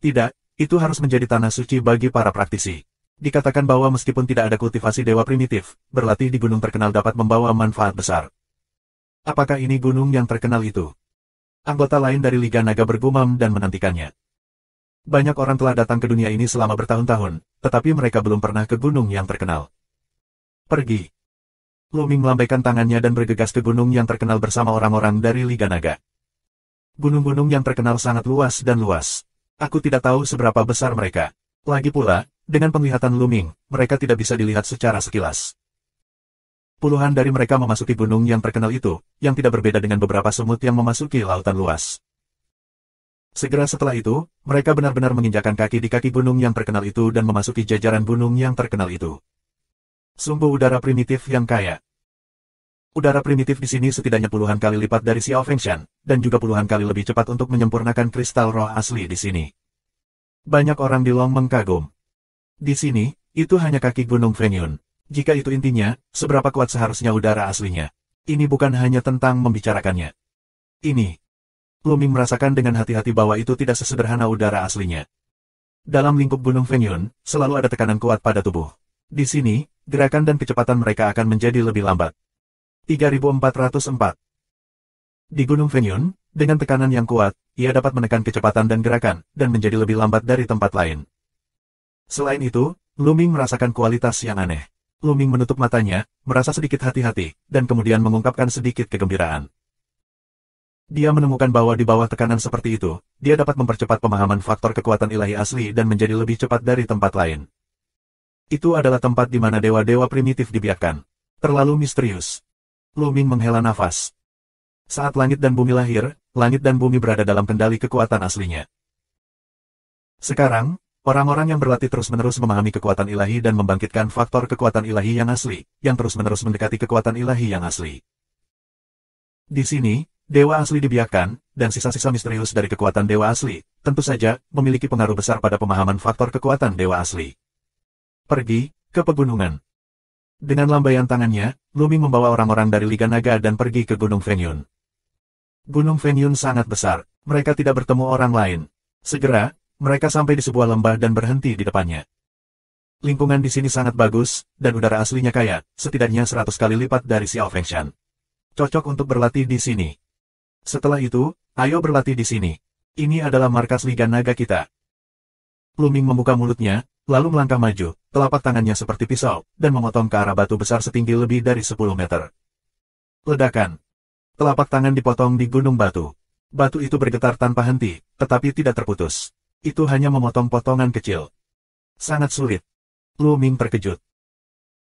Tidak, itu harus menjadi tanah suci bagi para praktisi. Dikatakan bahwa meskipun tidak ada kultivasi dewa primitif, berlatih di gunung terkenal dapat membawa manfaat besar. Apakah ini gunung yang terkenal itu? Anggota lain dari Liga Naga bergumam dan menantikannya. Banyak orang telah datang ke dunia ini selama bertahun-tahun, tetapi mereka belum pernah ke gunung yang terkenal. Pergi. Lu Ming melambaikan tangannya dan bergegas ke gunung yang terkenal bersama orang-orang dari Liga Naga. Gunung-gunung yang terkenal sangat luas dan luas. Aku tidak tahu seberapa besar mereka. Lagi pula, dengan penglihatan Lu Ming, mereka tidak bisa dilihat secara sekilas. Puluhan dari mereka memasuki gunung yang terkenal itu, yang tidak berbeda dengan beberapa semut yang memasuki lautan luas. Segera setelah itu, mereka benar-benar menginjakkan kaki di kaki gunung yang terkenal itu dan memasuki jajaran gunung yang terkenal itu. Sumber udara primitif yang kaya. Udara primitif di sini setidaknya puluhan kali lipat dari Xiaofengshan, dan juga puluhan kali lebih cepat untuk menyempurnakan kristal roh asli di sini. Banyak orang di Long mengkagum. Di sini, itu hanya kaki Gunung Fengyun. Jika itu intinya, seberapa kuat seharusnya udara aslinya? Ini bukan hanya tentang membicarakannya. Ini. Lu Ming merasakan dengan hati-hati bahwa itu tidak sesederhana udara aslinya. Dalam lingkup Gunung Fengyun, selalu ada tekanan kuat pada tubuh. Di sini, gerakan dan kecepatan mereka akan menjadi lebih lambat. 3404. Di Gunung Fengyun, dengan tekanan yang kuat, ia dapat menekan kecepatan dan gerakan, dan menjadi lebih lambat dari tempat lain. Selain itu, Lu Ming merasakan kualitas yang aneh. Lu Ming menutup matanya, merasa sedikit hati-hati, dan kemudian mengungkapkan sedikit kegembiraan. Dia menemukan bahwa di bawah tekanan seperti itu, dia dapat mempercepat pemahaman faktor kekuatan ilahi asli dan menjadi lebih cepat dari tempat lain. Itu adalah tempat di mana dewa-dewa primitif dibiarkan. Terlalu misterius. Lu Ming menghela nafas. Saat langit dan bumi lahir, langit dan bumi berada dalam kendali kekuatan aslinya. Sekarang, orang-orang yang berlatih terus-menerus memahami kekuatan ilahi dan membangkitkan faktor kekuatan ilahi yang asli, yang terus-menerus mendekati kekuatan ilahi yang asli. Di sini, dewa asli dibiarkan, dan sisa-sisa misterius dari kekuatan dewa asli, tentu saja, memiliki pengaruh besar pada pemahaman faktor kekuatan dewa asli. Pergi ke pegunungan. Dengan lambaian tangannya, Lu Ming membawa orang-orang dari Liga Naga dan pergi ke Gunung Fengyun. Gunung Fengyun sangat besar, mereka tidak bertemu orang lain. Segera, mereka sampai di sebuah lembah dan berhenti di depannya. Lingkungan di sini sangat bagus, dan udara aslinya kaya, setidaknya 100 kali lipat dari Xiaofengshan. Cocok untuk berlatih di sini. Setelah itu, Ayo berlatih di sini. Ini adalah markas Liga Naga kita. Luming membuka mulutnya, lalu melangkah maju, telapak tangannya seperti pisau, dan memotong ke arah batu besar setinggi lebih dari 10 meter. Ledakan. Telapak tangan dipotong di gunung batu. Batu itu bergetar tanpa henti, tetapi tidak terputus. Itu hanya memotong potongan kecil. Sangat sulit. Lu Ming terkejut.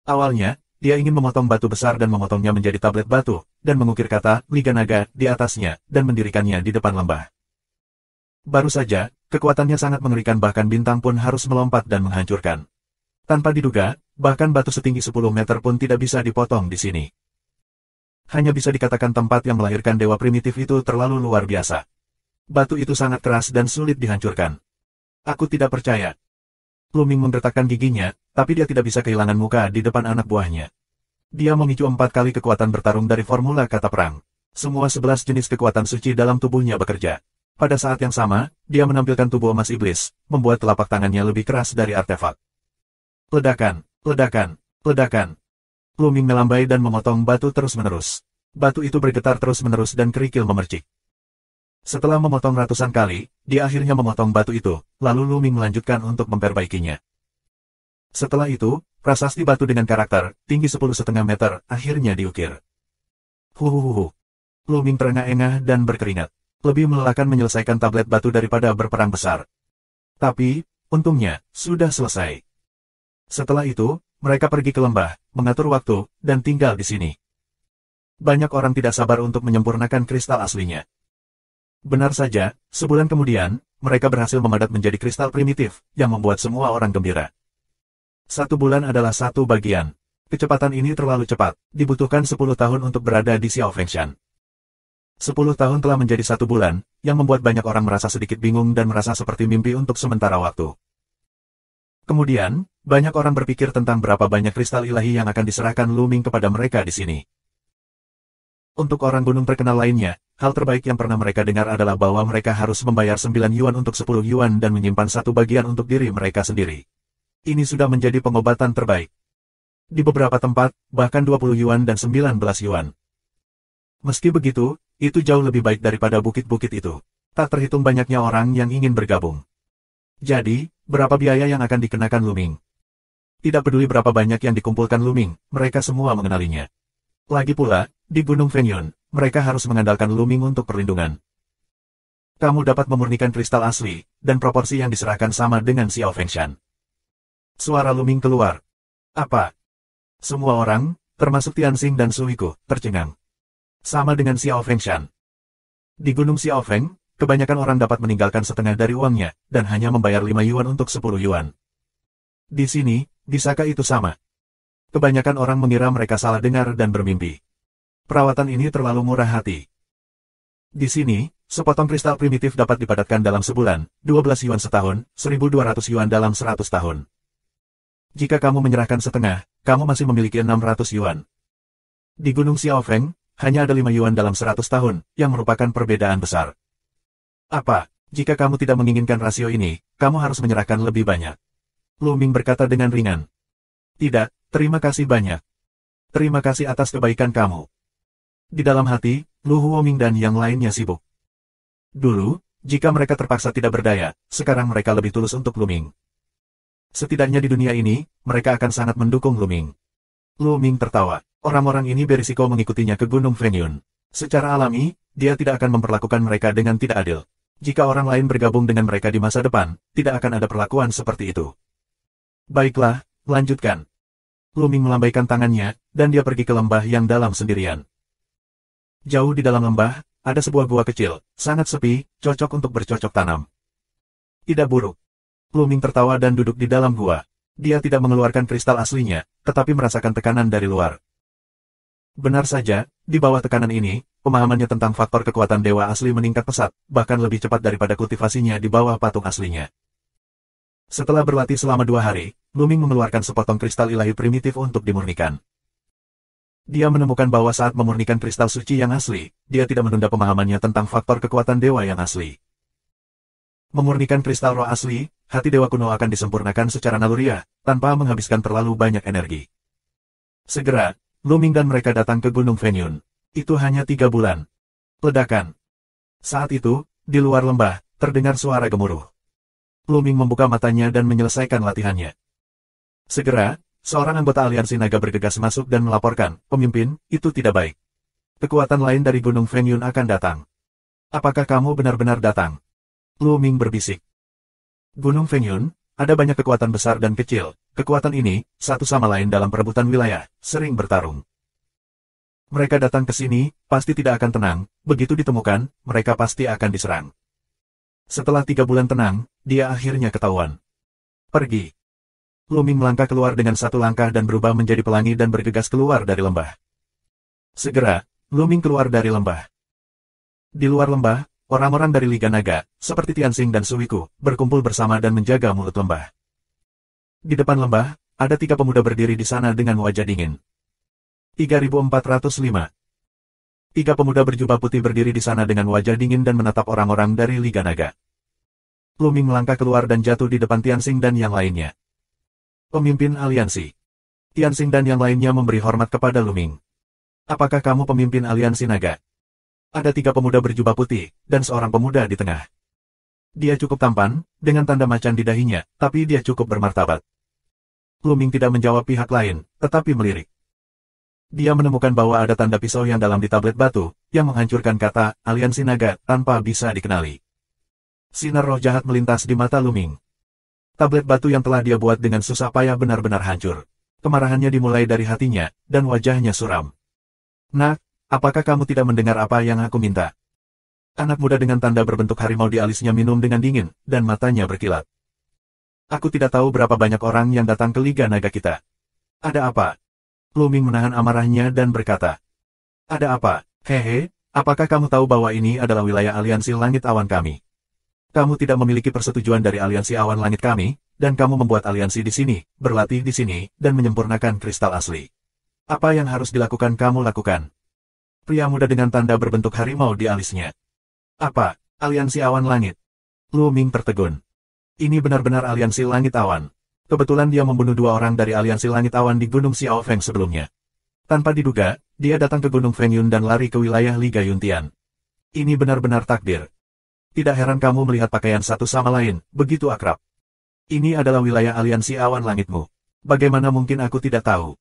Awalnya, dia ingin memotong batu besar dan memotongnya menjadi tablet batu, dan mengukir kata Liga Naga di atasnya, dan mendirikannya di depan lembah. Baru saja, kekuatannya sangat mengerikan, bahkan bintang pun harus melompat dan menghancurkan. Tanpa diduga, bahkan batu setinggi 10 meter pun tidak bisa dipotong di sini. Hanya bisa dikatakan tempat yang melahirkan dewa primitif itu terlalu luar biasa. Batu itu sangat keras dan sulit dihancurkan. Aku tidak percaya. Lu Ming menggertakkan giginya, tapi dia tidak bisa kehilangan muka di depan anak buahnya. Dia memicu 4 kali kekuatan bertarung dari formula kata perang. Semua 11 jenis kekuatan suci dalam tubuhnya bekerja. Pada saat yang sama, dia menampilkan tubuh emas iblis, membuat telapak tangannya lebih keras dari artefak. Ledakan, ledakan, ledakan. Lu Ming melambai dan memotong batu terus-menerus. Batu itu bergetar terus-menerus dan kerikil memercik. Setelah memotong ratusan kali, dia akhirnya memotong batu itu, lalu Lu Ming melanjutkan untuk memperbaikinya. Setelah itu, prasasti batu dengan karakter, tinggi 10,5 meter, akhirnya diukir. Huhuhuhu. Lu Ming terengah-engah dan berkeringat. Lebih melelahkan menyelesaikan tablet batu daripada berperang besar. Tapi, untungnya, sudah selesai. Setelah itu, mereka pergi ke lembah, mengatur waktu, dan tinggal di sini. Banyak orang tidak sabar untuk menyempurnakan kristal aslinya. Benar saja, sebulan kemudian, mereka berhasil memadat menjadi kristal primitif, yang membuat semua orang gembira. 1 bulan adalah 1 bagian. Kecepatan ini terlalu cepat, dibutuhkan 10 tahun untuk berada di Xiao Fengshan. 10 tahun telah menjadi 1 bulan, yang membuat banyak orang merasa sedikit bingung dan merasa seperti mimpi untuk sementara waktu. Kemudian, banyak orang berpikir tentang berapa banyak kristal ilahi yang akan diserahkan Lu Ming kepada mereka di sini. Untuk orang gunung terkenal lainnya, hal terbaik yang pernah mereka dengar adalah bahwa mereka harus membayar 9 yuan untuk 10 yuan dan menyimpan 1 bagian untuk diri mereka sendiri. Ini sudah menjadi pengobatan terbaik. Di beberapa tempat, bahkan 20 yuan dan 19 yuan. Meski begitu, itu jauh lebih baik daripada bukit-bukit itu. Tak terhitung banyaknya orang yang ingin bergabung. Jadi, berapa biaya yang akan dikenakan Lu Ming? Tidak peduli berapa banyak yang dikumpulkan Lu Ming, mereka semua mengenalinya. Lagi pula, di Gunung Fengyun, mereka harus mengandalkan Lu Ming untuk perlindungan. Kamu dapat memurnikan kristal asli, dan proporsi yang diserahkan sama dengan Xiao Fengshan. Suara Lu Ming keluar. Apa? Semua orang, termasuk Tianxing dan Suiku, tercengang. Sama dengan Xiao Fengshan. Di Gunung Xiao Feng, kebanyakan orang dapat meninggalkan setengah dari uangnya, dan hanya membayar 5 yuan untuk 10 yuan. Di sini, bisakah itu sama? Kebanyakan orang mengira mereka salah dengar dan bermimpi. Perawatan ini terlalu murah hati. Di sini, sepotong kristal primitif dapat dipadatkan dalam sebulan, 12 yuan setahun, 1.200 yuan dalam 100 tahun. Jika kamu menyerahkan setengah, kamu masih memiliki 600 yuan. Di Gunung Xiaofeng, hanya ada 5 yuan dalam 100 tahun, yang merupakan perbedaan besar. Apa, jika kamu tidak menginginkan rasio ini, kamu harus menyerahkan lebih banyak. Lu Ming berkata dengan ringan. Tidak, terima kasih banyak. Terima kasih atas kebaikan kamu. Di dalam hati, Lu Huoming dan yang lainnya sibuk. Dulu, jika mereka terpaksa tidak berdaya, sekarang mereka lebih tulus untuk Lu Ming. Setidaknya di dunia ini, mereka akan sangat mendukung Lu Ming. Lu Ming tertawa. Orang-orang ini berisiko mengikutinya ke Gunung Fengyun. Secara alami, dia tidak akan memperlakukan mereka dengan tidak adil. Jika orang lain bergabung dengan mereka di masa depan, tidak akan ada perlakuan seperti itu. Baiklah, lanjutkan. Lu Ming melambaikan tangannya, dan dia pergi ke lembah yang dalam sendirian. Jauh di dalam lembah, ada sebuah gua kecil, sangat sepi, cocok untuk bercocok tanam. Tidak buruk. Lu Ming tertawa dan duduk di dalam gua. Dia tidak mengeluarkan kristal aslinya, tetapi merasakan tekanan dari luar. Benar saja, di bawah tekanan ini, pemahamannya tentang faktor kekuatan dewa asli meningkat pesat, bahkan lebih cepat daripada kultivasinya di bawah patung aslinya. Setelah berlatih selama 2 hari, Lu Ming mengeluarkan sepotong kristal ilahi primitif untuk dimurnikan. Dia menemukan bahwa saat memurnikan kristal suci yang asli, dia tidak menunda pemahamannya tentang faktor kekuatan dewa yang asli. Memurnikan kristal roh asli, hati dewa kuno akan disempurnakan secara naluriah, tanpa menghabiskan terlalu banyak energi. Segera, Lu Ming dan mereka datang ke Gunung Fengyun. Itu hanya 3 bulan. Ledakan. Saat itu, di luar lembah, terdengar suara gemuruh. Lu Ming membuka matanya dan menyelesaikan latihannya. Segera, seorang anggota aliansi naga bergegas masuk dan melaporkan, "Pemimpin, itu tidak baik. Kekuatan lain dari Gunung Fengyun akan datang." "Apakah kamu benar-benar datang?" Lu Ming berbisik. Gunung Fengyun, ada banyak kekuatan besar dan kecil. Kekuatan ini, satu sama lain dalam perebutan wilayah, sering bertarung. Mereka datang ke sini, pasti tidak akan tenang. Begitu ditemukan, mereka pasti akan diserang. Setelah 3 bulan tenang, dia akhirnya ketahuan. "Pergi." Lu Ming melangkah keluar dengan satu langkah dan berubah menjadi pelangi dan bergegas keluar dari lembah. Segera, Lu Ming keluar dari lembah. Di luar lembah, orang-orang dari Liga Naga, seperti Tianxing dan Suiku, berkumpul bersama dan menjaga mulut lembah. Di depan lembah, ada 3 pemuda berdiri di sana dengan wajah dingin. 3405. 3 pemuda berjubah putih berdiri di sana dengan wajah dingin dan menatap orang-orang dari Liga Naga. Lu Ming melangkah keluar dan jatuh di depan Tianxing dan yang lainnya. "Pemimpin aliansi." Tianxing dan yang lainnya memberi hormat kepada Lu Ming. "Apakah kamu pemimpin aliansi naga?" Ada 3 pemuda berjubah putih, dan seorang pemuda di tengah. Dia cukup tampan, dengan tanda macan di dahinya, tapi dia cukup bermartabat. Lu Ming tidak menjawab pihak lain, tetapi melirik. Dia menemukan bahwa ada tanda pisau yang dalam di tablet batu, yang menghancurkan kata, "Aliansi Naga," tanpa bisa dikenali. Sinar roh jahat melintas di mata Lu Ming. Tablet batu yang telah dia buat dengan susah payah benar-benar hancur. Kemarahannya dimulai dari hatinya, dan wajahnya suram. "Nak, apakah kamu tidak mendengar apa yang aku minta?" Anak muda dengan tanda berbentuk harimau di alisnya minum dengan dingin, dan matanya berkilat. "Aku tidak tahu berapa banyak orang yang datang ke Liga Naga kita. Ada apa?" Lu Ming menahan amarahnya dan berkata, "Ada apa? Hehe, apakah kamu tahu bahwa ini adalah wilayah aliansi langit awan kami? Kamu tidak memiliki persetujuan dari aliansi awan langit kami, dan kamu membuat aliansi di sini, berlatih di sini, dan menyempurnakan kristal asli. Apa yang harus dilakukan kamu lakukan?" Pria muda dengan tanda berbentuk harimau di alisnya. "Apa? Aliansi awan langit?" Lu Ming tertegun. Ini benar-benar aliansi langit awan. Kebetulan dia membunuh 2 orang dari aliansi langit awan di Gunung Xiao Feng sebelumnya. Tanpa diduga, dia datang ke Gunung Fengyun dan lari ke wilayah Liga Yuntian. Ini benar-benar takdir. Tidak heran kamu melihat pakaian satu sama lain, begitu akrab. Ini adalah wilayah aliansi awan langitmu. Bagaimana mungkin aku tidak tahu?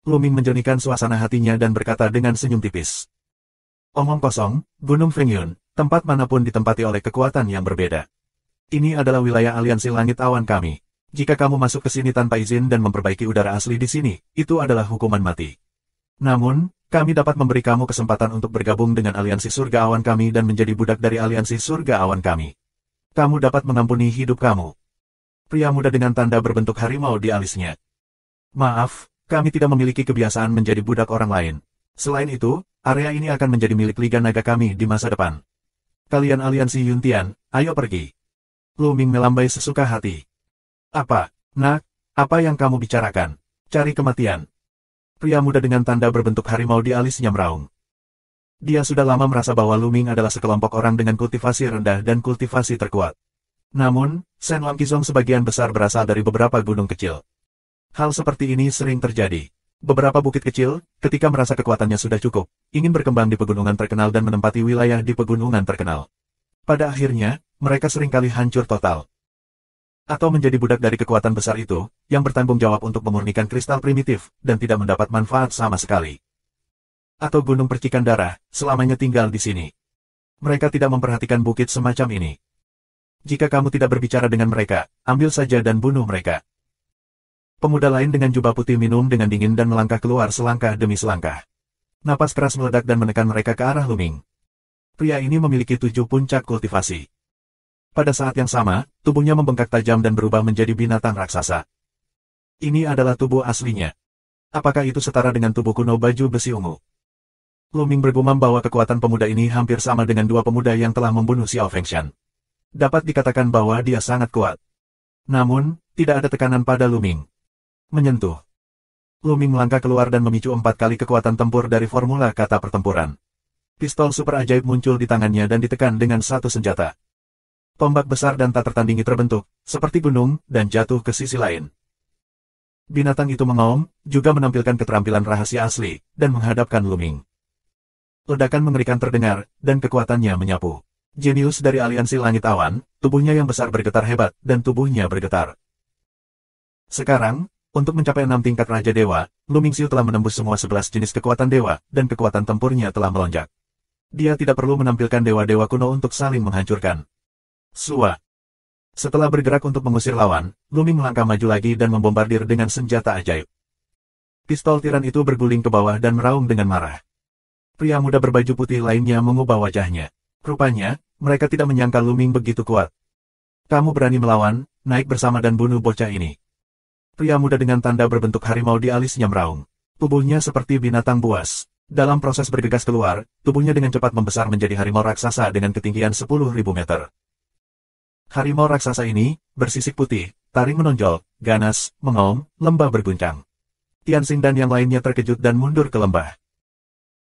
Lu Ming menjernihkan suasana hatinya dan berkata dengan senyum tipis. "Omong kosong, Gunung Fengyun, tempat manapun ditempati oleh kekuatan yang berbeda. Ini adalah wilayah aliansi langit awan kami. Jika kamu masuk ke sini tanpa izin dan memperbaiki udara asli di sini, itu adalah hukuman mati. Namun, kami dapat memberi kamu kesempatan untuk bergabung dengan aliansi surga awan kami dan menjadi budak dari aliansi surga awan kami. Kamu dapat mengampuni hidup kamu." Pria muda dengan tanda berbentuk harimau di alisnya. "Maaf, kami tidak memiliki kebiasaan menjadi budak orang lain. Selain itu, area ini akan menjadi milik Liga Naga kami di masa depan. Kalian aliansi Yuntian, ayo pergi." Lu Ming melambai sesuka hati. "Apa, nak? Apa yang kamu bicarakan? Cari kematian?" Pria muda dengan tanda berbentuk harimau di alisnya meraung. Dia sudah lama merasa bahwa Lu Ming adalah sekelompok orang dengan kultivasi rendah dan kultivasi terkuat. Namun, Shen Lam Qizong sebagian besar berasal dari beberapa gunung kecil. Hal seperti ini sering terjadi. Beberapa bukit kecil, ketika merasa kekuatannya sudah cukup, ingin berkembang di pegunungan terkenal dan menempati wilayah di pegunungan terkenal. Pada akhirnya, mereka seringkali hancur total. Atau menjadi budak dari kekuatan besar itu, yang bertanggung jawab untuk memurnikan kristal primitif, dan tidak mendapat manfaat sama sekali. Atau gunung percikan darah, selamanya tinggal di sini. Mereka tidak memperhatikan bukit semacam ini. Jika kamu tidak berbicara dengan mereka, ambil saja dan bunuh mereka. Pemuda lain dengan jubah putih minum dengan dingin dan melangkah keluar selangkah demi selangkah. Napas keras meledak dan menekan mereka ke arah Lu Ming. Pria ini memiliki 7 puncak kultivasi. Pada saat yang sama, tubuhnya membengkak tajam dan berubah menjadi binatang raksasa. Ini adalah tubuh aslinya. Apakah itu setara dengan tubuh kuno baju besi ungu? Lu Ming bergumam bahwa kekuatan pemuda ini hampir sama dengan 2 pemuda yang telah membunuh Xiao Fengshan. Dapat dikatakan bahwa dia sangat kuat. Namun, tidak ada tekanan pada Lu Ming. Menyentuh. Lu Ming melangkah keluar dan memicu 4 kali kekuatan tempur dari formula kata pertempuran. Pistol super ajaib muncul di tangannya dan ditekan dengan satu senjata. Tombak besar dan tak tertandingi terbentuk, seperti gunung, dan jatuh ke sisi lain. Binatang itu mengaum, juga menampilkan keterampilan rahasia asli, dan menghadapkan Lu Ming. Ledakan mengerikan terdengar, dan kekuatannya menyapu. Jenius dari aliansi langit awan, tubuhnya yang besar bergetar hebat, dan tubuhnya bergetar. Sekarang, untuk mencapai 6 tingkat Raja Dewa, Lu Mingxiu telah menembus semua 11 jenis kekuatan dewa, dan kekuatan tempurnya telah melonjak. Dia tidak perlu menampilkan dewa-dewa kuno untuk saling menghancurkan. Sua. Setelah bergerak untuk mengusir lawan, Lu Ming melangkah maju lagi dan membombardir dengan senjata ajaib. Pistol tiran itu berguling ke bawah dan meraung dengan marah. Pria muda berbaju putih lainnya mengubah wajahnya. Rupanya, mereka tidak menyangka Lu Ming begitu kuat. Kamu berani melawan, naik bersama dan bunuh bocah ini. Pria muda dengan tanda berbentuk harimau di alisnya meraung. Tubuhnya seperti binatang buas. Dalam proses bergegas keluar, tubuhnya dengan cepat membesar menjadi harimau raksasa dengan ketinggian 10.000 meter. Harimau raksasa ini, bersisik putih, taring menonjol, ganas, mengaum, lembah berguncang. Tianxing dan yang lainnya terkejut dan mundur ke lembah.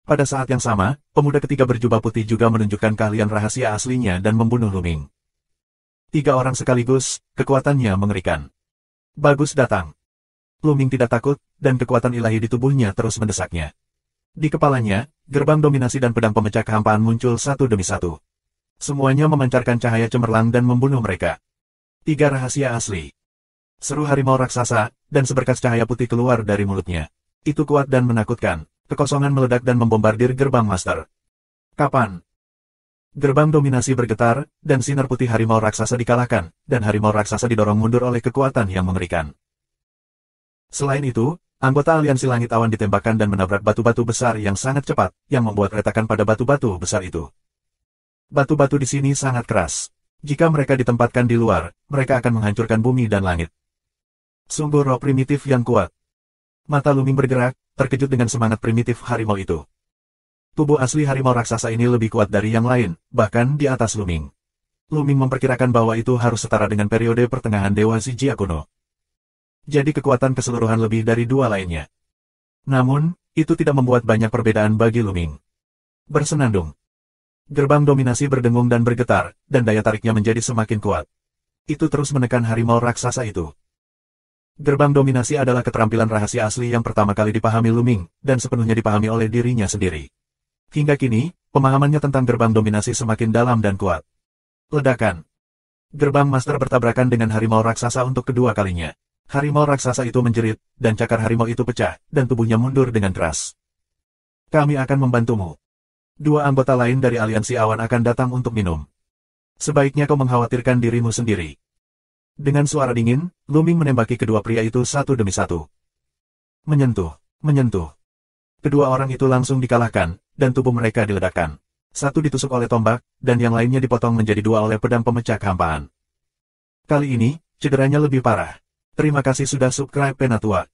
Pada saat yang sama, pemuda ketiga berjubah putih juga menunjukkan keahlian rahasia aslinya dan membunuh Lu Ming. 3 orang sekaligus, kekuatannya mengerikan. Bagus datang. Lu Ming tidak takut, dan kekuatan ilahi di tubuhnya terus mendesaknya. Di kepalanya, gerbang dominasi dan pedang pemecah kehampaan muncul satu demi satu. Semuanya memancarkan cahaya cemerlang dan membunuh mereka. 3 rahasia asli. Seru harimau raksasa, dan seberkas cahaya putih keluar dari mulutnya. Itu kuat dan menakutkan. Kekosongan meledak dan membombardir gerbang master. Kapan? Gerbang dominasi bergetar, dan sinar putih harimau raksasa dikalahkan, dan harimau raksasa didorong mundur oleh kekuatan yang mengerikan. Selain itu, anggota aliansi langit awan ditembakkan dan menabrak batu-batu besar yang sangat cepat, yang membuat retakan pada batu-batu besar itu. Batu-batu di sini sangat keras. Jika mereka ditempatkan di luar, mereka akan menghancurkan bumi dan langit. Sungguh roh primitif yang kuat. Mata Lu Ming bergerak, terkejut dengan semangat primitif harimau itu. Tubuh asli harimau raksasa ini lebih kuat dari yang lain, bahkan di atas Lu Ming. Lu Ming memperkirakan bahwa itu harus setara dengan periode pertengahan Dewa Zijia kuno. Jadi kekuatan keseluruhan lebih dari 2 lainnya. Namun, itu tidak membuat banyak perbedaan bagi Lu Ming. Bersenandung. Gerbang dominasi berdengung dan bergetar, dan daya tariknya menjadi semakin kuat. Itu terus menekan harimau raksasa itu. Gerbang dominasi adalah keterampilan rahasia asli yang pertama kali dipahami Lu Ming, dan sepenuhnya dipahami oleh dirinya sendiri. Hingga kini, pemahamannya tentang gerbang dominasi semakin dalam dan kuat. Ledakan. Gerbang master bertabrakan dengan harimau raksasa untuk kedua kalinya. Harimau raksasa itu menjerit, dan cakar harimau itu pecah, dan tubuhnya mundur dengan keras. Kami akan membantumu. 2 anggota lain dari aliansi awan akan datang untuk minum. Sebaiknya kau mengkhawatirkan dirimu sendiri. Dengan suara dingin, Lu Ming menembaki kedua pria itu satu demi satu. Menyentuh, menyentuh. Kedua orang itu langsung dikalahkan, dan tubuh mereka diledakkan. Satu ditusuk oleh tombak, dan yang lainnya dipotong menjadi 2 oleh pedang pemecah kehampaan. Kali ini, cederanya lebih parah. Terima kasih sudah subscribe Penatua.